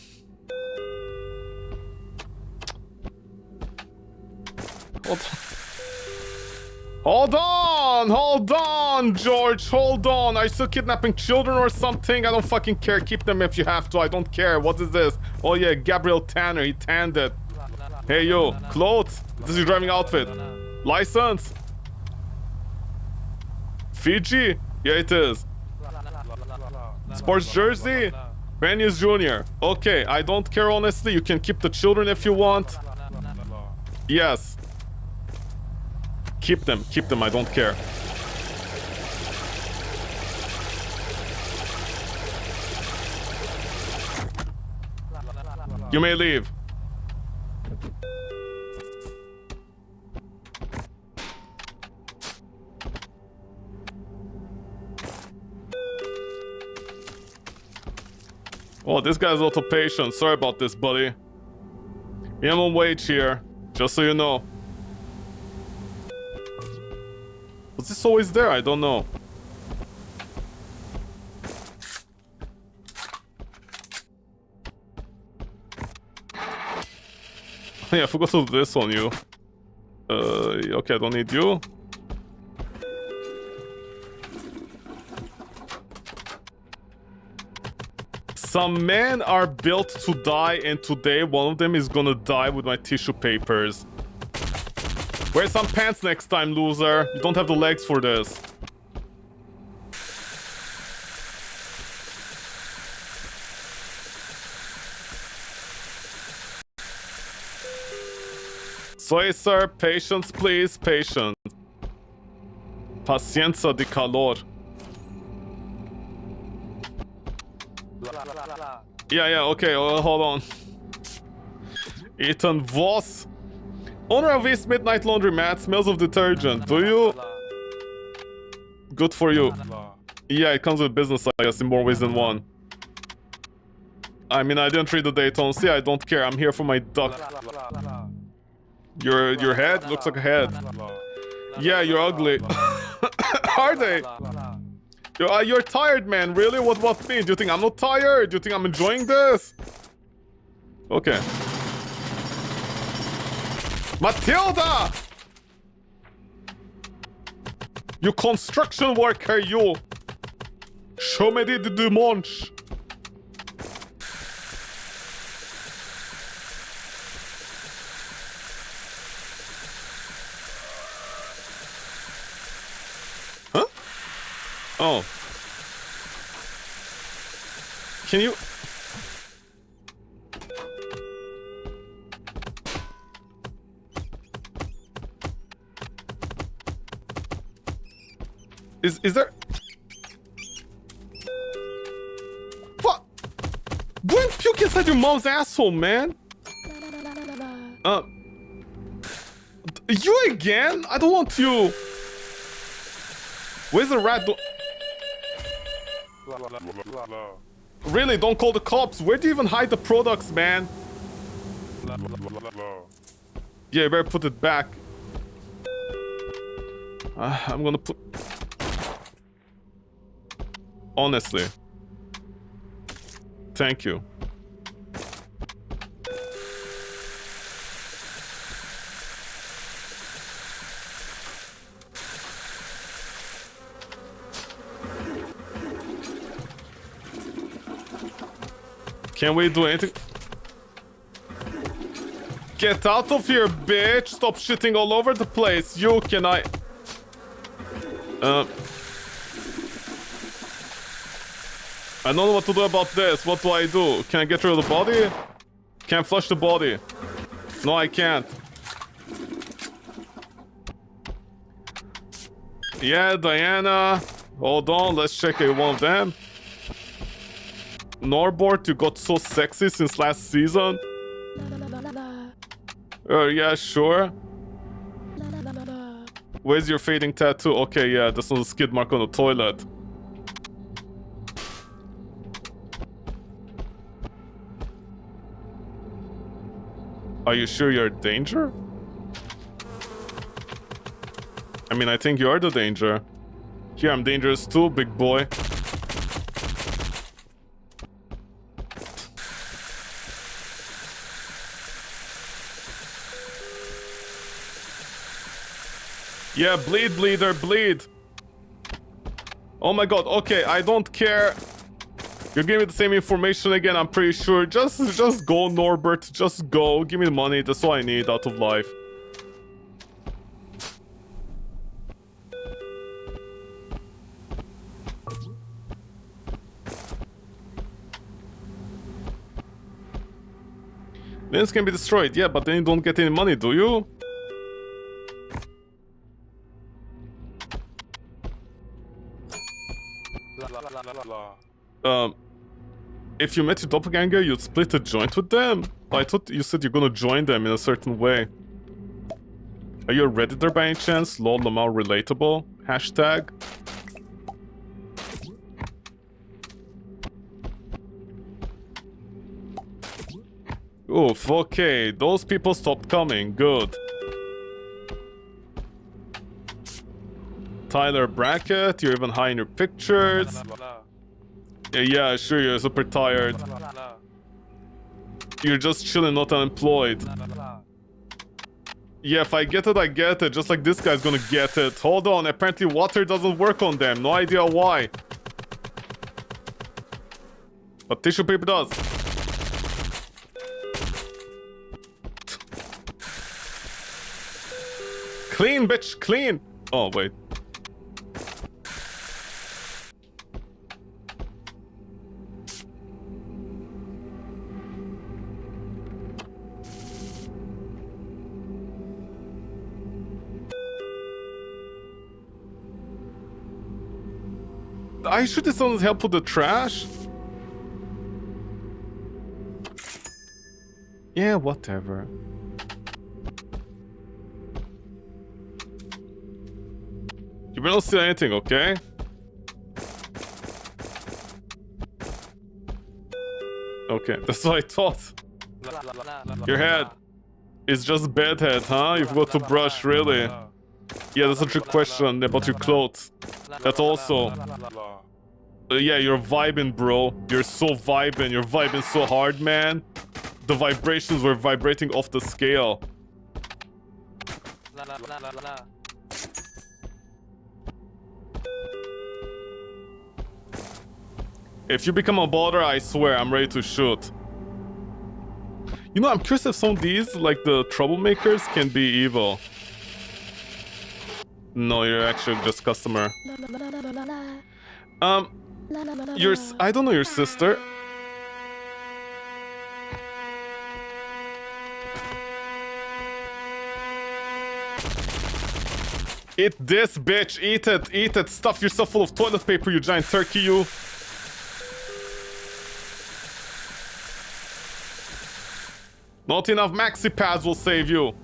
Hold on. Hold on, George, hold on. Are you still kidnapping children or something? I don't fucking care. Keep them if you have to. I don't care. What is this? Oh yeah, Gabriel Tanner. He tanned it. Hey, yo. Clothes? This is your driving outfit. License? Fiji? Yeah, it is. Sports jersey? Benny's Jr. Okay, I don't care, honestly. You can keep the children if you want. Yes. Keep them, I don't care. You may leave. Oh, this guy's a lot of patience. Sorry about this, buddy. Minimum wage here, just so you know. Was this always there? I don't know. Yeah, I forgot to do this on you. Okay, I don't need you. Some men are built to die, and today one of them is gonna die with my tissue papers. Wear some pants next time, loser. You don't have the legs for this. Soy, sir. Patience, please. Patience. Pacienza di calor. Yeah, okay, hold on. Ethan Voss. Owner of East Midnight Laundromat, smells of detergent. Do you? Good for you. Yeah, it comes with business, I guess, in more ways than one. I mean, I didn't read the Daytona. See, I don't care. I'm here for my duck. Your head? Looks like a head. Yeah, you're ugly. Are they? You're tired, man. Really? What me? Do you think I'm not tired? Do you think I'm enjoying this? Okay. Matilda! You construction worker, you! Show me the dimanche. Huh? Oh. Can you... Is there... What? Go and puke inside your mom's asshole, man! You again? I don't want you! Where's the rat? Really, don't call the cops. Where do you even hide the products, man? Yeah, you better put it back. I'm gonna put... Honestly. Thank you. Can we do anything? Get out of here, bitch! Stop shitting all over the place. You, can I... I don't know what to do about this. What do I do? Can I get rid of the body? Can't flush the body. No, I can't. Yeah, Diana. Hold on, let's check one of them. Norbert, you got so sexy since last season. Yeah, sure. Where's your fading tattoo? Okay, yeah, that's not a skid mark on the toilet. Are you sure you're a danger? I mean, I think you are the danger. Here, I'm dangerous too, big boy. Yeah, bleed, bleeder, bleed. Oh my god, okay, I don't care. You're giving me the same information again, I'm pretty sure. Just go, Norbert. Just go. Give me the money. That's all I need out of life. Links can be destroyed. Yeah, but then you don't get any money, do you? If you met your doppelganger, you'd split a joint with them? I thought you said you're gonna join them in a certain way. Are you a Redditor by any chance? Lol, Lamar relatable? Hashtag? Oof, okay. Those people stopped coming. Good. Tyler Brackett, you're even high in your pictures. Yeah, sure, you're super tired. You're just chilling, not unemployed. Yeah, if I get it, I get it. Just like this guy's gonna get it. Hold on, apparently water doesn't work on them. No idea why. But tissue paper does. Clean, bitch, clean! Oh, wait. Are you sure this doesn't help with the trash? Yeah, whatever. You better not steal anything, okay? Okay, that's what I thought. Your head is just bad head, huh? You forgot to brush, really? Yeah, that's a trick question about your clothes. That's also... yeah, you're vibing, bro. You're so vibing. You're vibing so hard, man. The vibrations were vibrating off the scale. If you become a bother, I swear, I'm ready to shoot. You know, I'm curious if some of these, like the troublemakers, can be evil. No, you're actually just customer. I don't know your sister. Eat this, bitch. Eat it. Eat it. Stuff yourself full of toilet paper, you giant turkey, you. Not enough maxi pads will save you.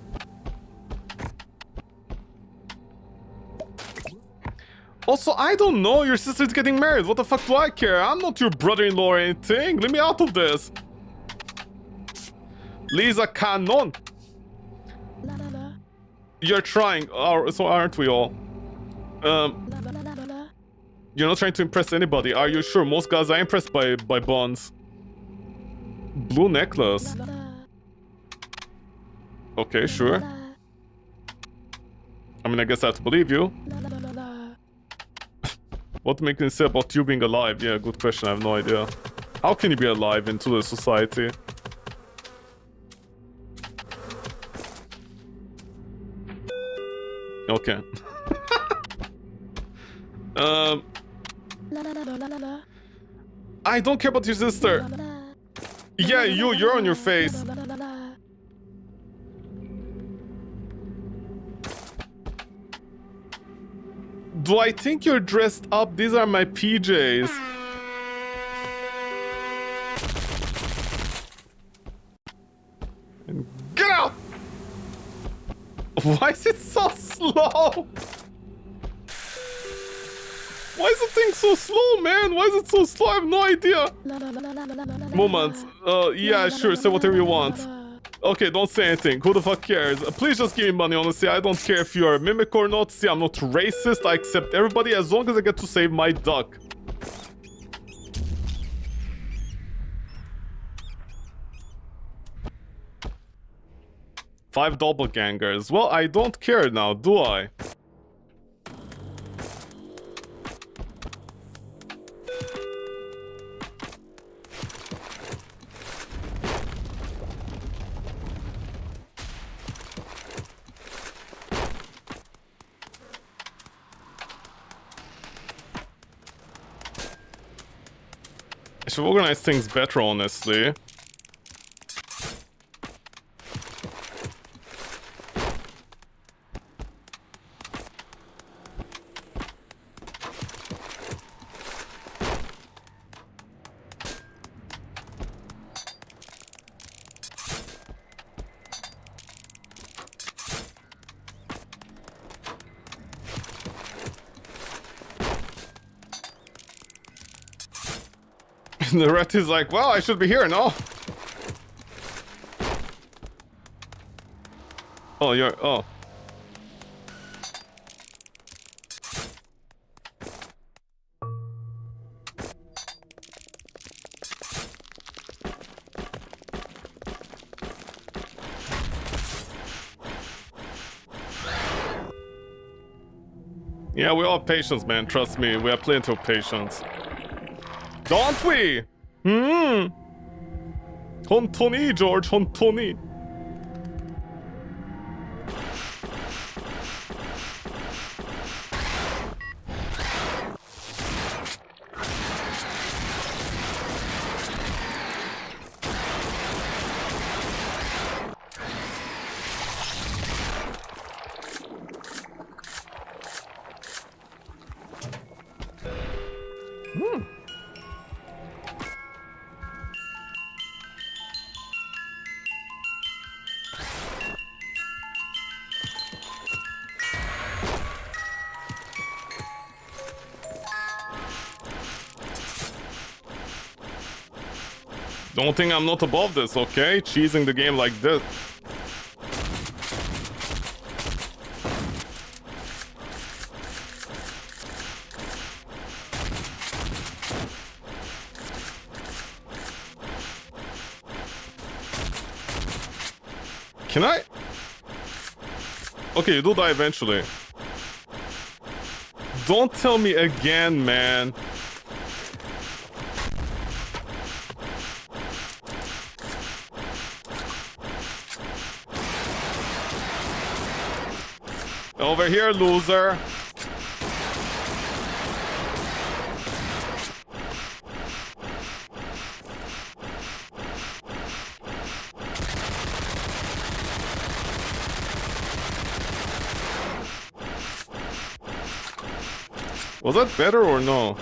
Also, I don't know. Your sister's getting married. What the fuck do I care? I'm not your brother-in-law or anything. Leave me out of this. Lisa Cannon. You're trying. So aren't we all? You're not trying to impress anybody. Are you sure? Most guys are impressed by bonds. Blue necklace. Okay, sure. I mean, I guess I have to believe you. What makes me say about you being alive? Yeah, good question. I have no idea. How can you be alive in today's society? Okay. I don't care about your sister. Yeah, you're on your face. Do I think you're dressed up? These are my PJs. Get out! Why is it so slow? Why is the thing so slow, man? Why is it so slow? I have no idea. Moment. Yeah, sure. Say whatever you want. Okay, don't say anything. Who the fuck cares? Please just give me money, honestly. I don't care if you're a mimic or not. See, I'm not racist. I accept everybody as long as I get to save my duck. Five doppelgangers. Well, I don't care now, do I? I should organize things better, honestly. The rat is like, well, I should be here, no? Oh, you're... oh. Yeah, we all have patience, man. Trust me, we have plenty of patience. Don't we? Hontoni, George, hontoni. Don't think I'm not above this, okay? Cheesing the game like this. Can I? Okay, you do die eventually. Don't tell me again, man. Over here, loser. Was that better or no?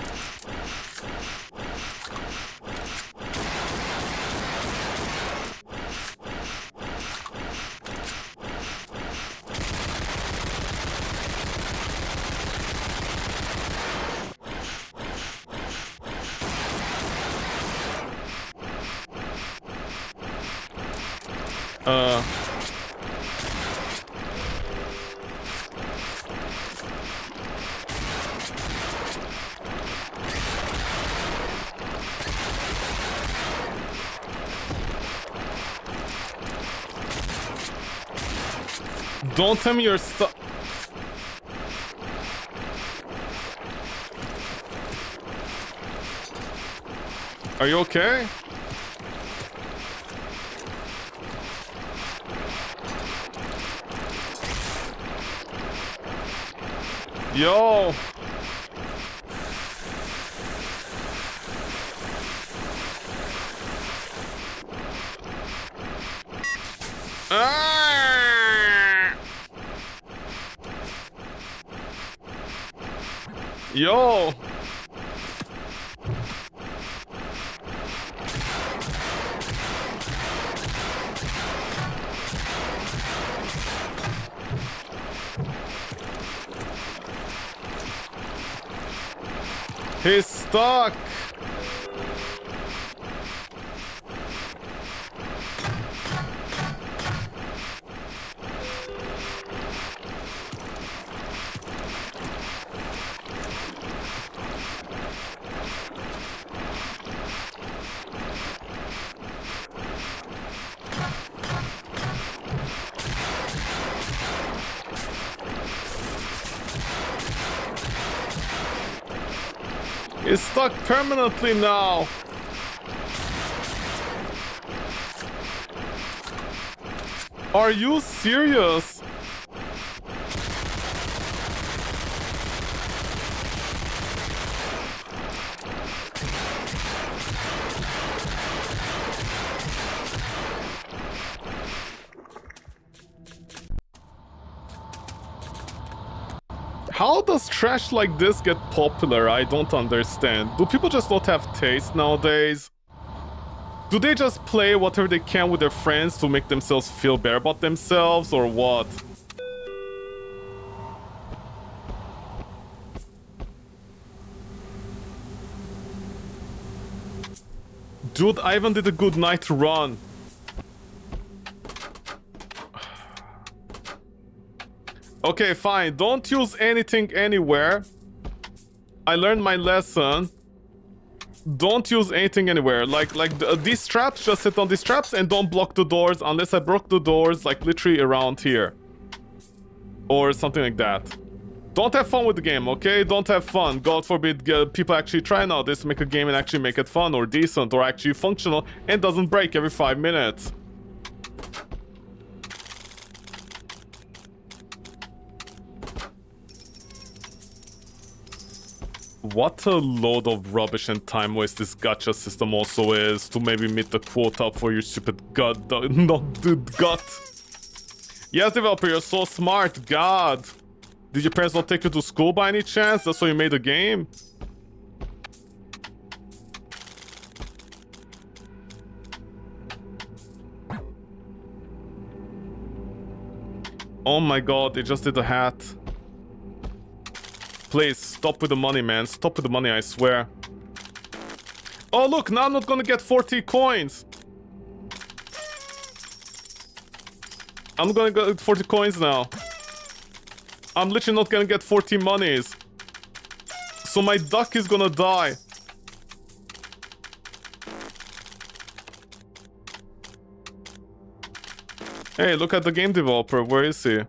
Don't tell me you're stuck. Are you okay? Yo! Yo! He's stuck! He's stuck permanently now. Are you serious? How does trash like this get popular? I don't understand. Do people just not have taste nowadays? Do they just play whatever they can with their friends to make themselves feel better about themselves, or what? Dude, Ivan did a good night run. Okay, fine. Don't use anything anywhere. I learned my lesson. Don't use anything anywhere. Like these traps, just sit on these traps and don't block the doors unless I broke the doors, like literally around here. Or something like that. Don't have fun with the game, okay? Don't have fun. God forbid people actually try nowadays to make a game and actually make it fun or decent or actually functional and doesn't break every 5 minutes. What a load of rubbish and time waste this gacha system also is to maybe meet the quota for your stupid gut, not dude, gut. Yes, developer, you're so smart, God. Did your parents not take you to school by any chance? That's why you made the game? Oh my God, they just did a hat. Please, stop with the money, man. Stop with the money, I swear. Oh, look, now I'm not gonna get 40 coins. I'm gonna go 40 coins now. I'm literally not gonna get 40 monies. So my duck is gonna die. Hey, look at the game developer. Where is he?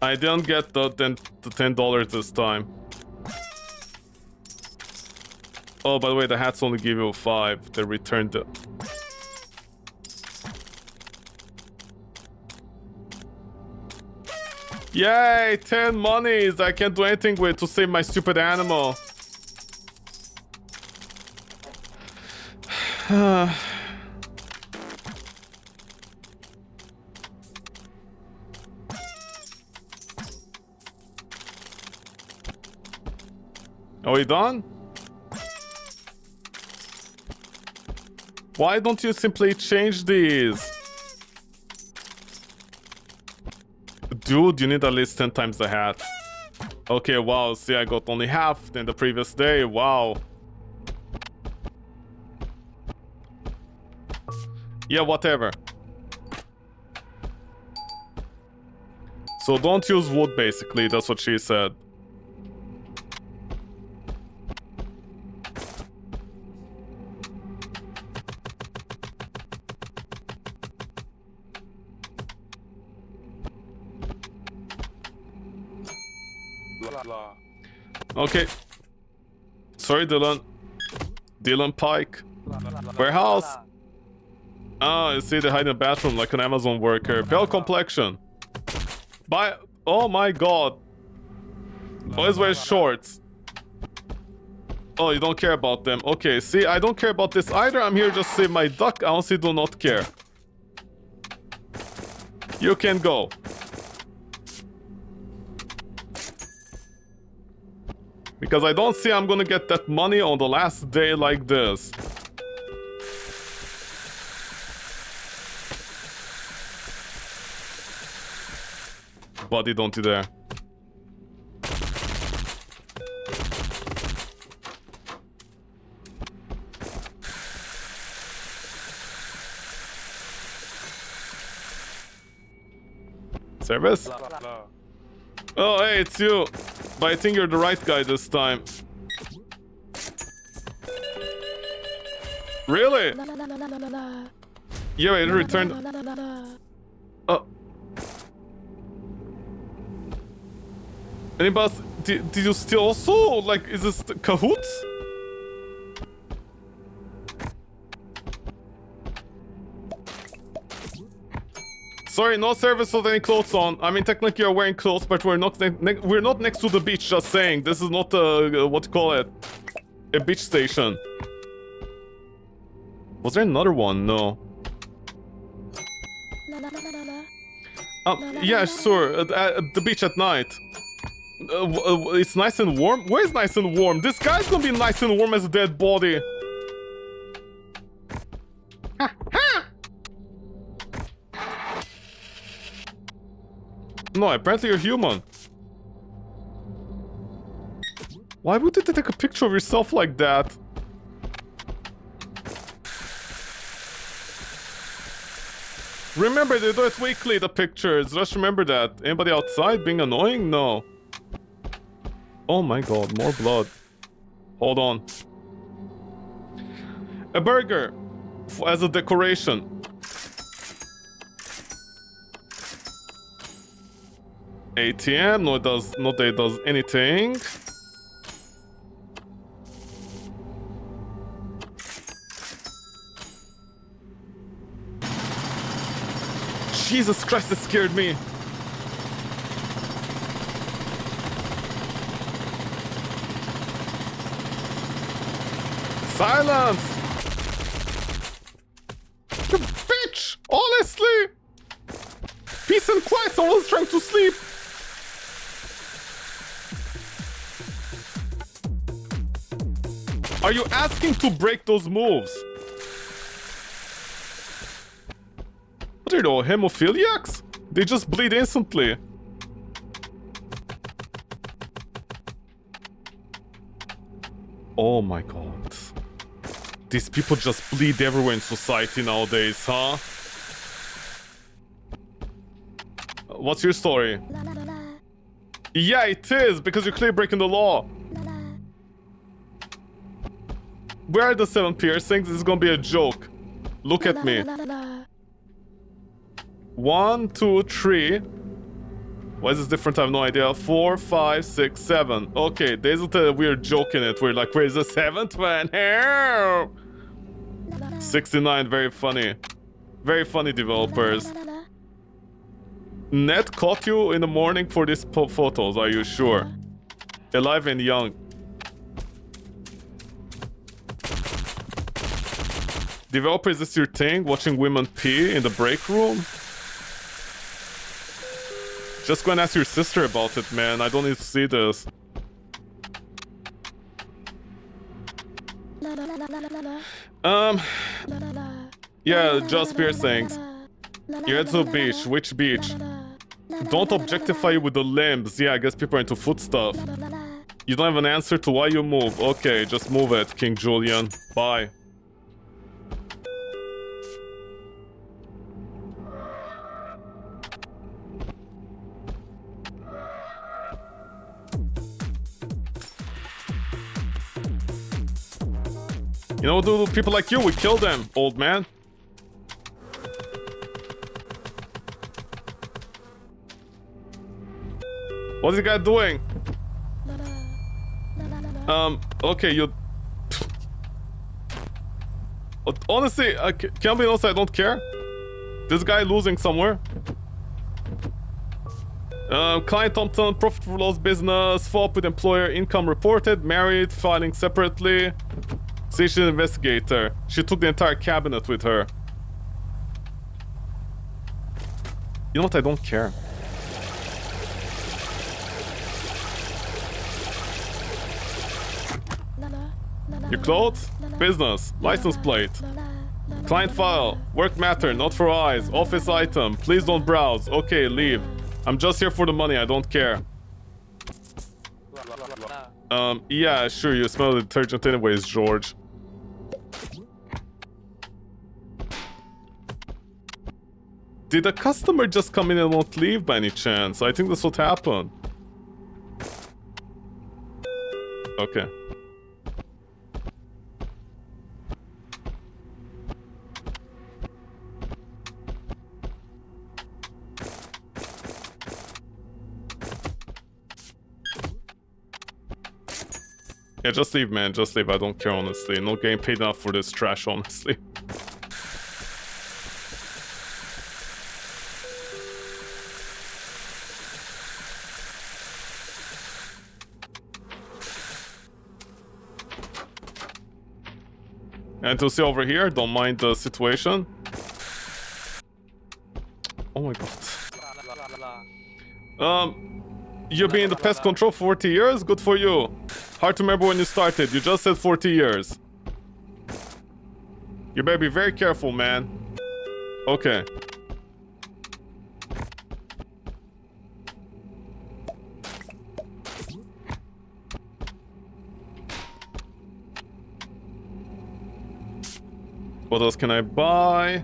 I didn't get the $10 this time. Oh, by the way, the hats only give you 5. They returned it. Yay! 10 monies! I can't do anything with to save my stupid animal. Are we done? Why don't you simply change these? Dude, you need at least 10 times the hat. Okay, wow, see, I got only half than the previous day, wow. Yeah, whatever. So don't use wood, basically, that's what she said. Okay. Sorry, Dylan. Dylan Pike. Warehouse. Ah, I see they hide in the bathroom like an Amazon worker. Pale complexion. Bye. Oh my god. Always wear shorts. Oh, you don't care about them. Okay, see, I don't care about this either. I'm here just to save my duck. I honestly do not care. You can go. Because I don't see I'm gonna get that money on the last day like this. Buddy, don't you dare. Service? Oh, hey, it's you. But I think you're the right guy this time. Really? Yeah, it returned. Oh. Anybody? Did you steal also? Like, is this cahoots? Sorry, no service with any clothes on. I mean, technically you're wearing clothes, but we're not next to the beach, just saying. This is not a, what you call it? A beach station. Was there another one? No. Yeah, sure. At the beach at night. It's nice and warm? Where's nice and warm? This guy's gonna be nice and warm as a dead body. No, apparently you're human. Why would you take a picture of yourself like that? Remember, they do it weekly, the pictures. Just remember that. Anybody outside being annoying? No. Oh my god, more blood. Hold on. A burger as a decoration. ATM, no, it does not that it does anything. Jesus Christ, that scared me. Silence! You bitch! Honestly! Peace and quiet, someone's trying to sleep. Are you asking to break those moves? What are they all? Hemophiliacs? They just bleed instantly. Oh my god. These people just bleed everywhere in society nowadays, huh? What's your story? Yeah, it is, because you're clearly breaking the law. Where are the 7 piercings? This is gonna be a joke. Look at me. 1, 2, 3. Why is this different? I have no idea. 4, 5, 6, 7. Okay, there's a weird joke in it. We're like, where's the 7th one? 69, very funny. Very funny, developers. Ned caught you in the morning for these photos, are you sure? Alive and young. Developer, is this your thing? Watching women pee in the break room? Just go and ask your sister about it, man. I don't need to see this. Yeah, just piercings. You head to the beach. Which beach? Don't objectify you with the limbs. Yeah, I guess people are into foot stuff. You don't have an answer to why you move. Okay, just move it, King Julian. Bye. You know what do people like you? We kill them, old man. What's the guy doing? Okay, you... Honestly, can be honest, I don't care. This guy losing somewhere. Client Thompson, profit for loss business, swap with employer, income reported, married, filing separately. See, she's an investigator. She took the entire cabinet with her. You know what? I don't care. Your clothes? Business. License plate. Client file. Work matter, not for eyes. Office item. Please don't browse. Okay, leave. I'm just here for the money. I don't care. Yeah, sure. You smell the detergent anyways, George. Did a customer just come in and won't leave by any chance? I think that's what happened. Okay. Yeah, just leave, man. Just leave. I don't care, honestly. No getting paid enough for this trash, honestly. And to see over here, don't mind the situation. Oh my god. You've been in the pest control for 40 years? Good for you. Hard to remember when you started. You just said 40 years. You better be very careful, man. Okay. What else can I buy?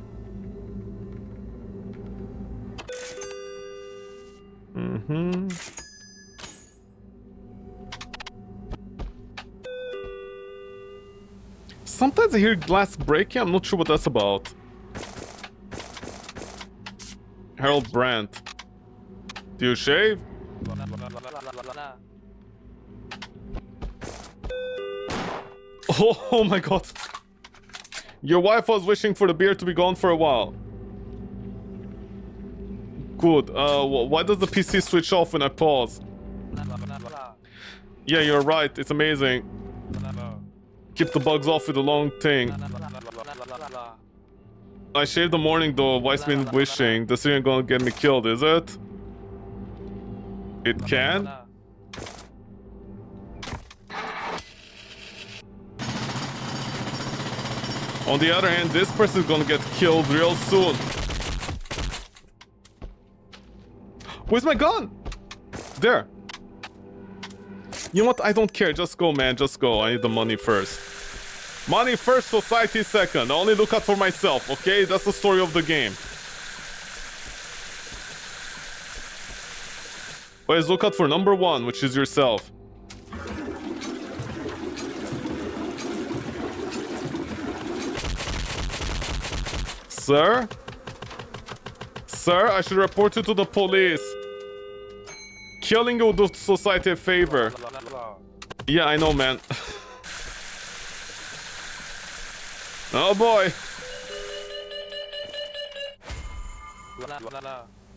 Sometimes I hear glass breaking. I'm not sure what that's about. Harold Brandt. Do you shave? Oh my god. Your wife was wishing for the beer to be gone for a while. Good. Why does the PC switch off when I pause? Yeah, you're right. It's amazing. Keep the bugs off with a long thing. I shaved the morning though. Wife's been wishing. This isn't gonna get me killed, is it? It can? On the other hand, this person's gonna get killed real soon. Where's my gun? There. You know what? I don't care. Just go, man. Just go. I need the money first. Money first, society second. I only look out for myself, okay? That's the story of the game. Always look out for number one, which is yourself. Sir? Sir, I should report you to the police. Killing you will do society a favor. Yeah, I know, man. Oh boy.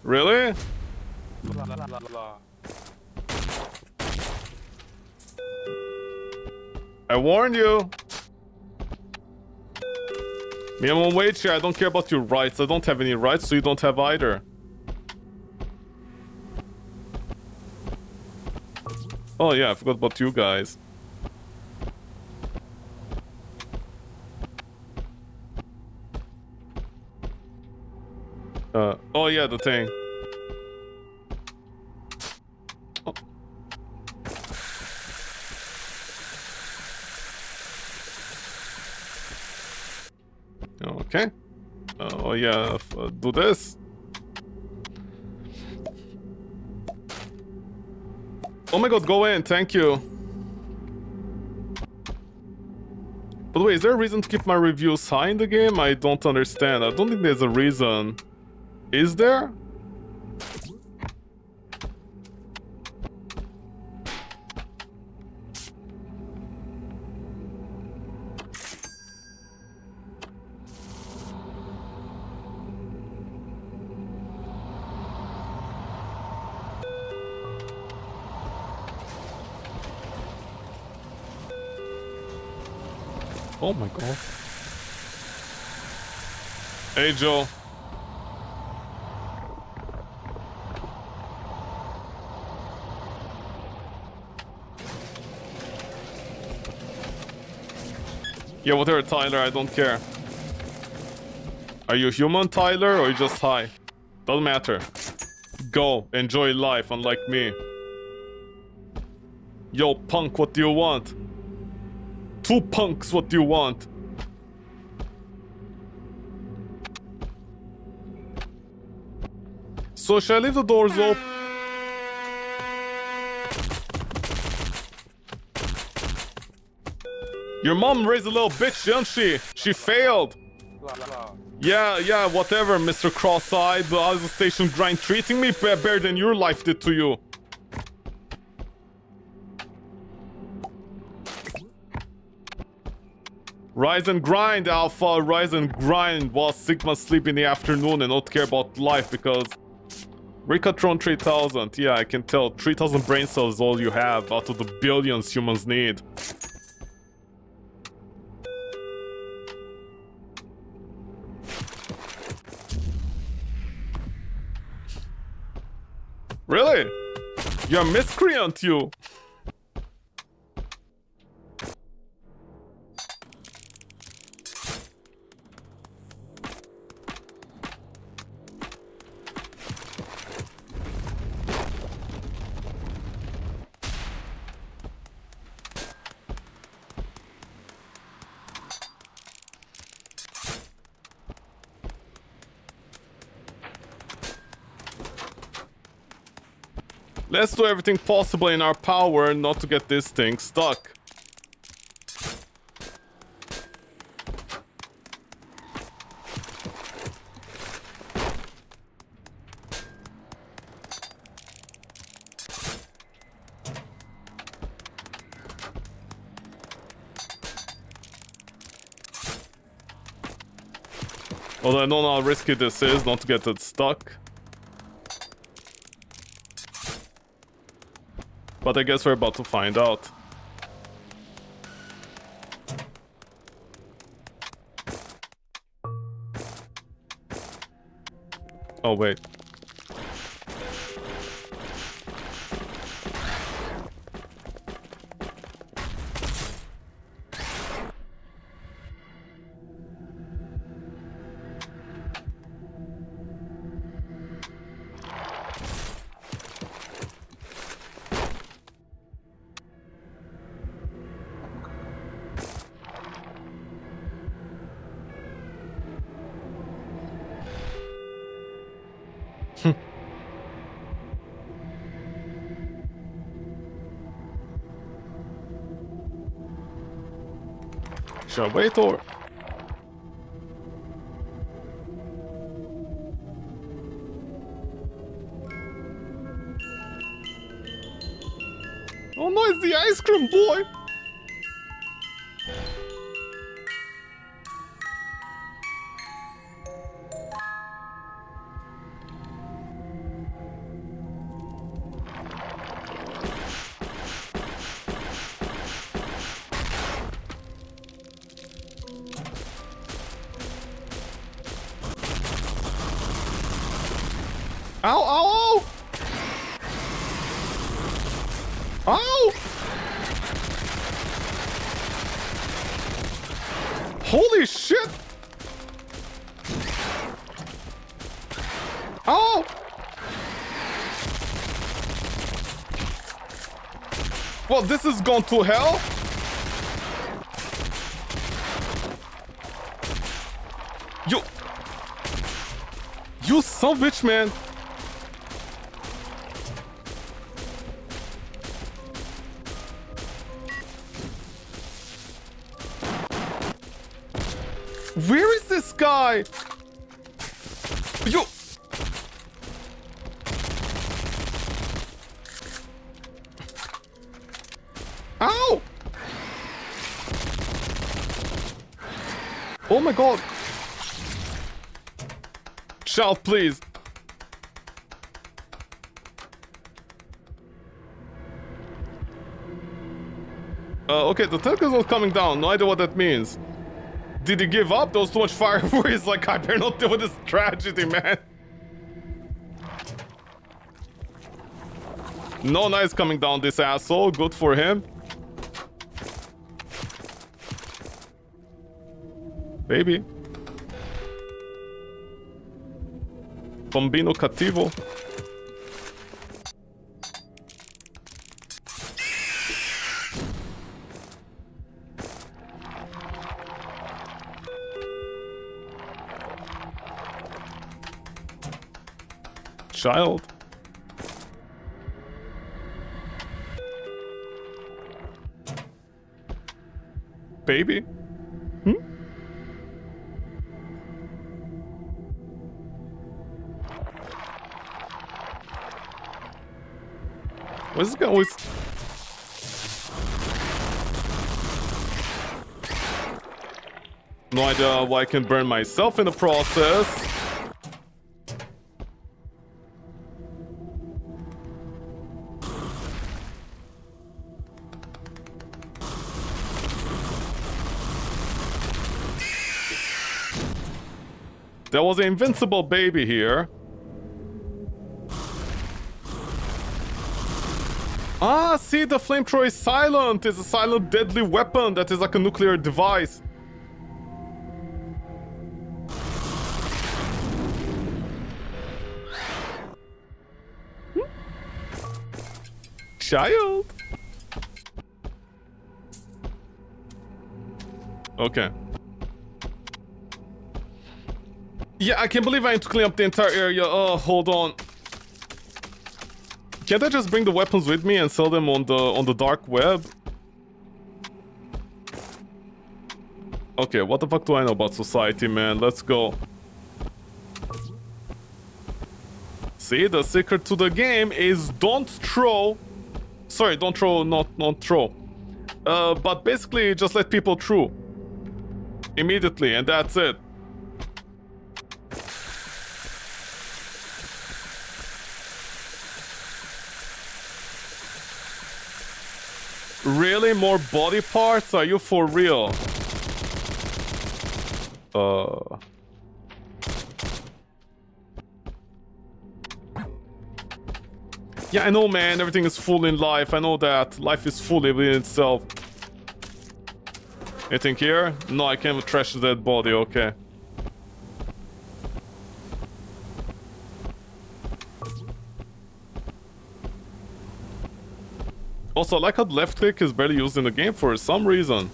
Really? I warned you. Minimum wage here, I don't care about your rights. I don't have any rights, so you don't have either. Oh yeah, I forgot about you guys. Oh yeah, the thing. Oh. Okay. Oh yeah, do this. Oh my god, go in, thank you. By the way, is there a reason to keep my reviews high in the game? I don't understand. I don't think there's a reason. Is there? Oh my god. Hey, Joe. Yeah, whatever, Tyler, I don't care. Are you human, Tyler, or you just high? Doesn't matter. Go, enjoy life, unlike me. Yo, punk, what do you want? Two punks, what do you want? So, shall I leave the doors open? Your mom raised a little bitch, didn't she? She failed. Yeah, whatever, Mr. Cross-Eyed. How's the station grind treating me better than your life did to you? Rise and grind, Alpha. Rise and grind while Sigma sleep in the afternoon and not care about life because... Ricatron 3000. Yeah, I can tell. 3000 brain cells is all you have out of the billions humans need. Really? You're a miscreant, you! Let's do everything possible in our power not to get this thing stuck. Although I don't know how risky this is not to get it stuck. But I guess we're about to find out. Oh, wait. Shall I wait or... Oh no, it's the ice cream boy! Ow, ow, ow! Ow! Holy shit! Ow! Well, this has gone to hell. You son of a bitch, man. Where is this guy? You... Ow! Oh my god. Shout, please. Okay, the tank is not coming down. No idea what that means. Did he give up? There was too much fire where he's like, I better not deal with this tragedy, man. No knives coming down this asshole. Good for him. Baby. Bambino cattivo. Child. Baby. Hmm? What's this guy always... No idea why I can burn myself in the process. There was an invincible baby here. Ah, see, the flamethrower is silent. It's a silent deadly weapon that is like a nuclear device. Child. Okay. Yeah, I can't believe I need to clean up the entire area. Oh, hold on. Can't I just bring the weapons with me and sell them on the dark web? Okay, what the fuck do I know about society, man? Let's go. See, the secret to the game is don't throw. Sorry, don't throw, not throw. But basically, just let people through immediately, and that's it. Really? More body parts? Are you for real? Yeah, I know, man. Everything is full in life. I know that. Life is full within itself. Anything here? No, I can't trash the dead body. Okay. Also, I like how left click is barely used in the game for some reason.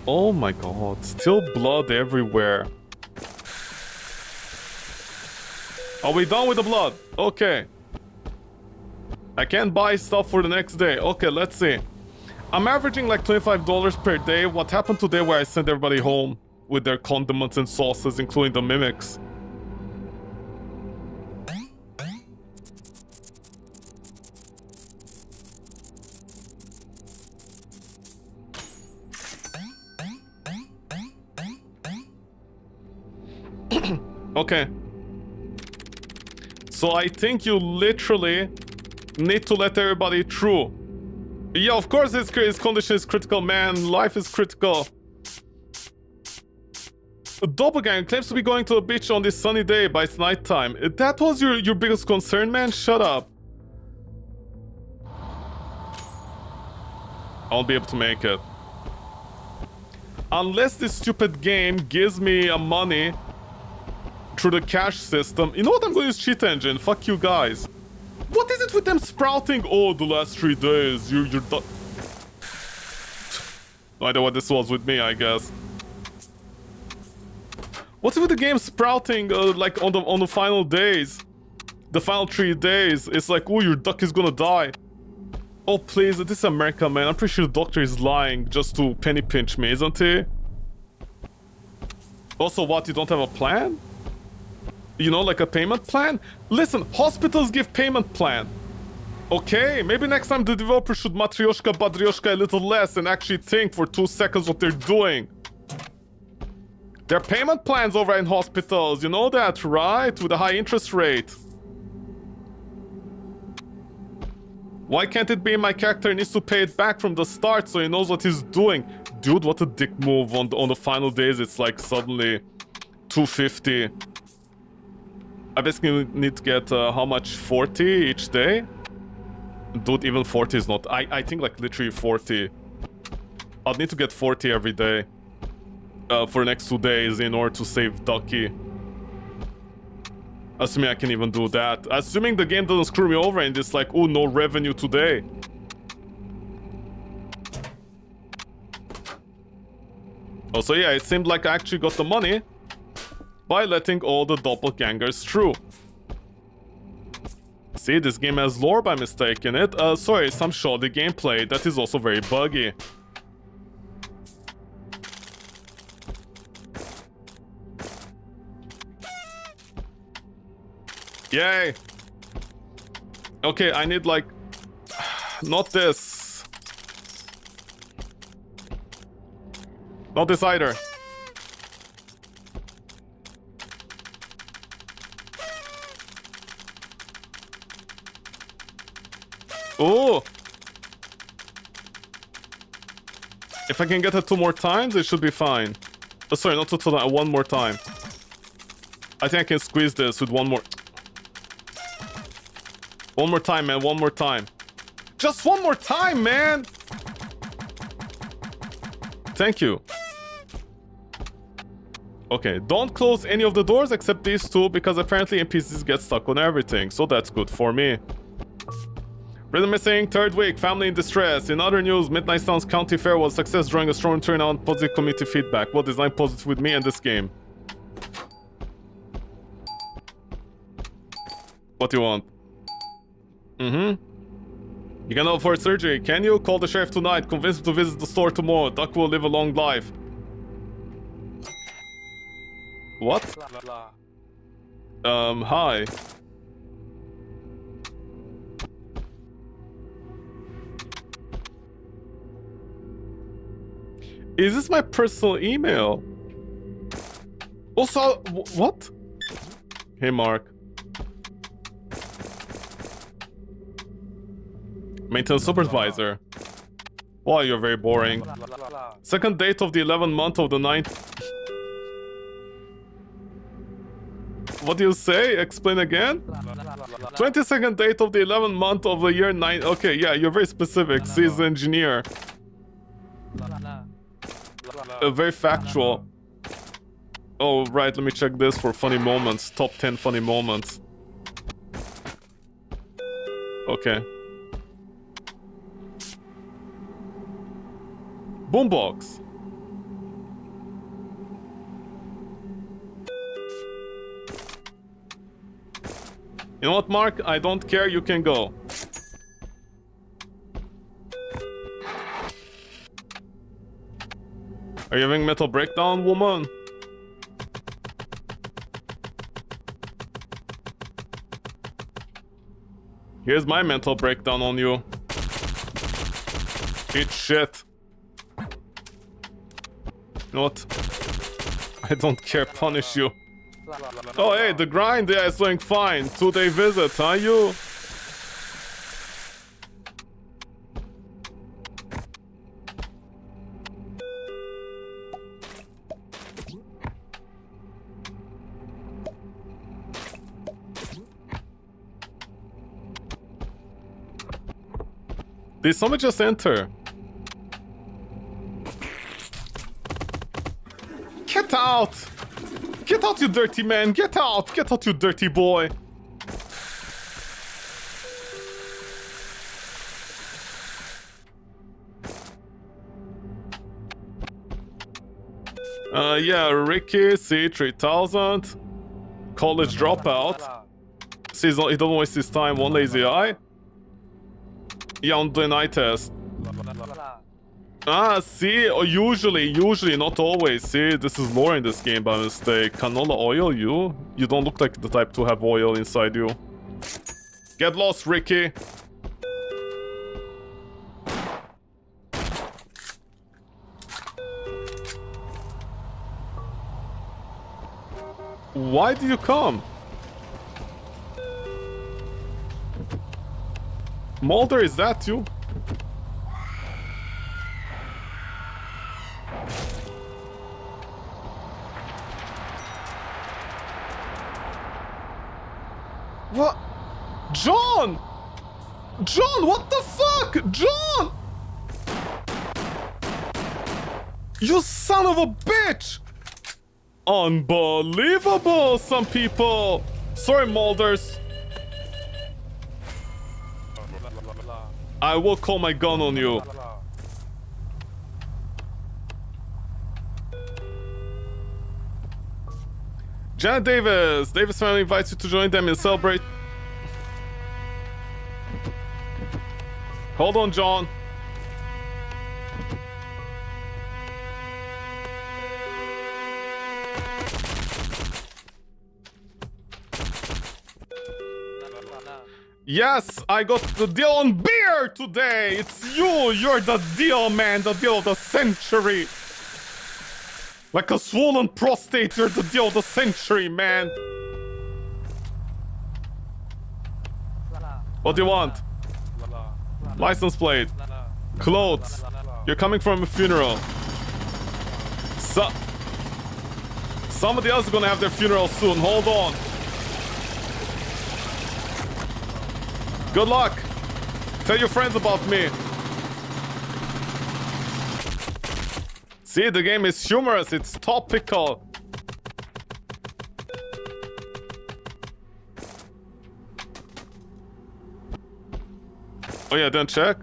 Oh my god, still blood everywhere. Are we done with the blood? Okay. I can't buy stuff for the next day. Okay, let's see. I'm averaging like $25 per day. What happened today where I sent everybody home with their condiments and sauces, including the mimics? Okay. So I think you literally need to let everybody through. Yeah, of course his condition is critical, man. Life is critical. Doppelganger claims to be going to the beach on this sunny day, but it's nighttime. That was your biggest concern, man? Shut up. I won't be able to make it. Unless this stupid game gives me money through the cash system. You know what? I'm going to use cheat engine. Fuck you guys. What is it with them sprouting? Oh, the last 3 days. You're done. No idea what this was with me, I guess. What's with the game sprouting like on the final days? The final 3 days. It's like, oh, your duck is gonna die. Oh, please, this is America, man. I'm pretty sure the doctor is lying just to penny pinch me, isn't he? Also, what? You don't have a plan? You know, like a payment plan? Listen, hospitals give payment plan. Okay, maybe next time the developer should matryoshka badryoshka a little less and actually think for 2 seconds what they're doing. There are payment plans over in hospitals, you know that, right? With a high interest rate. Why can't it be my character needs to pay it back from the start so he knows what he's doing? Dude, what a dick move on the final days. It's like suddenly 250. I basically need to get how much? 40 each day? Dude, even 40 is not... I think like literally 40. I'll need to get 40 every day. For the next 2 days in order to save Ducky. Assuming I can even do that. Assuming the game doesn't screw me over and it's like, oh, no revenue today. Oh, so yeah, it seemed like I actually got the money by letting all the doppelgangers through. See, this game has lore by mistake in it. Sorry, some shoddy gameplay that is also very buggy. Yay! Okay, I need like... Not this. Not this either. Oh! If I can get it 2 more times, it should be fine. Oh, sorry, not 2 times, 1 more time. I think I can squeeze this with 1 more... 1 more time, man. 1 more time. Just 1 more time, man! Thank you. Okay, don't close any of the doors except these 2, because apparently NPCs get stuck on everything, so that's good for me. Rhythm missing, 3rd week, family in distress. In other news, Midnight Suns County Fair was a success, drawing a strong turnout, positive community feedback. What is not positive with me and this game? What do you want? You can afford surgery. Can you? Call the sheriff tonight. Convince him to visit the store tomorrow. Duck will live a long life. What? Hi. Is this my personal email? Also, what? Hey, Mark. Maintenance supervisor. Wow, you're very boring. Second date of the 11th month of the 9th. What do you say? Explain again? 22nd date of the 11th month of the year 9. Okay, yeah, you're very specific. She's an engineer. Very factual. Oh, right, let me check this for funny moments. Top 10 funny moments. Okay. Boombox. You know what, Mark? I don't care, you can go. Are you having mental breakdown, woman? Here's my mental breakdown on you. Eat shit. You know what? I don't care, punish you. Oh hey, the grind, yeah, is doing fine. 2-day visit, huh, you? Did someone just enter? Get out! Get out, you dirty man! Get out! Get out, you dirty boy! Yeah, Ricky, see, 3000. College dropout. Sees he don't waste his time, one lazy eye. Yeah, on the night test. Ah, see, usually, not always. See, this is lore in this game by mistake. Canola oil, you? You don't look like the type to have oil inside you. Get lost, Ricky. Why did you come? Mulder, is that you? What? John! John, what the fuck? John! You son of a bitch! Unbelievable, some people! Sorry, Mulders. I will call my gun on you. Janet Davis! Davis family invites you to join them and celebrate. Hold on, John. Yes, I got the deal on beer today! It's you! You're the deal, man! The deal of the century! Like a swollen prostate, you're the deal of the century, man! What do you want? License plate. Clothes. You're coming from a funeral. Somebody else is gonna have their funeral soon. Hold on. Good luck. Tell your friends about me. See, the game is humorous. It's topical. Oh yeah, don't check.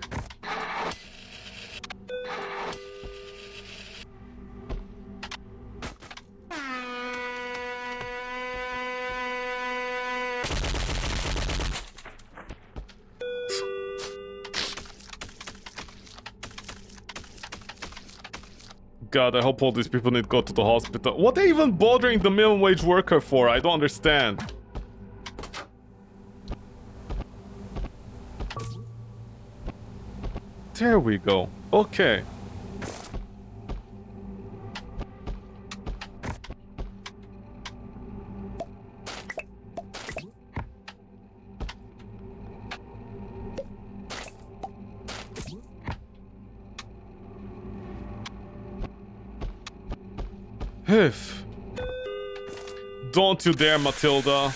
God, I hope all these people need to go to the hospital. What are they even bothering the minimum wage worker for? I don't understand. There we go. Okay. If. Don't you dare, Matilda.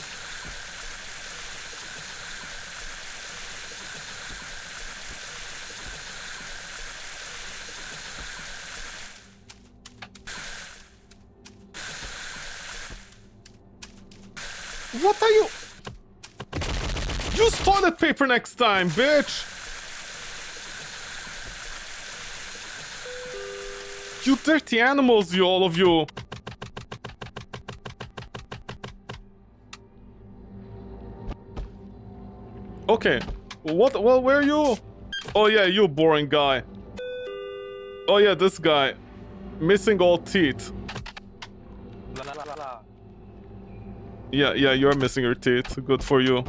What are you? Use toilet paper next time, bitch! You dirty animals, you all of you! Okay. What? Well, where are you? Oh yeah, you boring guy. Oh yeah, this guy. Missing all teeth. Yeah, you're missing your teeth. Good for you.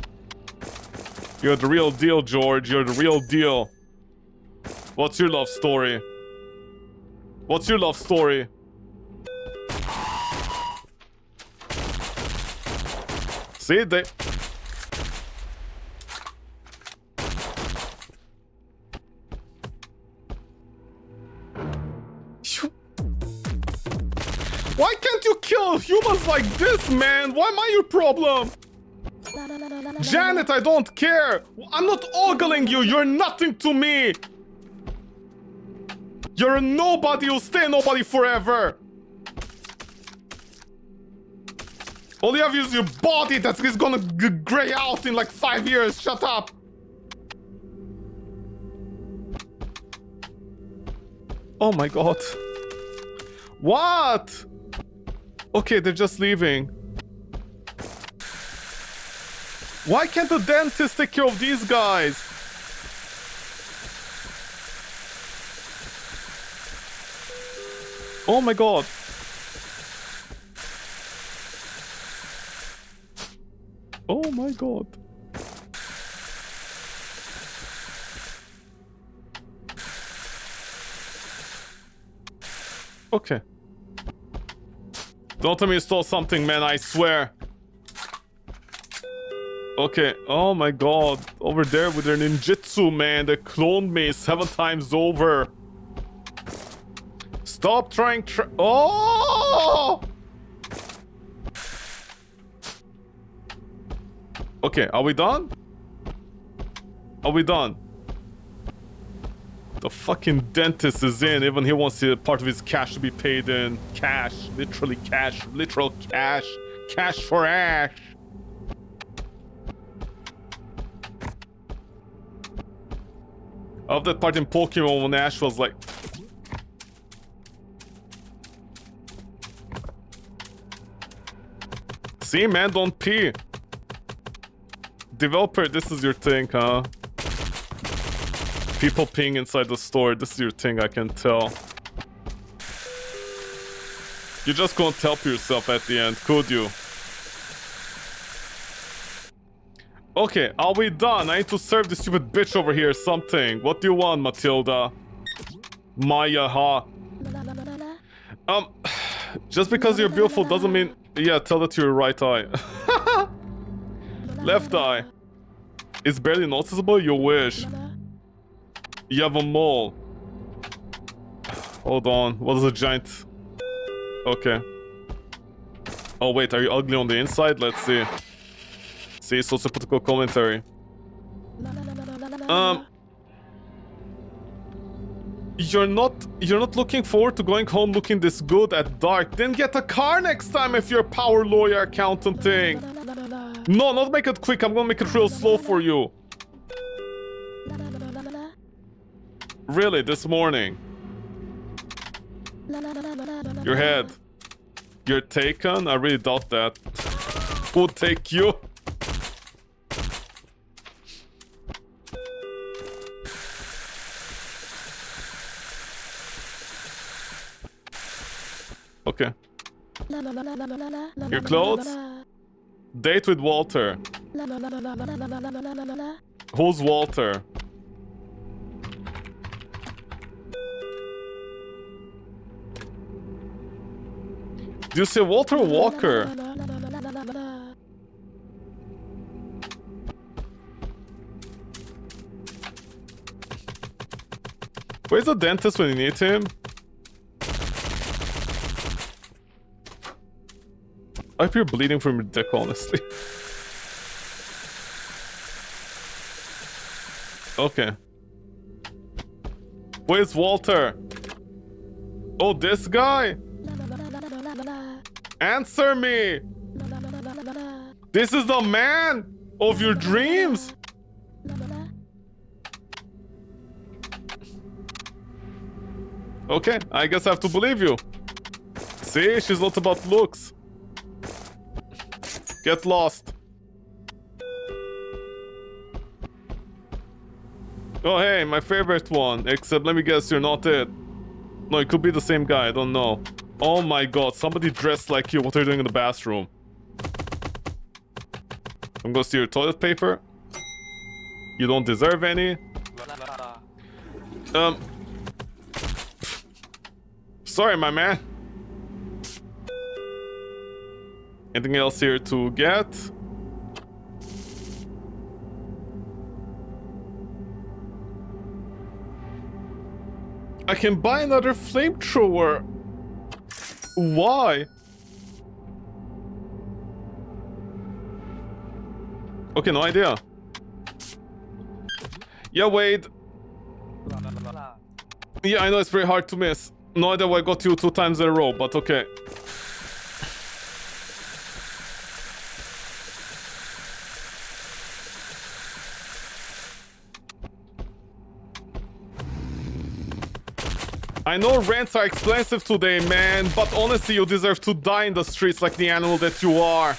You're the real deal, George. You're the real deal. What's your love story? What's your love story? See, they... Why can't you kill humans like this, man? Why am I your problem? Janet, I don't care. I'm not ogling you. You're nothing to me. You're a nobody. You'll stay nobody forever. All you have is your body that's gonna gray out in like 5 years. Shut up. Oh my god. What? Okay, they're just leaving. Why can't the dentist take care of these guys? Oh my god. Oh my god. Okay. Don't tell me you stole something, man, I swear. Okay, oh my god. Over there with their ninjutsu, man. They cloned me 7 times over. Stop trying Oh! Okay, are we done? Are we done? The fucking dentist is in. Even he wants part of his cash to be paid in cash. Literally cash. Literal cash. Cash for Ash. Of that part in Pokemon when Ash was like... See, man, don't pee. Developer, this is your thing, huh? People peeing inside the store, this is your thing, I can tell. You just couldn't help yourself at the end, could you? Okay, are we done? I need to serve this stupid bitch over here something. What do you want, Matilda? Maya, huh? Just because you're beautiful doesn't mean... Yeah, tell that to your right eye. Left eye. It's barely noticeable, you wish. You have a mole. Hold on, what is a giant? Okay. Oh wait, are you ugly on the inside? Let's see. See, socio-political commentary. You're not looking forward to going home looking this good at dark. Then get a car next time if you're a power lawyer accountant thing. No, not make it quick. I'm gonna make it real slow for you. Really, this morning. Your head. You're taken? I really doubt that. Who'll take you? Okay. Your clothes? Date with Walter. Who's Walter? Do you say Walter Walker? Where's the dentist when you need him? I hope you're bleeding from your dick, honestly. Okay. Where's Walter? Oh, this guy? Answer me! This is the man of your dreams? Okay, I guess I have to believe you. See, she's not about looks. Get lost. Oh, hey, my favorite one. Except, let me guess, you're not it. No, it could be the same guy. I don't know. Oh my god, somebody dressed like you. What are you doing in the bathroom? I'm gonna steal your toilet paper. You don't deserve any. Sorry, my man. Anything else here to get? I can buy another flamethrower. Why? Okay, no idea. Yeah, wait. Yeah, I know it's very hard to miss. No idea why I got you 2 times in a row, but okay. I know rents are expensive today, man, but honestly, you deserve to die in the streets like the animal that you are.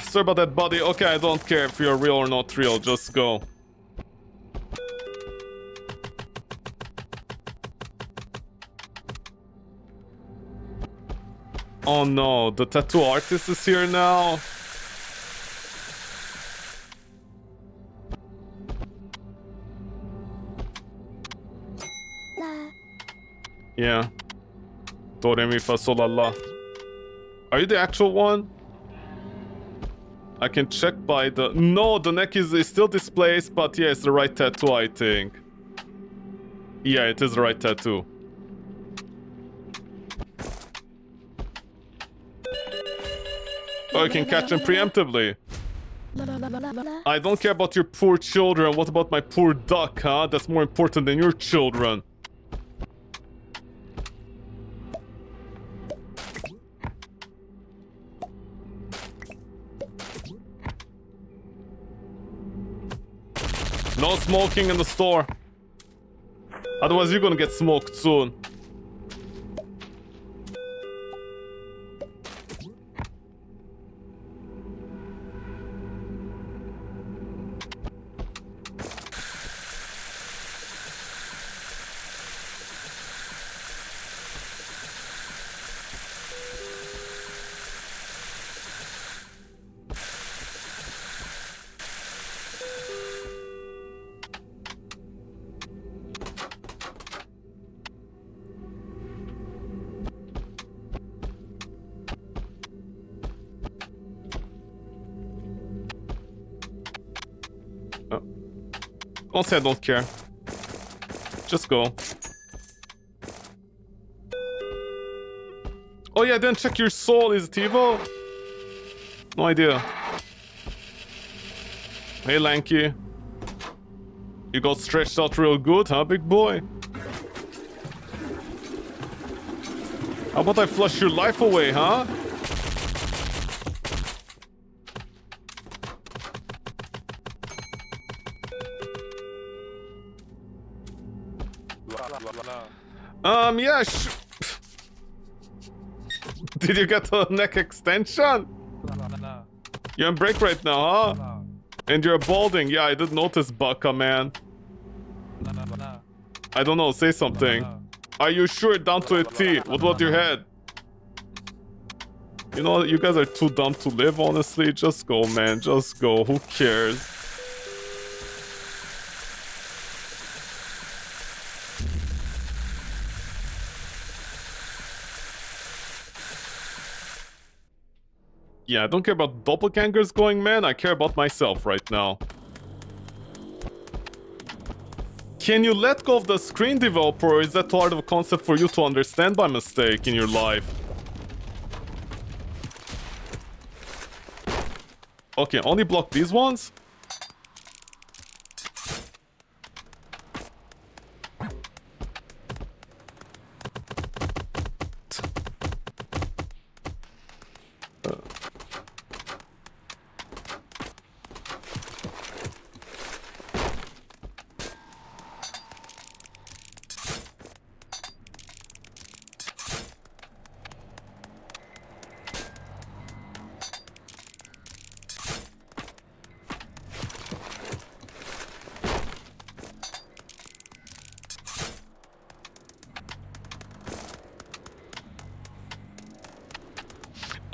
Sorry about that, buddy. Okay, I don't care if you're real or not real. Just go. Oh no, the tattoo artist is here now. Yeah. Do re mi fa sol la. Are you the actual one? I can check by the... No, the neck is still displaced, but yeah, it's the right tattoo, I think. Yeah, it is the right tattoo. Oh, you can catch them preemptively. I don't care about your poor children. What about my poor duck, huh? That's more important than your children. No smoking in the store. Otherwise, you're gonna get smoked soon. Don't say I don't care. Just go. Oh yeah, I didn't check your soul. Is it evil? No idea. Hey, Lanky. You got stretched out real good, huh, big boy? How about I flush your life away, huh? Yeah, Did you get a neck extension? You're on break right now, huh? And you're balding. Yeah, I did notice, Baka, man. I don't know, say something. Are you sure? Down to a T. What about your head? You know, you guys are too dumb to live, honestly. Just go, man. Just go. Who cares? Yeah, I don't care about doppelgangers going, man. I care about myself right now. Can you let go of the screen developer, or is that too hard of a concept for you to understand by mistake in your life? Okay, only block these ones?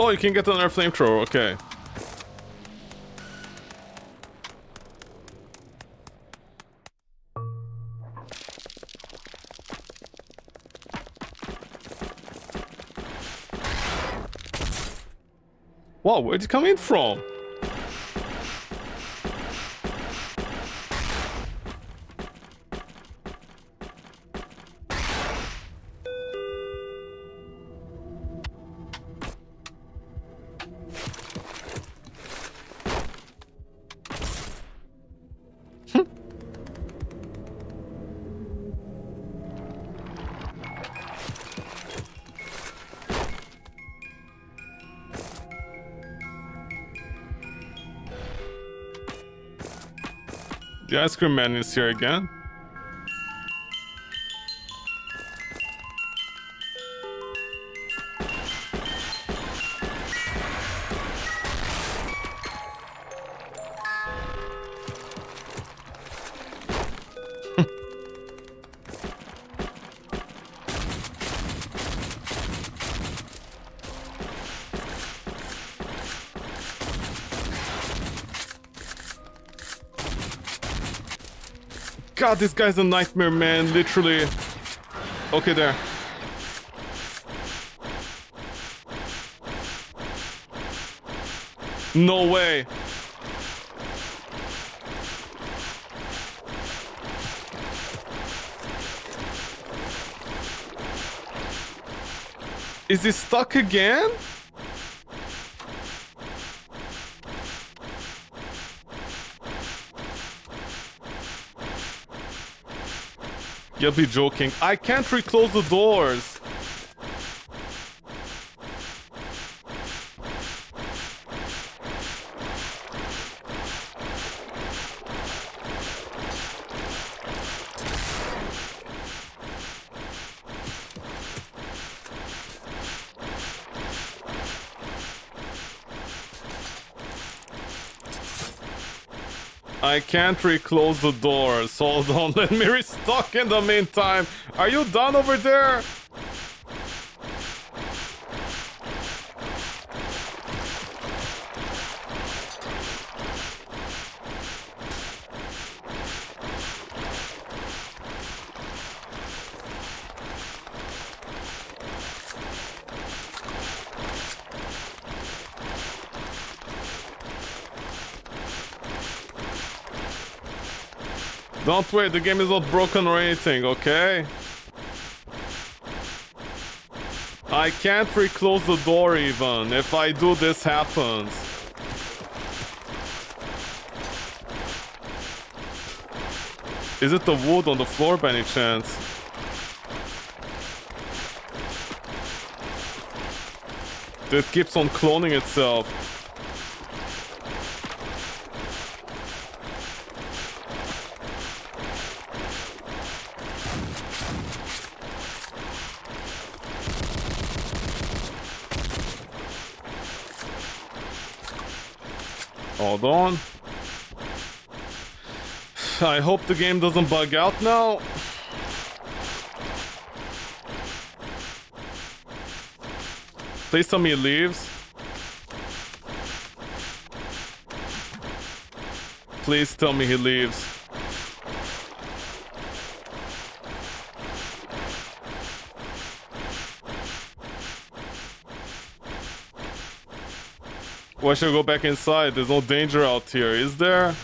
Oh, you can get another flamethrower, okay. Wow, where'd it come in from? The ice cream man is here again. God, this guy's a nightmare, man, literally. Okay, there. No way. Is he stuck again? You'll be joking. I can't reclose the doors. I can't reclose the doors. Hold on, let me restock in the meantime. Are you done over there? Don't wait, the game is not broken or anything, okay? I can't reclose the door even. If I do, this happens. Is it the wood on the floor by any chance? It keeps on cloning itself. Hold on. I hope the game doesn't bug out now. Please tell me he leaves. Please tell me he leaves. Why should I go back inside? There's no danger out here, is there?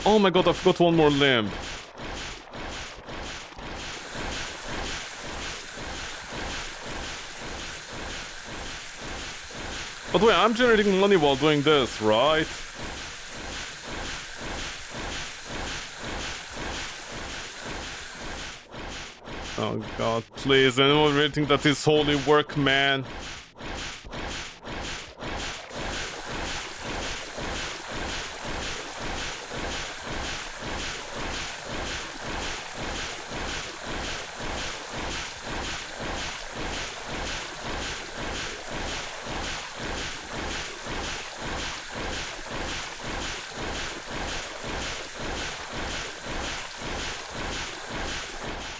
Oh my god, I forgot one more limb. By the way, I'm generating money while doing this, right? Oh god, please, anyone really think that is holy work, man?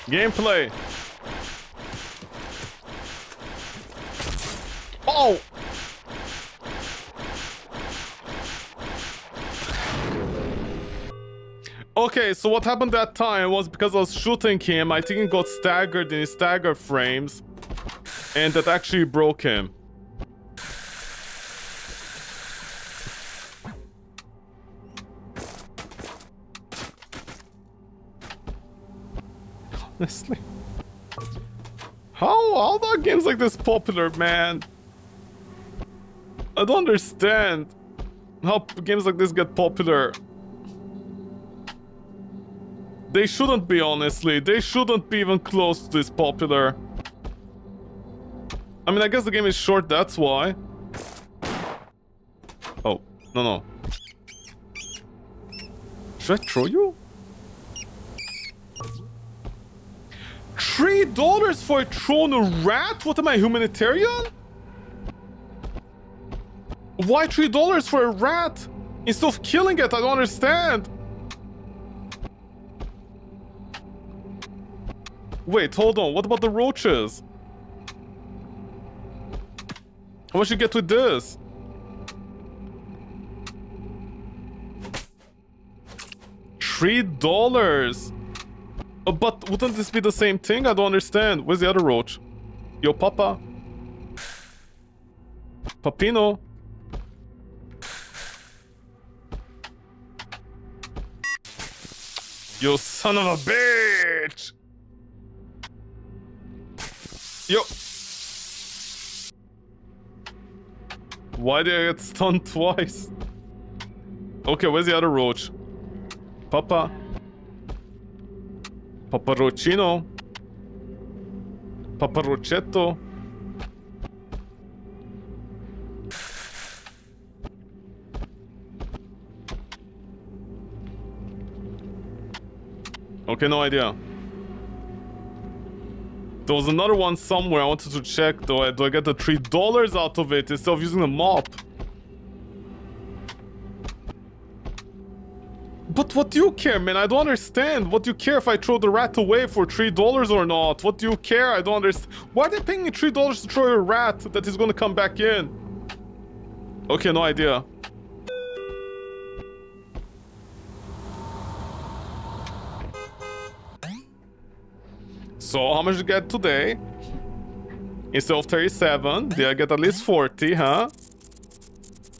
Gameplay. Oh! Okay, so what happened that time was because I was shooting him, I think he got staggered in his stagger frames. And that actually broke him. Honestly. How are games like this popular, man? I don't understand how games like this get popular. They shouldn't be, honestly. They shouldn't be even close to this popular. I mean, I guess the game is short, that's why. Oh, no. Should I throw you? $3 for throwing a rat? What am I, humanitarian? Why $3 for a rat? Instead of killing it, I don't understand. Wait, hold on. What about the roaches? How much you get with this? $3. But wouldn't this be the same thing? I don't understand. Where's the other roach? Yo, Papa. Papino. You son of a bitch! Yo! Why did I get stunned twice? Okay, where's the other roach? Papa. Papa Rochino. Papa Rochetto. Okay, no idea. There was another one somewhere I wanted to check though. Do I get the $3 out of it instead of using the mop? But what do you care, man? I don't understand. What do you care if I throw the rat away for $3 or not? What do you care? I don't understand. Why are they paying me $3 to throw a rat that is gonna come back in? Okay, no idea. So, how much did I get today? Instead of 37, did I get at least 40, huh?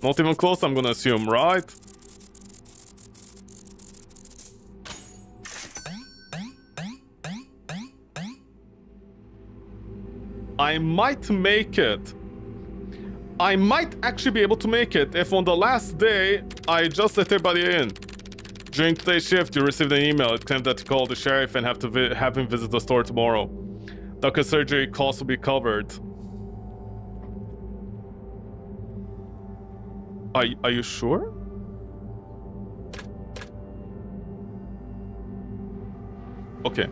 Not even close, I'm gonna assume, right? I might make it. I might actually be able to make it if on the last day, I just let everybody in. During today's shift, you received an email. It claimed that you called the sheriff and have to have him visit the store tomorrow. Doctor surgery costs will be covered. Are you sure? Okay.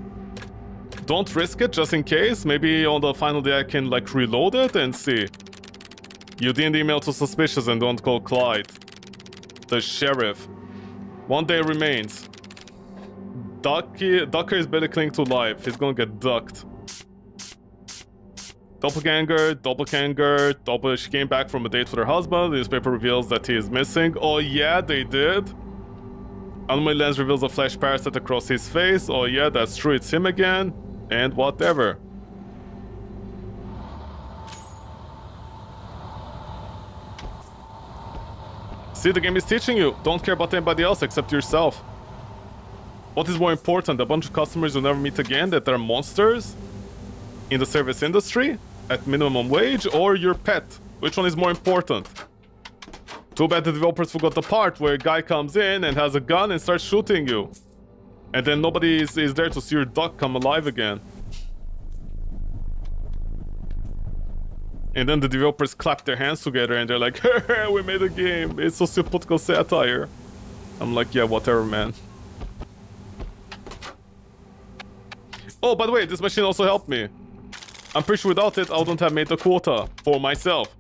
Don't risk it, just in case. Maybe on the final day I can, like, reload it and see. You didn't email to suspicious and don't call Clyde. The sheriff. 1 day remains. Ducker is barely clinging to life. He's gonna get ducked. Doppelganger. She came back from a date with her husband. The newspaper reveals that he is missing. Oh yeah, they did. Anomaly lens reveals a flesh parasite across his face. Oh yeah, that's true, it's him again. And whatever. See, the game is teaching you. Don't care about anybody else except yourself. What is more important? A bunch of customers you'll never meet again that are monsters in the service industry at minimum wage, or your pet? Which one is more important? Too bad the developers forgot the part where a guy comes in and has a gun and starts shooting you. And then nobody is there to see your duck come alive again. And then the developers clap their hands together and they're like, we made a game. It's sociopolitical satire. I'm like, yeah, whatever, man. Oh, by the way, this machine also helped me. I'm pretty sure without it, I wouldn't have made the quota for myself.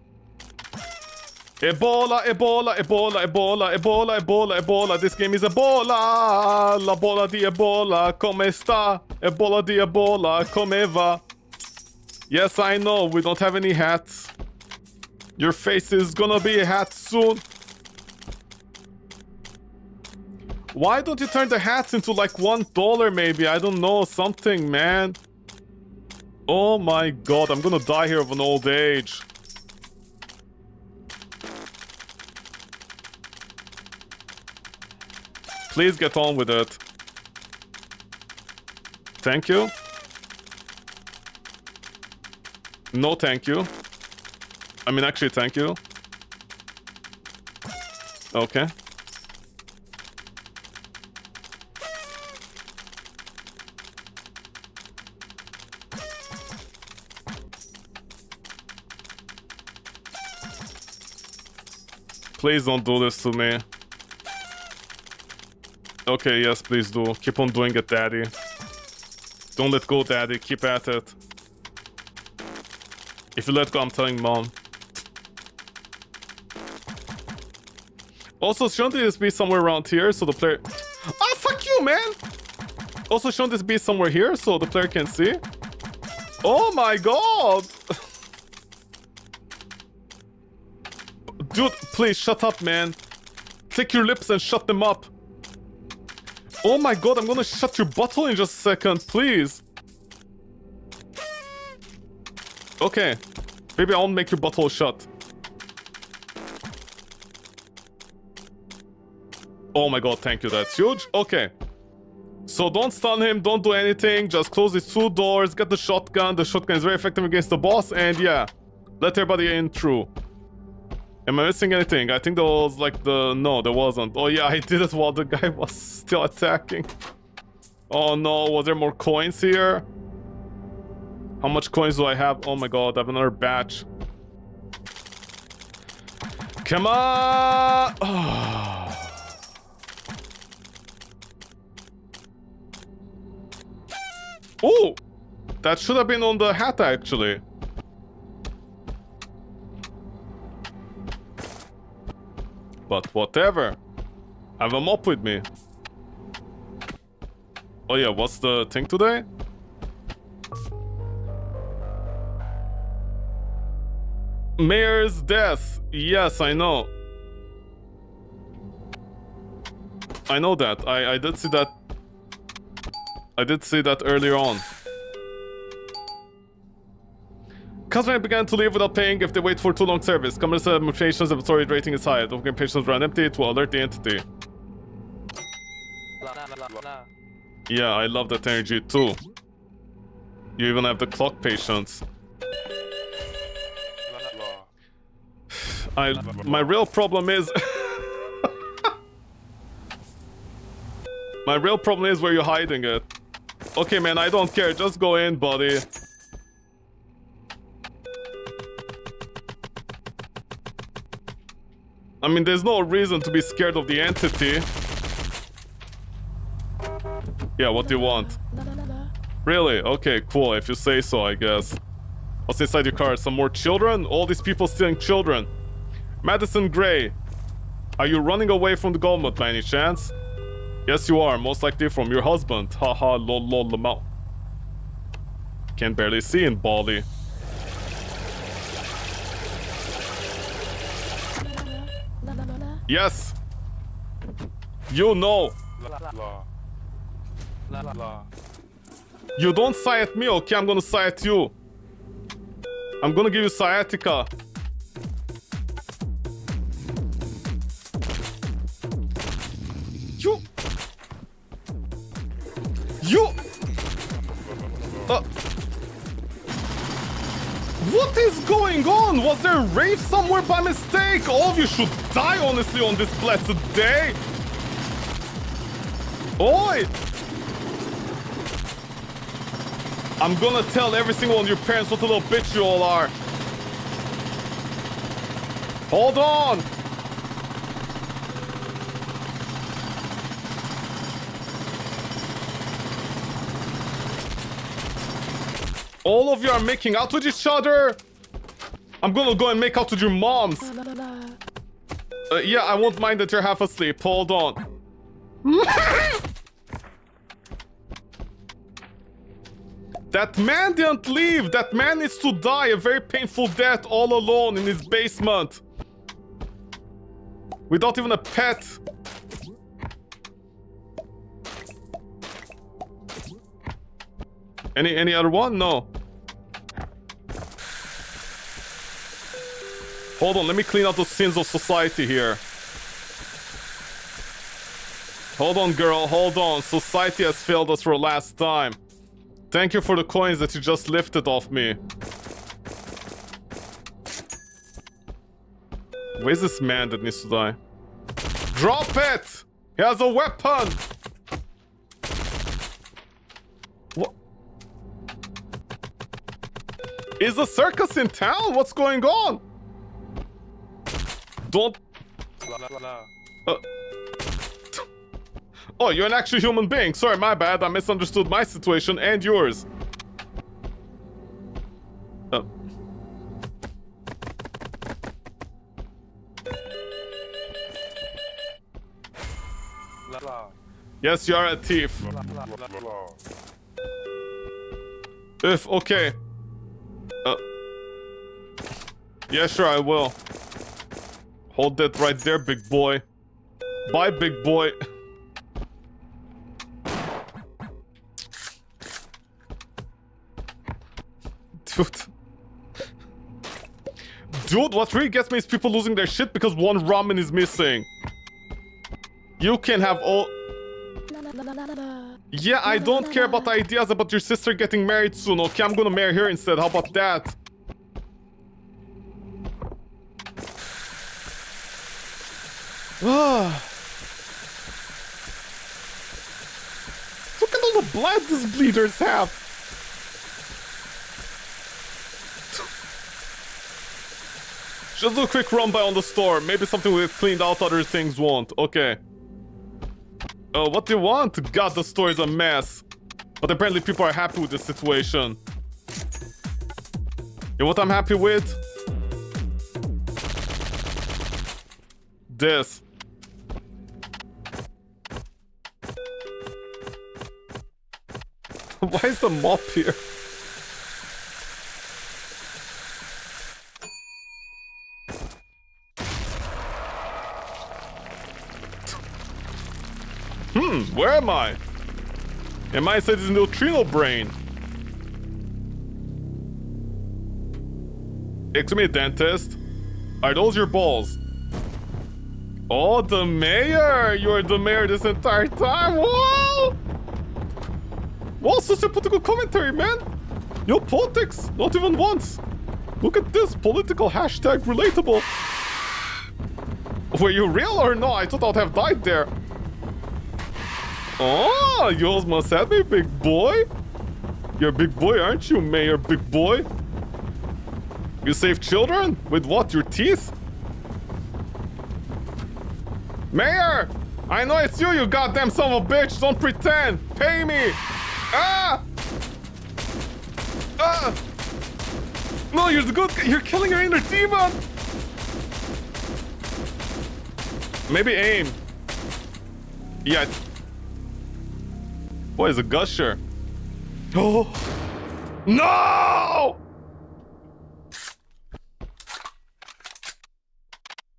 Ebola, Ebola, Ebola, Ebola, Ebola, Ebola, Ebola. This game is Ebola. La bola di Ebola. Come sta? Ebola di Ebola. Come va? Yes, I know. We don't have any hats. Your face is gonna be a hat soon. Why don't you turn the hats into like $1 maybe? I don't know, something, man. Oh my god, I'm gonna die here of an old age. Please get on with it. Thank you. No thank you. I mean, actually, thank you. Okay. Please don't do this to me. Okay, yes, please do. Keep on doing it, daddy. Don't let go, daddy. Keep at it. If you let go, I'm telling mom. Also, shouldn't this be somewhere around here so the player... Ah, fuck you, man! Also, shouldn't this be somewhere here so the player can see? Oh my god! Dude, please, shut up, man. Click your lips and shut them up. Oh my god, I'm gonna shut your butthole in just a second, please. Okay. Maybe I won't make your butthole shut. Oh my god, thank you, that's huge. Okay. So don't stun him, don't do anything. Just close these 2 doors, get the shotgun. The shotgun is very effective against the boss, and yeah. Let everybody in through. Am I missing anything? I think there was like the... No, there wasn't. Oh yeah, I did it while the guy was still attacking. Oh no, was there more coins here? How much coins do I have? Oh my god, I have another batch. Come on! Oh! That should have been on the hat, actually. But whatever. I have a mop with me. Oh yeah, what's the thing today? Mayor's death. Yes, I know. I know that. I did see that. I did see that earlier on. Customers began to leave without paying if they wait for too long service. Customer mutations and storage rating is high. Don't get patients run empty to alert the entity. Yeah, I love that energy too. You even have the clock patience. My real problem is... My real problem is where you're hiding it. Okay, man, I don't care. Just go in, buddy. I mean, there's no reason to be scared of the entity. Yeah, what do you want? Really? Okay, cool. If you say so, I guess. What's inside your car? Some more children? All these people stealing children. Madison Gray. Are you running away from the government by any chance? Yes, you are. Most likely from your husband. Haha, lol, lol, lamau. Can barely see in Bali. Yes. You know. You don't sigh at me, okay? I'm gonna sigh at you. I'm gonna give you sciatica. You. What is going on? Was there a rave somewhere by mistake? All of you should die, honestly, on this blessed day. Oi! I'm gonna tell every single one of your parents what a little bitch you all are. Hold on! All of you are making out with each other? I'm gonna go and make out with your moms. Yeah, I won't mind that you're half asleep. Hold on. That man didn't leave. That man needs to die a very painful death all alone in his basement. Without even a pet. Any other one? No. Hold on, let me clean out the sins of society here. Hold on, girl, hold on. Society has failed us for a last time. Thank you for the coins that you just lifted off me. Where's this man that needs to die? Drop it! He has a weapon! What? Is the circus in town? What's going on? Don't... Oh, you're an actual human being. Sorry, my bad. I misunderstood my situation and yours. Yes, you are a thief. If, okay. Yeah, sure, I will. Hold that right there, big boy. Bye, big boy. Dude, what really gets me is people losing their shit because one ramen is missing. You can have all... Yeah, I don't care about ideas about your sister getting married soon, okay? I'm gonna marry her instead, how about that? Look at all the blood these bleeders have! Just do a quick run by on the store. Maybe something will get cleaned out, other things won't. Okay. What do you want? God, the store is a mess. But apparently people are happy with the situation. You know what I'm happy with? This. Why is the mop here? Where am I? Am I inside this neutrino brain? Excuse me, dentist. Are those your balls? Oh, the mayor! You're the mayor this entire time! Whoa! Whoa, socio-political commentary, man! Yo, politics! Not even once! Look at this, political hashtag relatable! Were you real or no? I thought I'd have died there. Oh, you almost had me, big boy. You're a big boy, aren't you, Mayor Big Boy? You save children? With what, your teeth? Mayor! I know it's you, you goddamn son of a bitch! Don't pretend! Pay me! Ah! Ah! No, you're the good guy! You're killing your inner demon! Maybe aim. Yeah. What is a gusher? Oh! No!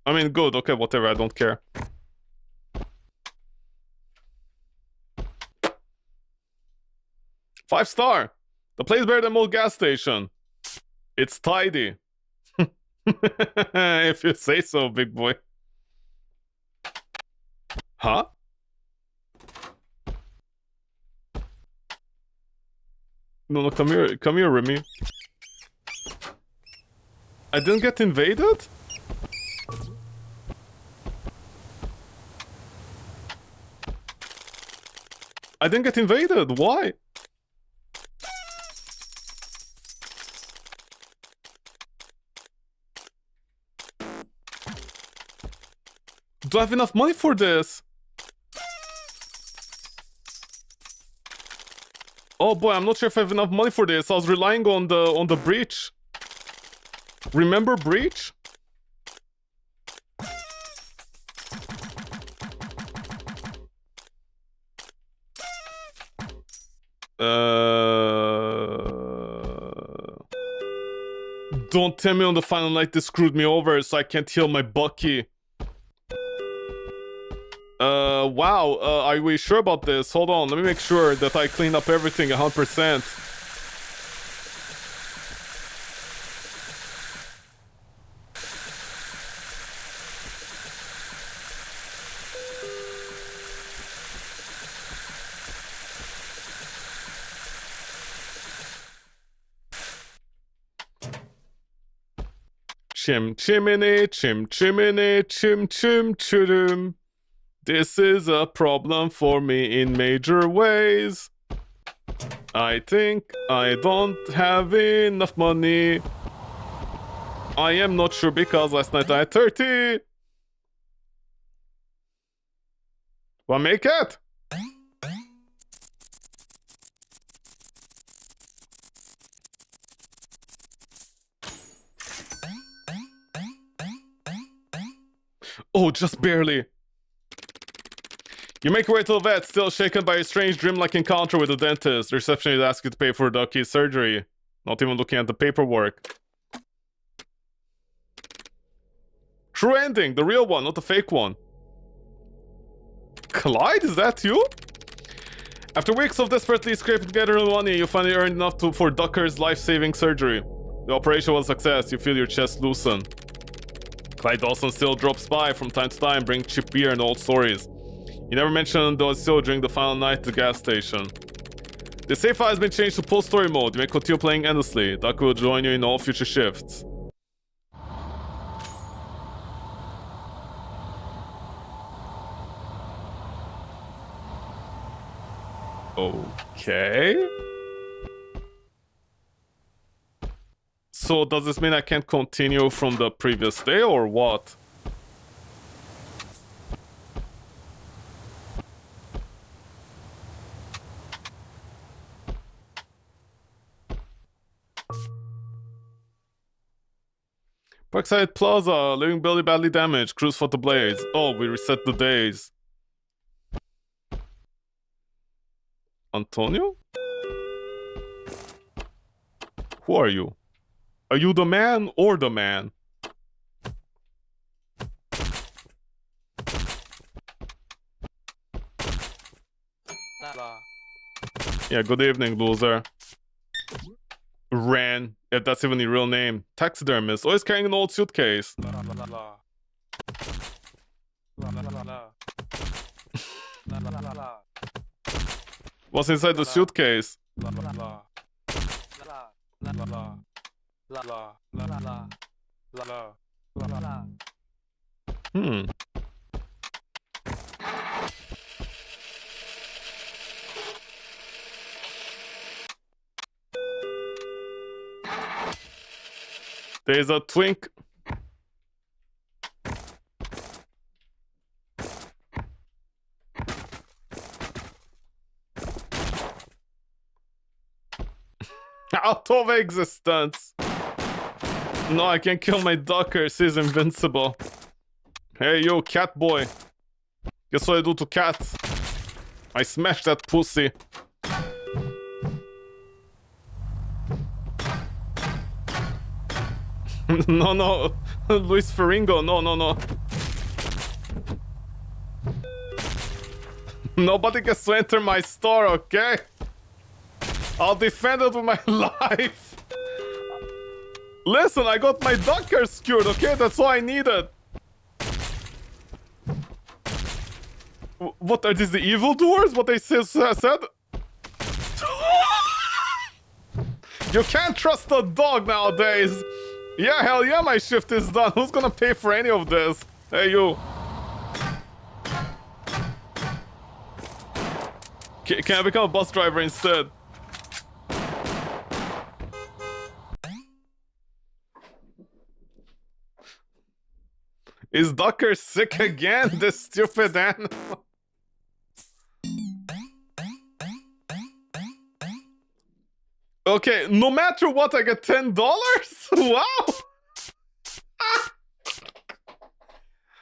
I mean, good. Okay, whatever. I don't care. Five star. The place better than most gas station. It's tidy. If you say so, big boy. Huh? No, come here, Remy. I didn't get invaded? I didn't get invaded, why? Do I have enough money for this? Oh boy, I'm not sure if I have enough money for this. I was relying on the breach. Remember breach? Don't tell me on the final night they screwed me over so I can't heal my Bucky. Wow, are we sure about this? Hold on, let me make sure that I clean up everything 100%. Chim chimney, chim chimney, chim chim chim. This is a problem for me in major ways. I think I don't have enough money. I am not sure because last night I had 30. Wanna make it? Oh, just barely. You make your way to the vet, still shaken by a strange dream-like encounter with the dentist. The receptionist asks you to pay for Ducky's surgery. Not even looking at the paperwork. True ending, the real one, not the fake one. Clyde, is that you? After weeks of desperately scraping together money, you finally earned enough for Ducker's life-saving surgery. The operation was a success, you feel your chest loosen. Clyde Dawson still drops by from time to time, bring cheap beer and old stories. You never mentioned those still during the final night at the gas station. The save file has been changed to full story mode. You may continue playing endlessly. Duck will join you in all future shifts. Okay. So does this mean I can't continue from the previous day or what? Parkside Plaza, living building badly damaged, cruise for the blades. Oh, we reset the days. Antonio? Who are you? Are you the man or the man? Yeah, good evening, loser. Ran, if that's even your real name. Taxidermist, always carrying an old suitcase. What's inside the suitcase? Hmm. There's a twink. Out of existence. No, I can't kill my Duckers. He's invincible. Hey, you, cat boy. Guess what I do to cats? I smash that pussy. No, no. Luis Ferringo. No, no, no. Nobody gets to enter my store, okay? I'll defend it with my life. Listen, I got my Duckers secured, okay? That's all I needed. What are these, the evildoers? What they said? You can't trust a dog nowadays. Yeah, hell yeah, my shift is done. Who's gonna pay for any of this? Hey, you. Can I become a bus driver instead? Is Ducker sick again? This stupid animal. Okay, no matter what, I get $10? Wow!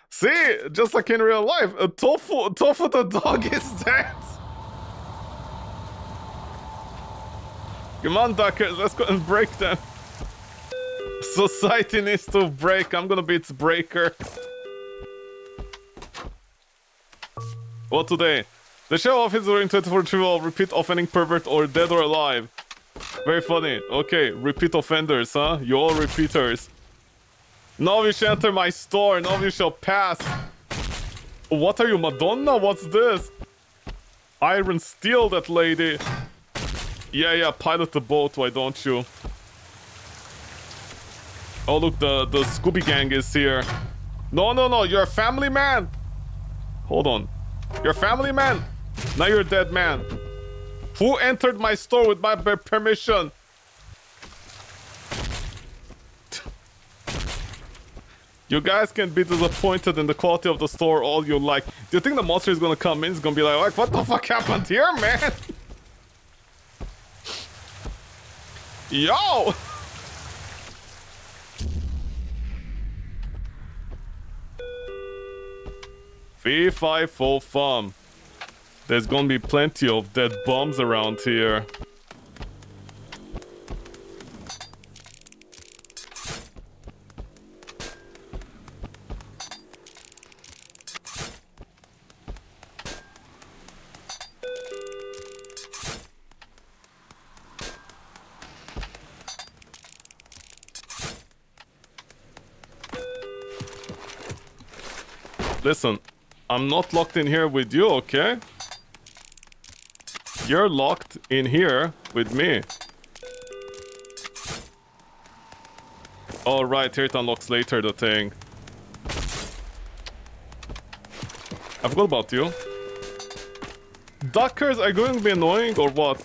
See, just like in real life, Tofu the dog is dead. Come on, Duckers, let's go and break them. Society needs to break. I'm gonna be its breaker. What today? The show off is during 24 trivial. Repeat offending pervert or dead or alive. Very funny. Okay, repeat offenders, huh? You all repeaters. Now you shall enter my store. Now you shall pass. What are you, Madonna? What's this? Iron Steel, that lady. Yeah, pilot the boat, why don't you? Oh, look, the Scooby Gang is here. No, you're a family man. Hold on. You're a family man. Now you're a dead man. Who entered my store with my permission? You guys can be disappointed in the quality of the store all you like. Do you think the monster is gonna come in? It's gonna be like, what the fuck happened here, man? Yo! Fee, fi, fo, fum. There's gonna be plenty of dead bombs around here. Listen, I'm not locked in here with you, okay? You're locked in here with me. Oh, right, here it unlocks later, the thing. I forgot about you. Duckers are going to be annoying, or what?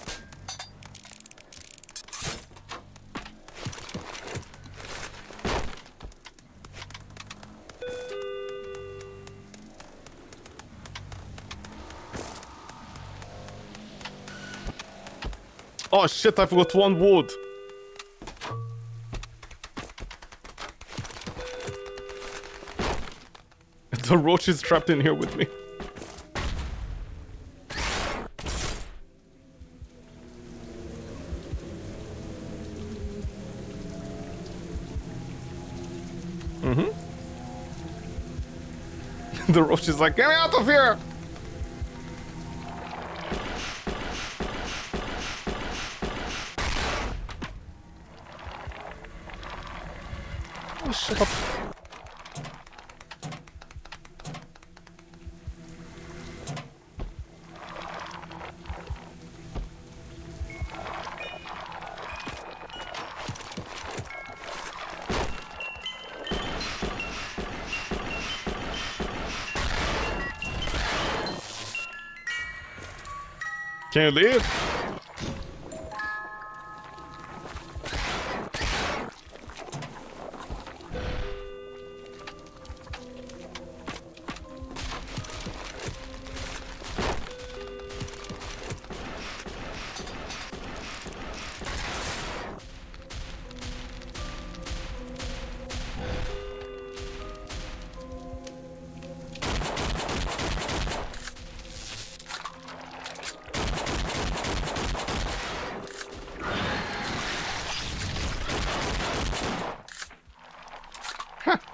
Oh shit, I forgot one wood. The roach is trapped in here with me. The roach is like, get me out of here! Oh, shut up. Can you leave?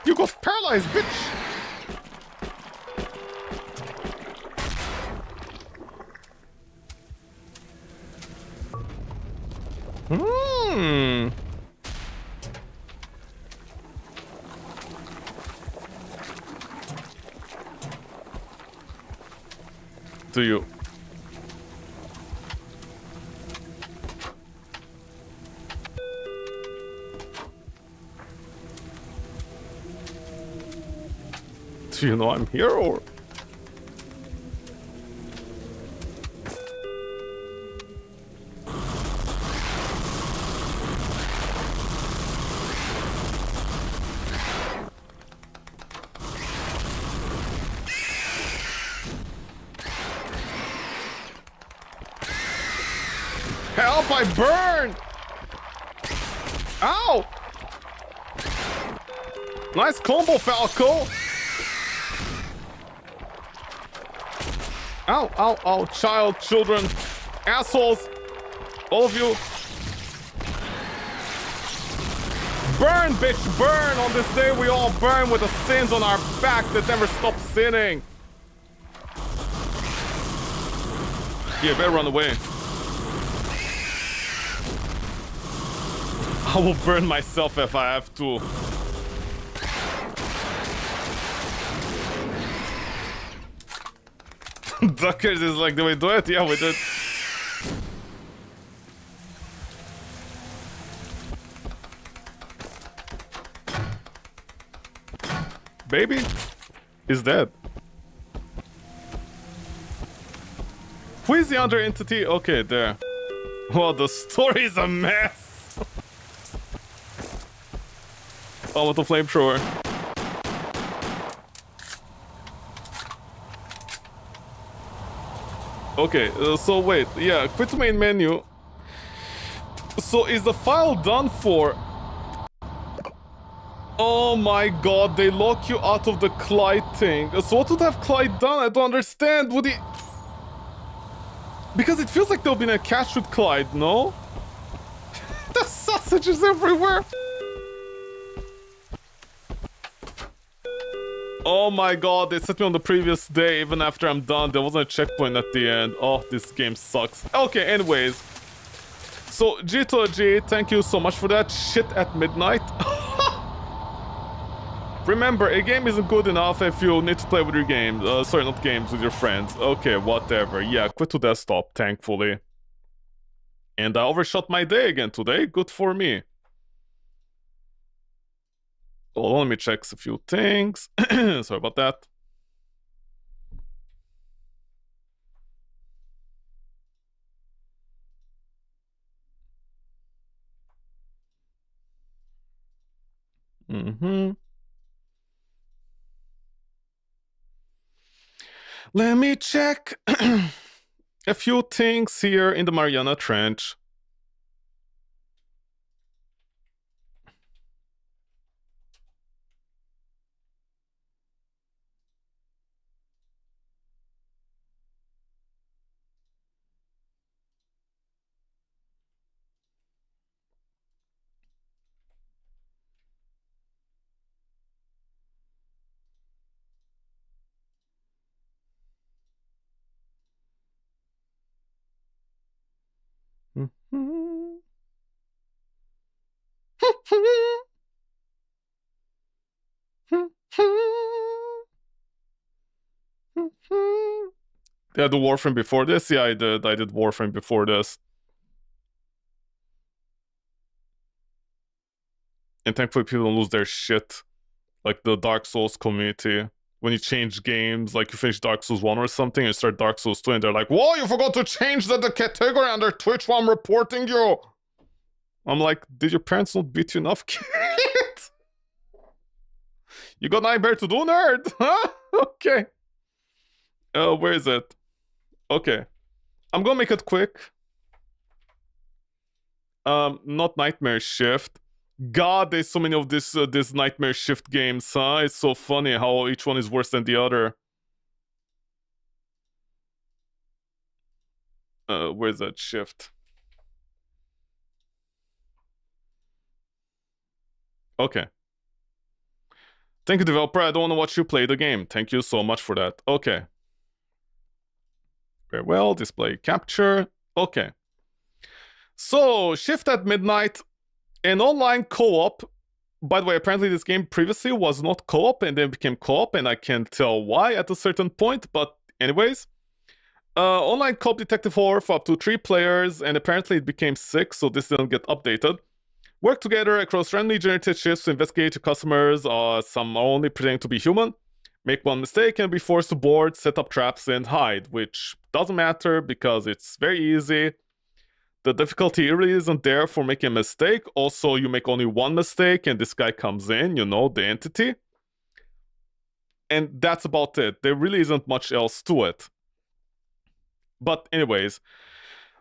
You got paralyzed, bitch! Do you? Do you know I'm here, or? Help, I burn! Ow! Nice combo, Falco! Ow, ow, ow, child, children, assholes, all of you. Burn, bitch, burn! On this day we all burn with the sins on our back that never stop sinning. Yeah, better run away. I will burn myself if I have to. Duckers is like, do we do it? Yeah, we did. Baby is dead. Who is the other entity? Okay, there. Well, the story is a mess. Oh, with the flamethrower. Okay, so wait, yeah, quit main menu. So is the file done for? Oh my god, they lock you out of the Clyde thing. So what would have Clyde done? I don't understand. Would he... Because it feels like there'll be a catch with Clyde, no? The sausages everywhere. Oh my god, they set me on the previous day. Even after I'm done, there wasn't a checkpoint at the end. Oh, this game sucks. Okay, anyways. So, G2G, thank you so much for that. Shit at midnight. Remember, a game isn't good enough if you need to play with your games. Sorry, not games, with your friends. Okay, whatever. Yeah, quit to desktop, thankfully. And I overshot my day again today. Good for me. Oh, let me check a few things. Sorry about that. Let me check a few things here in the Mariana Trench. Yeah, the Warframe before this? Yeah, I did Warframe before this. And thankfully people don't lose their shit. Like the Dark Souls community. When you change games, like you finish Dark Souls 1 or something, and you start Dark Souls 2, and they're like, whoa, you forgot to change the category under Twitch while I'm reporting you! I'm like, did your parents not beat you enough, kid? You got nightmare to do, nerd? Huh? Okay. Where is it? Okay. I'm gonna make it quick. Not Nightmare Shift. God, there's so many of this Nightmare Shift games, huh? It's so funny how each one is worse than the other. Where's that shift? Okay. Thank you, developer. I don't want to watch you play the game. Thank you so much for that. Okay. Very well. Display capture. Okay. So, Shift at Midnight. An online co-op. By the way, apparently this game previously was not co-op and then became co-op, and I can't tell why at a certain point, but anyways. Online co-op detective horror for up to 3 players, and apparently it became 6, so this didn't get updated. Work together across randomly generated shifts to investigate your customers, some are only pretending to be human. Make one mistake and be forced to board, set up traps, and hide, which doesn't matter because it's very easy. The difficulty really isn't there for making a mistake. Also, you make only one mistake and this guy comes in, you know, the entity. And that's about it. There really isn't much else to it. But anyways,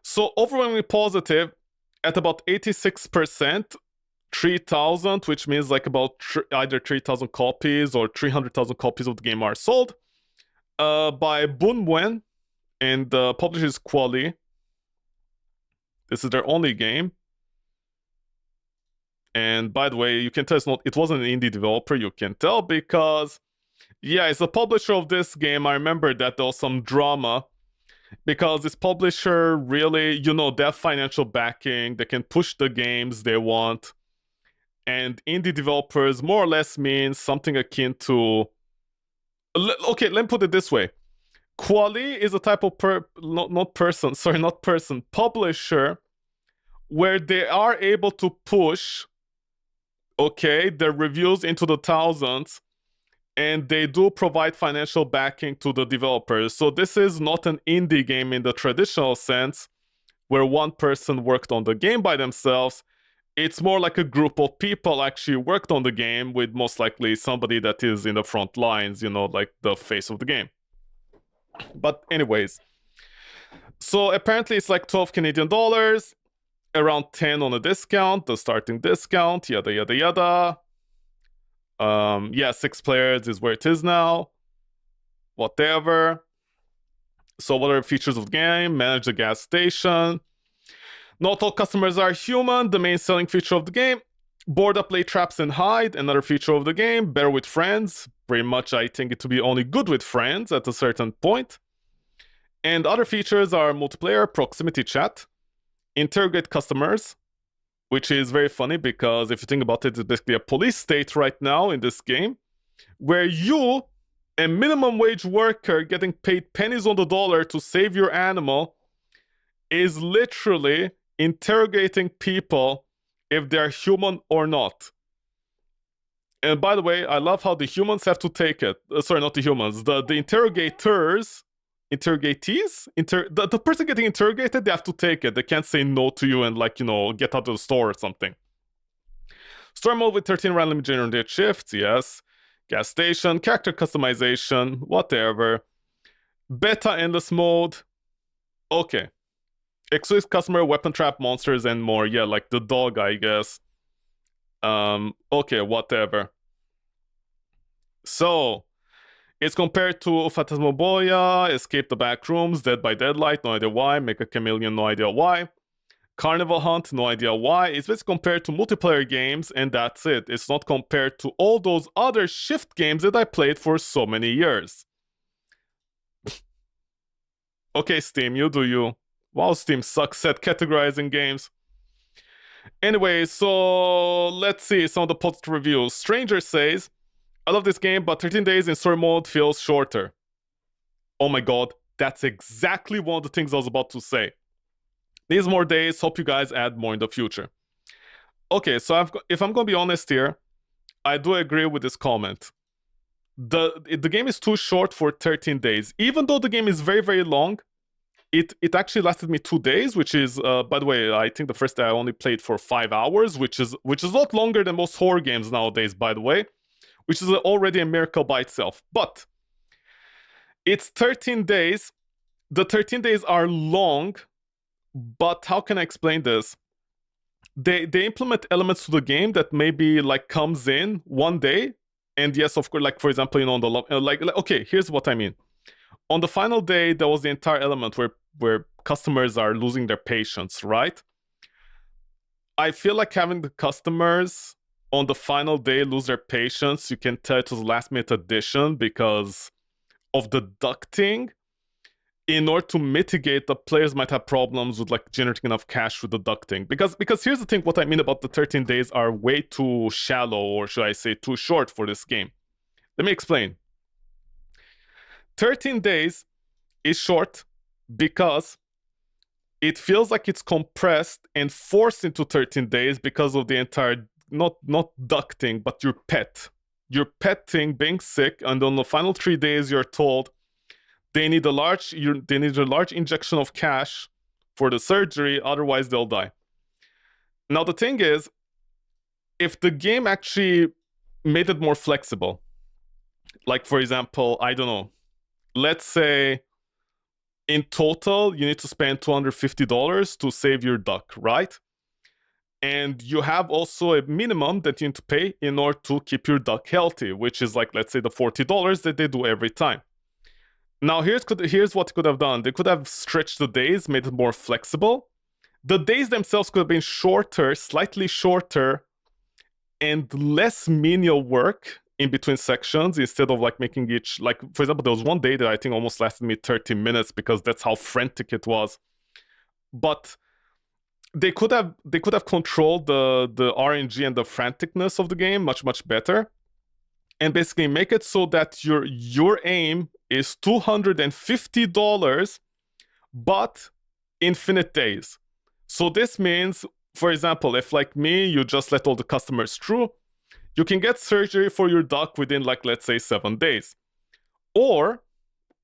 so overwhelmingly positive at about 86%, 3,000, which means like about either 3,000 copies or 300,000 copies of the game are sold by Bunwen, and the publisher is Quali. This is their only game. And by the way, you can tell it wasn't an indie developer. You can tell because, yeah, it's the publisher of this game. I remember that there was some drama because this publisher really, they have financial backing. They can push the games they want. And indie developers more or less means something akin to... Okay, let me put it this way. Quali is a type of publisher where they are able to push, their reviews into the thousands, and they do provide financial backing to the developers. So this is not an indie game in the traditional sense, where one person worked on the game by themselves. It's more like a group of people actually worked on the game with most likely somebody that is in the front lines, like the face of the game. But anyways, so apparently it's like 12 Canadian dollars, around 10 on a discount, the starting discount, yada yada yada. Yeah, 6 players is where it is now. Whatever. So what are the features of the game? Manage the gas station. Not all customers are human, the main selling feature of the game. Board up, lay traps, and hide, another feature of the game. Better with friends. Pretty much I think it to be only good with friends at a certain point. And other features are multiplayer, proximity chat, interrogate customers, which is very funny because if you think about it, it's basically a police state right now in this game, where you, a minimum wage worker getting paid pennies on the dollar to save your animal, is literally interrogating people if they're human or not. And by the way, I love how the humans have to take it. Sorry, not the humans. The interrogatees, the person getting interrogated, they have to take it. They can't say no to you and get out of the store or something. Story mode with 13 randomly generated shifts, yes. Gas station, character customization, whatever. Beta endless mode, okay. Exclusive customer, weapon trap, monsters, and more. Yeah, like the dog, I guess. Okay, whatever. So, it's compared to Phantasmagoria, Escape the Backrooms, Dead by Deadlight, no idea why, Make a Chameleon, no idea why. Carnival Hunt, no idea why. It's basically compared to multiplayer games, and that's it. It's not compared to all those other shift games that I played for so many years. Okay, Steam, you do you. Wow, Steam sucks at categorizing games. Anyway, so let's see some of the positive reviews. Stranger says, I love this game, but 13 days in story mode feels shorter. Oh my god, that's exactly one of the things I was about to say. Needs more days, hope you guys add more in the future. Okay, so if I'm gonna be honest here, I do agree with this comment. The game is too short for 13 days. Even though the game is very, very long, it actually lasted me 2 days, which is, by the way, I think the first day I only played for 5 hours, which is a lot longer than most horror games nowadays, by the way, which is already a miracle by itself. But it's 13 days. The 13 days are long, but how can I explain this? They implement elements to the game that maybe comes in one day, and yes, of course, for example, on the okay, here's what I mean. On the final day, there was the entire element where customers are losing their patience, right? I feel like having the customers on the final day lose their patience, you can tell it was a last-minute addition because of the ducting. In order to mitigate, the players might have problems with generating enough cash with the ducting. Because here's the thing, what I mean about the 13 days are way too shallow, or should I say too short for this game. Let me explain. 13 days is short because it feels like it's compressed and forced into 13 days because of the entire, not ducting, but your pet thing being sick, and on the final 3 days you're told they need a large injection of cash for the surgery, otherwise they'll die. Now the thing is, if the game actually made it more flexible, for example, I don't know, let's say in total you need to spend $250 to save your duck, right? And you have also a minimum that you need to pay in order to keep your duck healthy, which is let's say the $40 that they do every time. Now here's what they could have done. They could have stretched the days, made it more flexible. The days themselves could have been shorter, slightly shorter, and less menial work in between sections instead of like making each, like for example, there was one day that I think almost lasted me 30 minutes because that's how frantic it was. But they could have controlled the RNG and the franticness of the game much better, and basically make it so that your aim is $250, but infinite days. So this means, for example, if like me, you just let all the customers through, you can get surgery for your duck within like, let's say 7 days. Or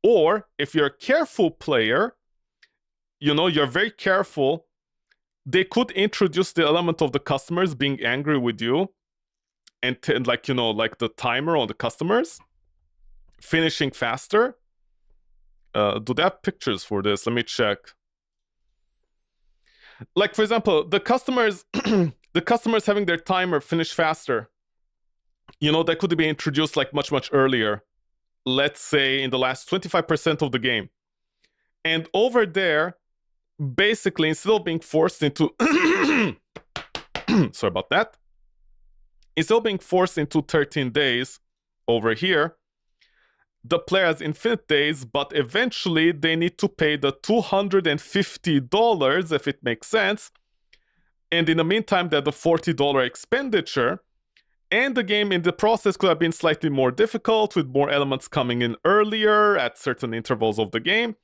if you're a careful player, you know, you're very careful, they could introduce the element of the customers being angry with you and like, you know, like the timer on the customers finishing faster. Do they have pictures for this? Let me check. Like, for example, the customers the customers having their timer finish faster, you know, that could be introduced like much earlier, let's say in the last 25% of the game. And over there, basically, instead of being forced into sorry about that, instead of being forced into 13 days over here, the player has infinite days, but eventually they need to pay the $250, if it makes sense. And in the meantime, they have the $40 expenditure. And the game in the process could have been slightly more difficult, with more elements coming in earlier at certain intervals of the game.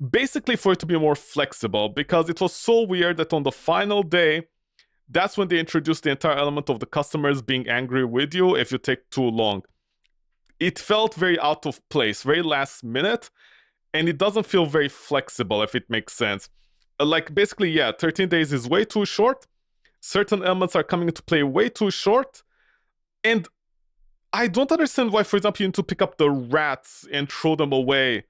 Basically for it to be more flexible, because it was so weird that on the final day, that's when they introduced the entire element of the customers being angry with you if you take too long. It felt very out of place, very last minute, and it doesn't feel very flexible, if it makes sense. Like, basically, yeah, 13 days is way too short. Certain elements are coming into play way too short. And I don't understand why, for example, you need to pick up the rats and throw them away,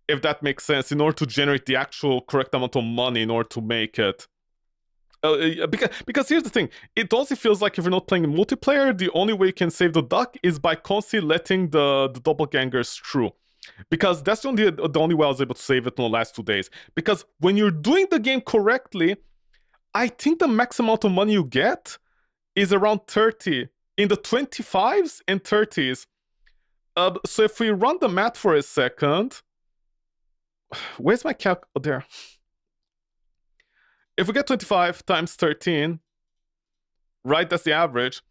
if that makes sense, in order to generate the actual correct amount of money in order to make it. Because here's the thing, it also feels like if you're not playing multiplayer, the only way you can save the duck is by constantly letting the doppelgangers through. Because that's the only way I was able to save it in the last 2 days. Because when you're doing the game correctly, I think the max amount of money you get is around 30, in the 25s and 30s. So if we run the math for a second, where's my calc? Oh, there. If we get 25 times 13, right, that's the average,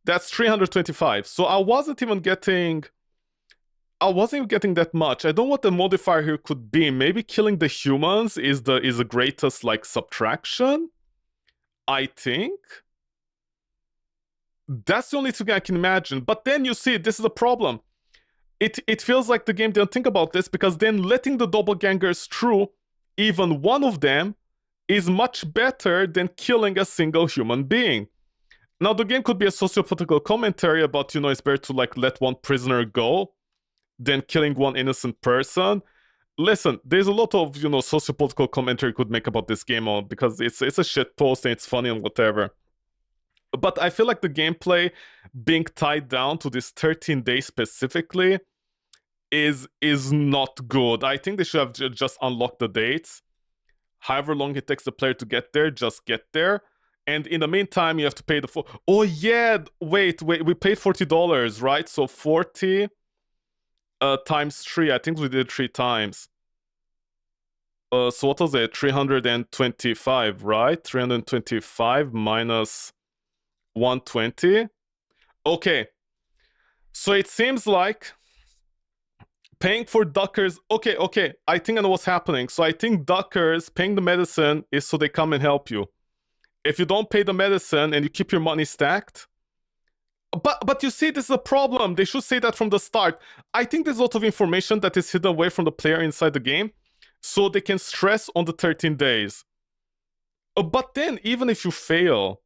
that's 325. So I wasn't even getting that much. I don't know what the modifier here could be. Maybe killing the humans is the greatest like subtraction, I think. That's the only thing I can imagine. But then you see, this is a problem. It feels like the game didn't think about this, because then letting the doppelgangers through, even one of them, is much better than killing a single human being. Now, the game could be a sociopolitical commentary about, you know, it's better to like let one prisoner go than killing one innocent person. Listen, there's a lot of, you know, sociopolitical commentary you could make about this game, because it's a shit post and it's funny and whatever. But I feel like the gameplay being tied down to this 13 days specifically is not good. I think they should have just unlocked the dates. However long it takes the player to get there, just get there. And in the meantime, you have to pay the oh yeah, wait, we paid $40, right? So 40 times 3, I think we did 3 times. So what was it? 325, right? 325 minus 120. Okay. So it seems like paying for duckers. Okay. I think I know what's happening. So I think duckers paying the medicine is so they come and help you. If you don't pay the medicine and you keep your money stacked. But you see, this is a problem. They should say that from the start. I think there's a lot of information that is hidden away from the player inside the game, so they can stress on the 13 days. But then, even if you fail,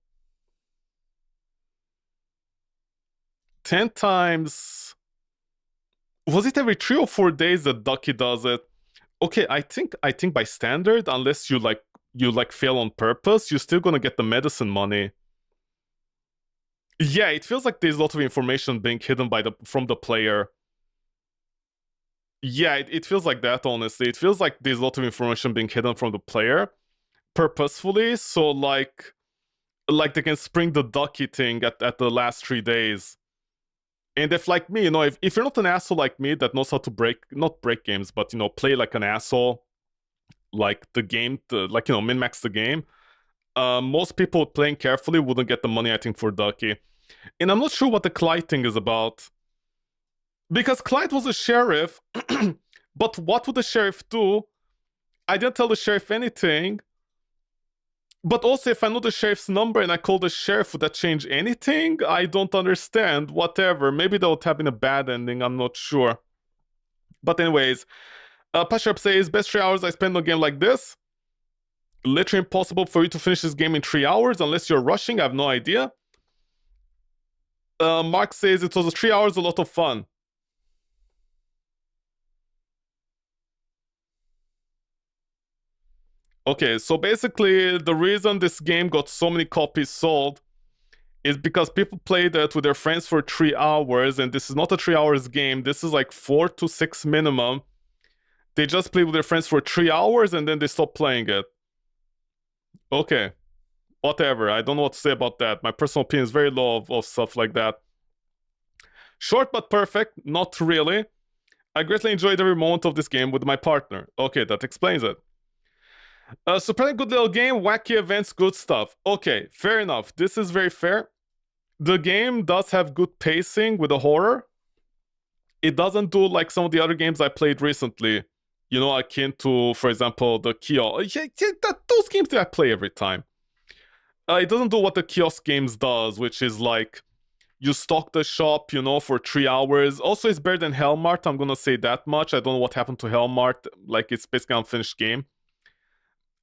10 times... Was it every 3 or 4 days that Ducky does it? Okay, I think by standard, unless you fail on purpose, you're still gonna get the medicine money. Yeah, it feels like there's a lot of information being hidden from the player. Yeah, it feels like that, honestly. It feels like there's a lot of information being hidden from the player purposefully, so like like they can spring the ducky thing at the last 3 days. And if like me, you know, if you're not an asshole like me that knows how to not break games, but, you know, play like an asshole, like the game, like, you know, min-max the game, most people playing carefully wouldn't get the money, I think, for ducky. And I'm not sure what the Clyde thing is about. Because Clyde was a sheriff, but what would the sheriff do? I didn't tell the sheriff anything. But also, if I know the sheriff's number and I call the sheriff, would that change anything? I don't understand. Whatever. Maybe that would have been a bad ending. I'm not sure. But anyways, Pashup says, best 3 hours I spend on a game like this. Literally impossible for you to finish this game in 3 hours unless you're rushing. I have no idea. Mark says, it was 3 hours, a lot of fun. Okay, so basically the reason this game got so many copies sold is because people played it with their friends for 3 hours, and this is not a 3 hours game. This is like 4 to 6 minimum. They just played with their friends for 3 hours and then they stopped playing it. Okay, whatever. I don't know what to say about that. My personal opinion is very low of stuff like that. Short but perfect, not really. I greatly enjoyed every moment of this game with my partner. Okay, that explains it. Surprisingly good little game, wacky events, good stuff. Okay, fair enough. This is very fair. The game does have good pacing with the horror. It doesn't do like some of the other games I played recently. You know, akin to, for example, the kiosk. Those games that I play every time. It doesn't do what the kiosk games does, which is like, you stock the shop, you know, for 3 hours. Also, it's better than Hellmart, I'm gonna say that much. I don't know what happened to Hellmart. Like, it's basically an unfinished game.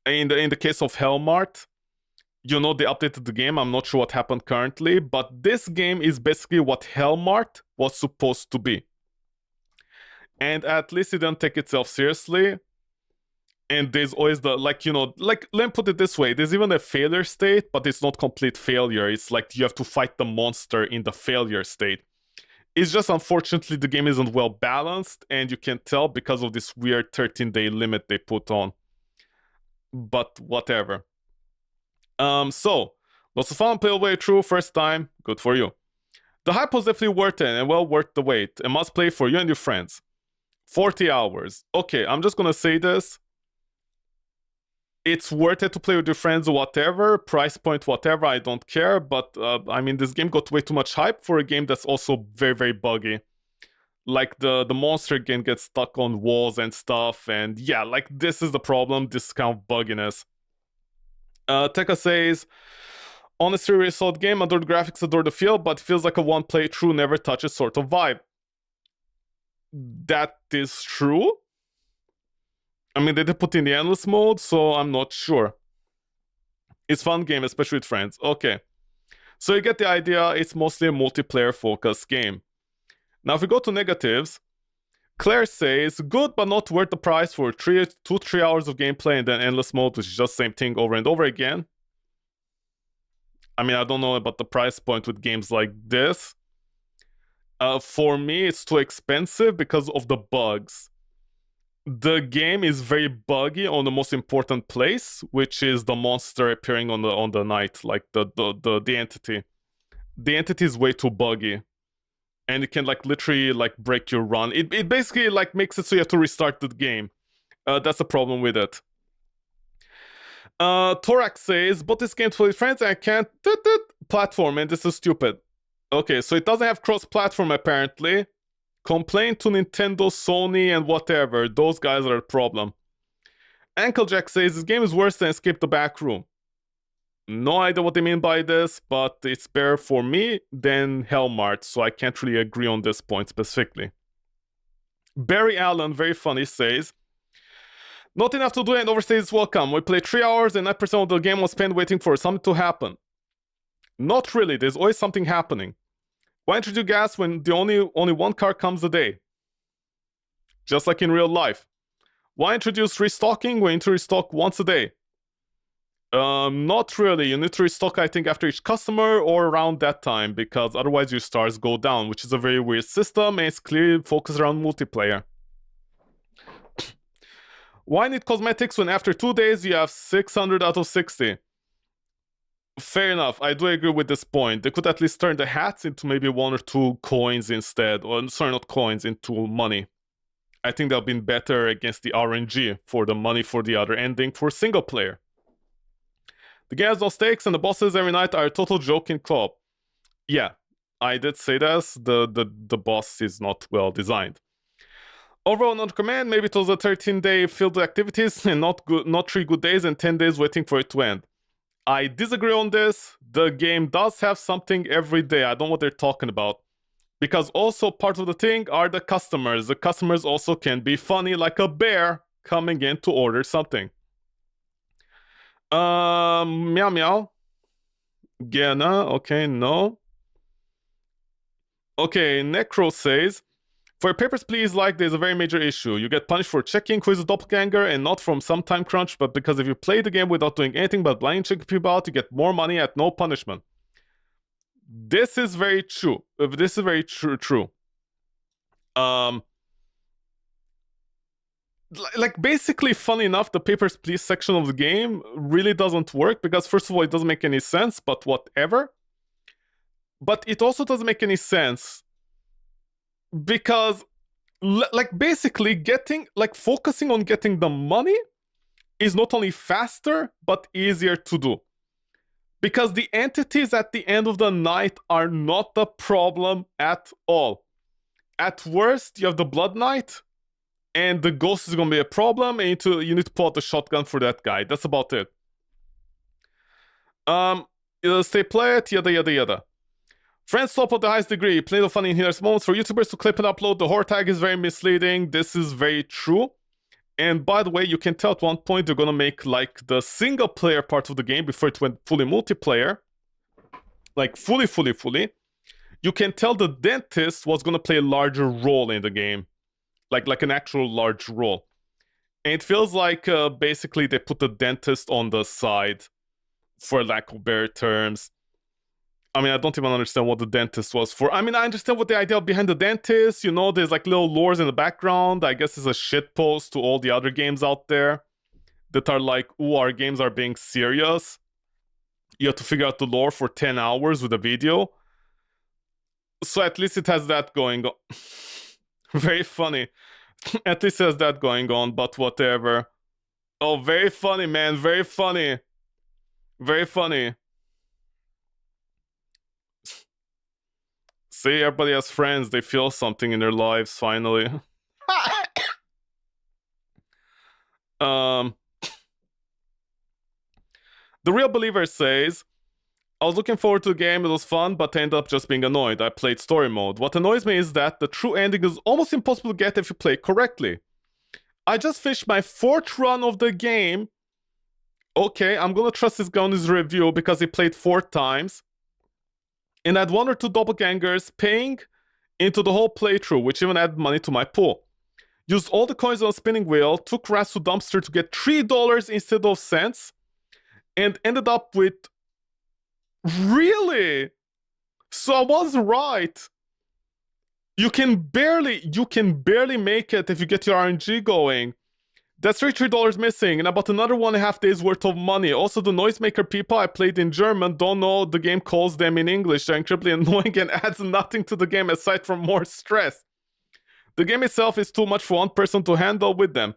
In the case of Hellmart, you know, they updated the game. I'm not sure what happened currently, but this game is basically what Hellmart was supposed to be. And at least it didn't take itself seriously. And there's always the, like, you know, like, let me put it this way. There's even a failure state, but it's not complete failure. It's like you have to fight the monster in the failure state. It's just, unfortunately, the game isn't well balanced, and you can tell because of this weird 13-day limit they put on. But whatever. So, lots of fun, play all the way through, first time, good for you. The hype was definitely worth it, and well worth the wait. A must play for you and your friends. 40 hours. Okay, I'm just gonna say this. It's worth it to play with your friends or whatever, price point, whatever, I don't care, but I mean, this game got way too much hype for a game that's also very, very buggy. Like, the monster can get stuck on walls and stuff, and yeah, like, this is the problem, this kind of bugginess. Tekka says, honestly, really solid game, adore the graphics, adore the feel, but feels like a one playthrough, never touches sort of vibe. That is true. I mean, they did put in the endless mode, so I'm not sure. It's fun game, especially with friends. Okay. So you get the idea, it's mostly a multiplayer focused game. Now if we go to negatives, Claire says, good but not worth the price for 2 to 3 hours of gameplay and then endless mode, which is just the same thing over and over again. I mean, I don't know about the price point with games like this. For me, it's too expensive because of the bugs. The game is very buggy on the most important place, which is the monster appearing on the night, like the entity. The entity is way too buggy. And it can like literally like break your run. It basically like makes it so you have to restart the game. That's the problem with it. Thorax says, but this game to play with friends and I can't platform, and this is stupid. Okay, so it doesn't have cross-platform apparently. Complain to Nintendo, Sony, and whatever. Those guys are a problem. Anklejack says, this game is worse than Escape the Back Room. No idea what they mean by this, but it's better for me than Hellmart, so I can't really agree on this point specifically. Barry Allen, very funny, says, not enough to do and overstay its welcome. We played 3 hours and 9% of the game was spent waiting for something to happen. Not really, there's always something happening. Why introduce gas when the only one car comes a day? Just like in real life. Why introduce restocking when you restock once a day? Not really. You need to restock, I think, after each customer or around that time, because otherwise your stars go down, which is a very weird system, and it's clearly focused around multiplayer. Why need cosmetics when after 2 days you have 600 out of 60? Fair enough. I do agree with this point. They could at least turn the hats into maybe 1 or 2 coins instead. Or, sorry, not coins, into money. I think that would have been better against the RNG for the money for the other ending for single player. The game has no stakes and the bosses every night are a total joke in co-op. Yeah, I did say this. The boss is not well designed. Overall, not command, maybe it was a 13-day filled with activities and not 3 good days and 10 days waiting for it to end. I disagree on this. The game does have something every day. I don't know what they're talking about. Because also part of the thing are the customers. The customers also can be funny like a bear coming in to order something. Meow meow. Gena, okay, no. Okay, Necro says, for Papers, Please like there's a very major issue. You get punished for checking who is a doppelganger and not from some time crunch, but because if you play the game without doing anything but blindly checking people out, you get more money at no punishment. This is very true. This is very true. Like basically, funny enough, the Papers, Please section of the game really doesn't work because first of all, it doesn't make any sense, but whatever. But it also doesn't make any sense because like basically focusing on getting the money is not only faster but easier to do because the entities at the end of the night are not the problem at all. At worst, you have the Blood Knight and the ghost is gonna be a problem and you need to pull out the shotgun for that guy. That's about it. Stay play it, yada yada yada. Friends top of the highest degree, plenty of fun in here moments for YouTubers to clip and upload. The horror tag is very misleading. This is very true. And by the way, you can tell at one point they're gonna make like the single player part of the game before it went fully multiplayer. Like fully. You can tell the dentist was gonna play a larger role in the game. Like an actual large role. And it feels like basically they put the dentist on the side, for lack of better terms. I mean, I don't even understand what the dentist was for. I mean, I understand what the idea behind the dentist, you know, there's like little lores in the background. I guess it's a shitpost to all the other games out there that are like, ooh, our games are being serious. You have to figure out the lore for 10 hours with a video. So at least it has that going on. Very funny. At least it has that going on, but whatever. Oh, very funny, man. Very funny. Very funny. See, everybody has friends. They feel something in their lives, finally. The Real Believer says, I was looking forward to the game, it was fun, but I ended up just being annoyed. I played story mode. What annoys me is that the true ending is almost impossible to get if you play correctly. I just finished my 4th run of the game. Okay, I'm gonna trust this guy on his review because he played 4 times. And I had 1 or 2 doppelgangers paying into the whole playthrough, which even added money to my pool. Used all the coins on a spinning wheel, took rats to dumpster to get $3 instead of cents, and ended up with... Really? So I was right. You can barely make it if you get your RNG going. That's $33 missing, and about another 1.5 days worth of money. Also, the noisemaker people I played in German don't know the game calls them in English. They're incredibly annoying and adds nothing to the game aside from more stress. The game itself is too much for one person to handle with them.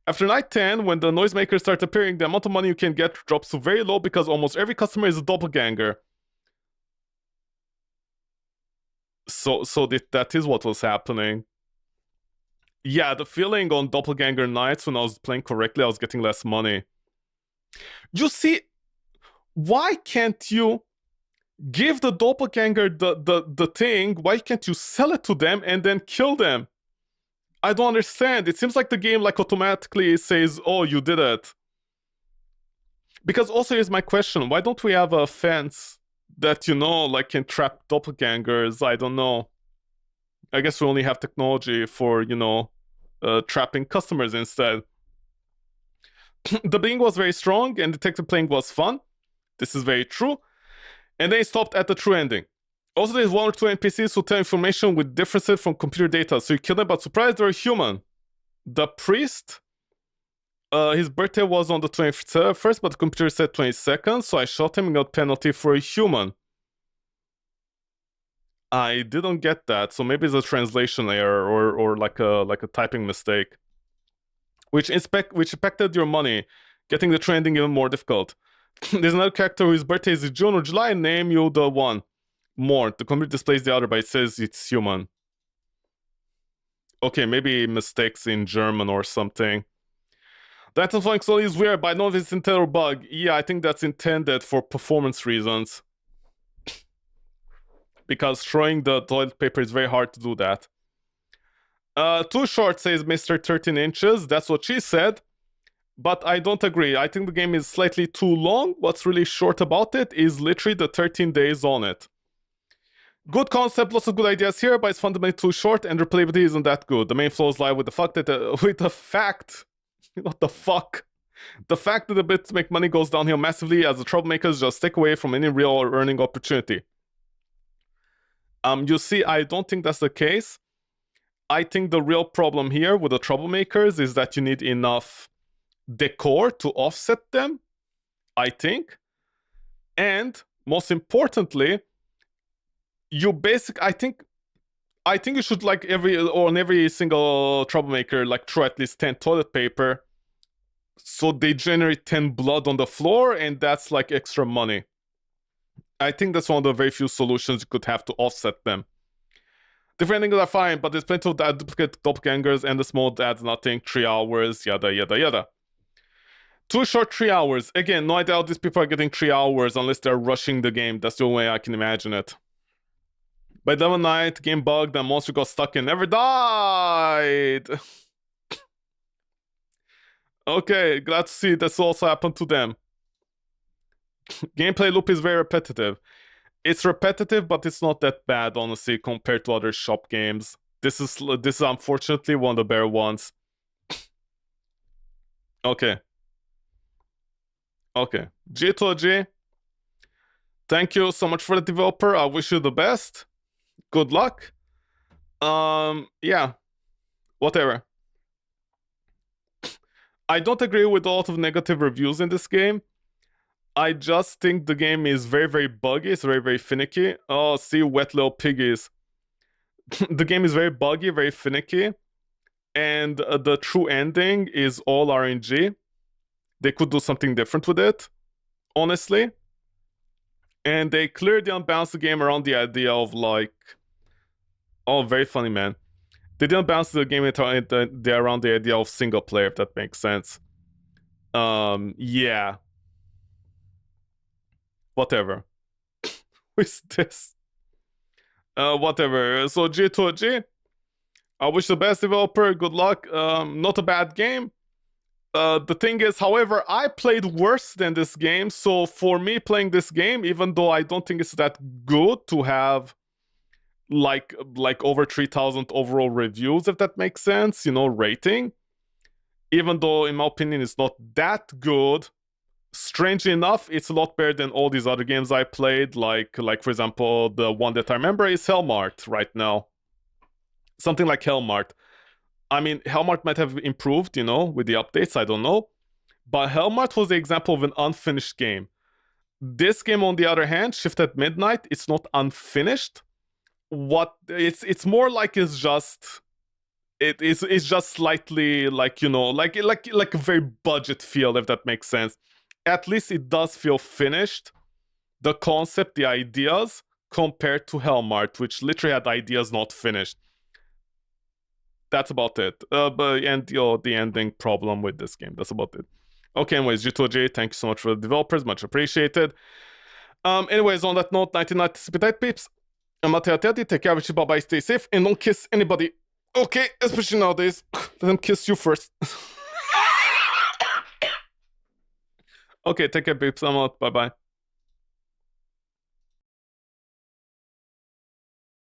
After night 10, when the noisemakers start appearing, the amount of money you can get drops to very low because almost every customer is a doppelganger. So that is what was happening. Yeah, the feeling on doppelganger nights when I was playing correctly, I was getting less money. You see, why can't you give the doppelganger the thing? Why can't you sell it to them and then kill them? I don't understand. It seems like the game like automatically says, oh, you did it. Because also here's my question. Why don't we have a fence that, you know, like can trap doppelgangers? I don't know. I guess we only have technology for, you know, trapping customers instead. The beginning was very strong and detective playing was fun. This is very true. And then it stopped at the true ending. Also, there's 1 or 2 NPCs who tell information with differences from computer data. So you kill them, but surprise, they're human. The priest His birthday was on the 21st, but the computer said 22nd, so I shot him and got penalty for a human. I didn't get that, so maybe it's a translation error or like a typing mistake. Which impacted your money, getting the trending even more difficult. There's another character whose birthday is in June or July, name you the one. More. The computer displays the other, but it says it's human. Okay, maybe mistakes in German or something. That flowing slowly is weird, but I don't know if it's intended or bug. Yeah, I think that's intended for performance reasons. Because throwing the toilet paper is very hard to do that. Too short, says Mr. 13 inches. That's what she said. But I don't agree. I think the game is slightly too long. What's really short about it is literally the 13 days on it. Good concept, lots of good ideas here, but it's fundamentally too short and replayability isn't that good. The main flaws lie with the fact that not the fuck. The fact that the bit to make money goes downhill massively as the troublemakers just take away from any real earning opportunity. You see, I don't think that's the case. I think the real problem here with the troublemakers is that you need enough decor to offset them, I think. And most importantly, I think you should like on every single troublemaker like throw at least 10 toilet paper so they generate 10 blood on the floor, and that's like extra money. I think that's one of the very few solutions you could have to offset them. Different endings are fine, but there's plenty of duplicate doppelgangers, and the small adds nothing, 3 hours, yada yada yada. Too short, 3 hours. Again, no idea how these people are getting 3 hours unless they're rushing the game. That's the only way I can imagine it. By the night, game bugged, and monster got stuck and never died. Okay, glad to see this also happened to them. Gameplay loop is very repetitive. It's repetitive, but it's not that bad, honestly, compared to other shop games. This is unfortunately one of the better ones. Okay. Okay. G to a G. Thank you so much for the developer. I wish you the best. Good luck. Yeah. Whatever. I don't agree with a lot of negative reviews in this game. I just think the game is very, very buggy. It's very, very finicky. Oh, see, wet little piggies. The game is very buggy, very finicky. And the true ending is all RNG. They could do something different with it, honestly. And they clearly unbalanced the game around the idea of like... Oh, very funny, man. They didn't balance the game around the idea of single player, if that makes sense. Yeah. Whatever. Who's this? Whatever. So G to a G. I wish the best, developer. Good luck. Not a bad game. The thing is, however, I played worse than this game. So for me playing this game, even though I don't think it's that good to have like over 3,000 overall reviews, if that makes sense, you know, rating. Even though, in my opinion, it's not that good. Strangely enough, it's a lot better than all these other games I played. Like for example, the one that I remember is Hellmart right now. Something like Hellmart. I mean, Hellmart might have improved, you know, with the updates, I don't know. But Hellmart was the example of an unfinished game. This game, on the other hand, Shift at Midnight, it's not unfinished. It's more like it's just slightly like, you know, like a very budget feel, if that makes sense. At least it does feel finished. The concept, the ideas, compared to Hellmart, which literally had ideas not finished. That's about it. And the ending problem with this game. That's about it. Okay, anyways, G2J, thank you so much for the developers, much appreciated. Anyways, on that note, 1990 peeps. I'm Mateo, take care of you, bye-bye, stay safe, and don't kiss anybody. Okay, especially nowadays. Let them kiss you first. Okay, take care, peeps. I'm out. Bye-bye.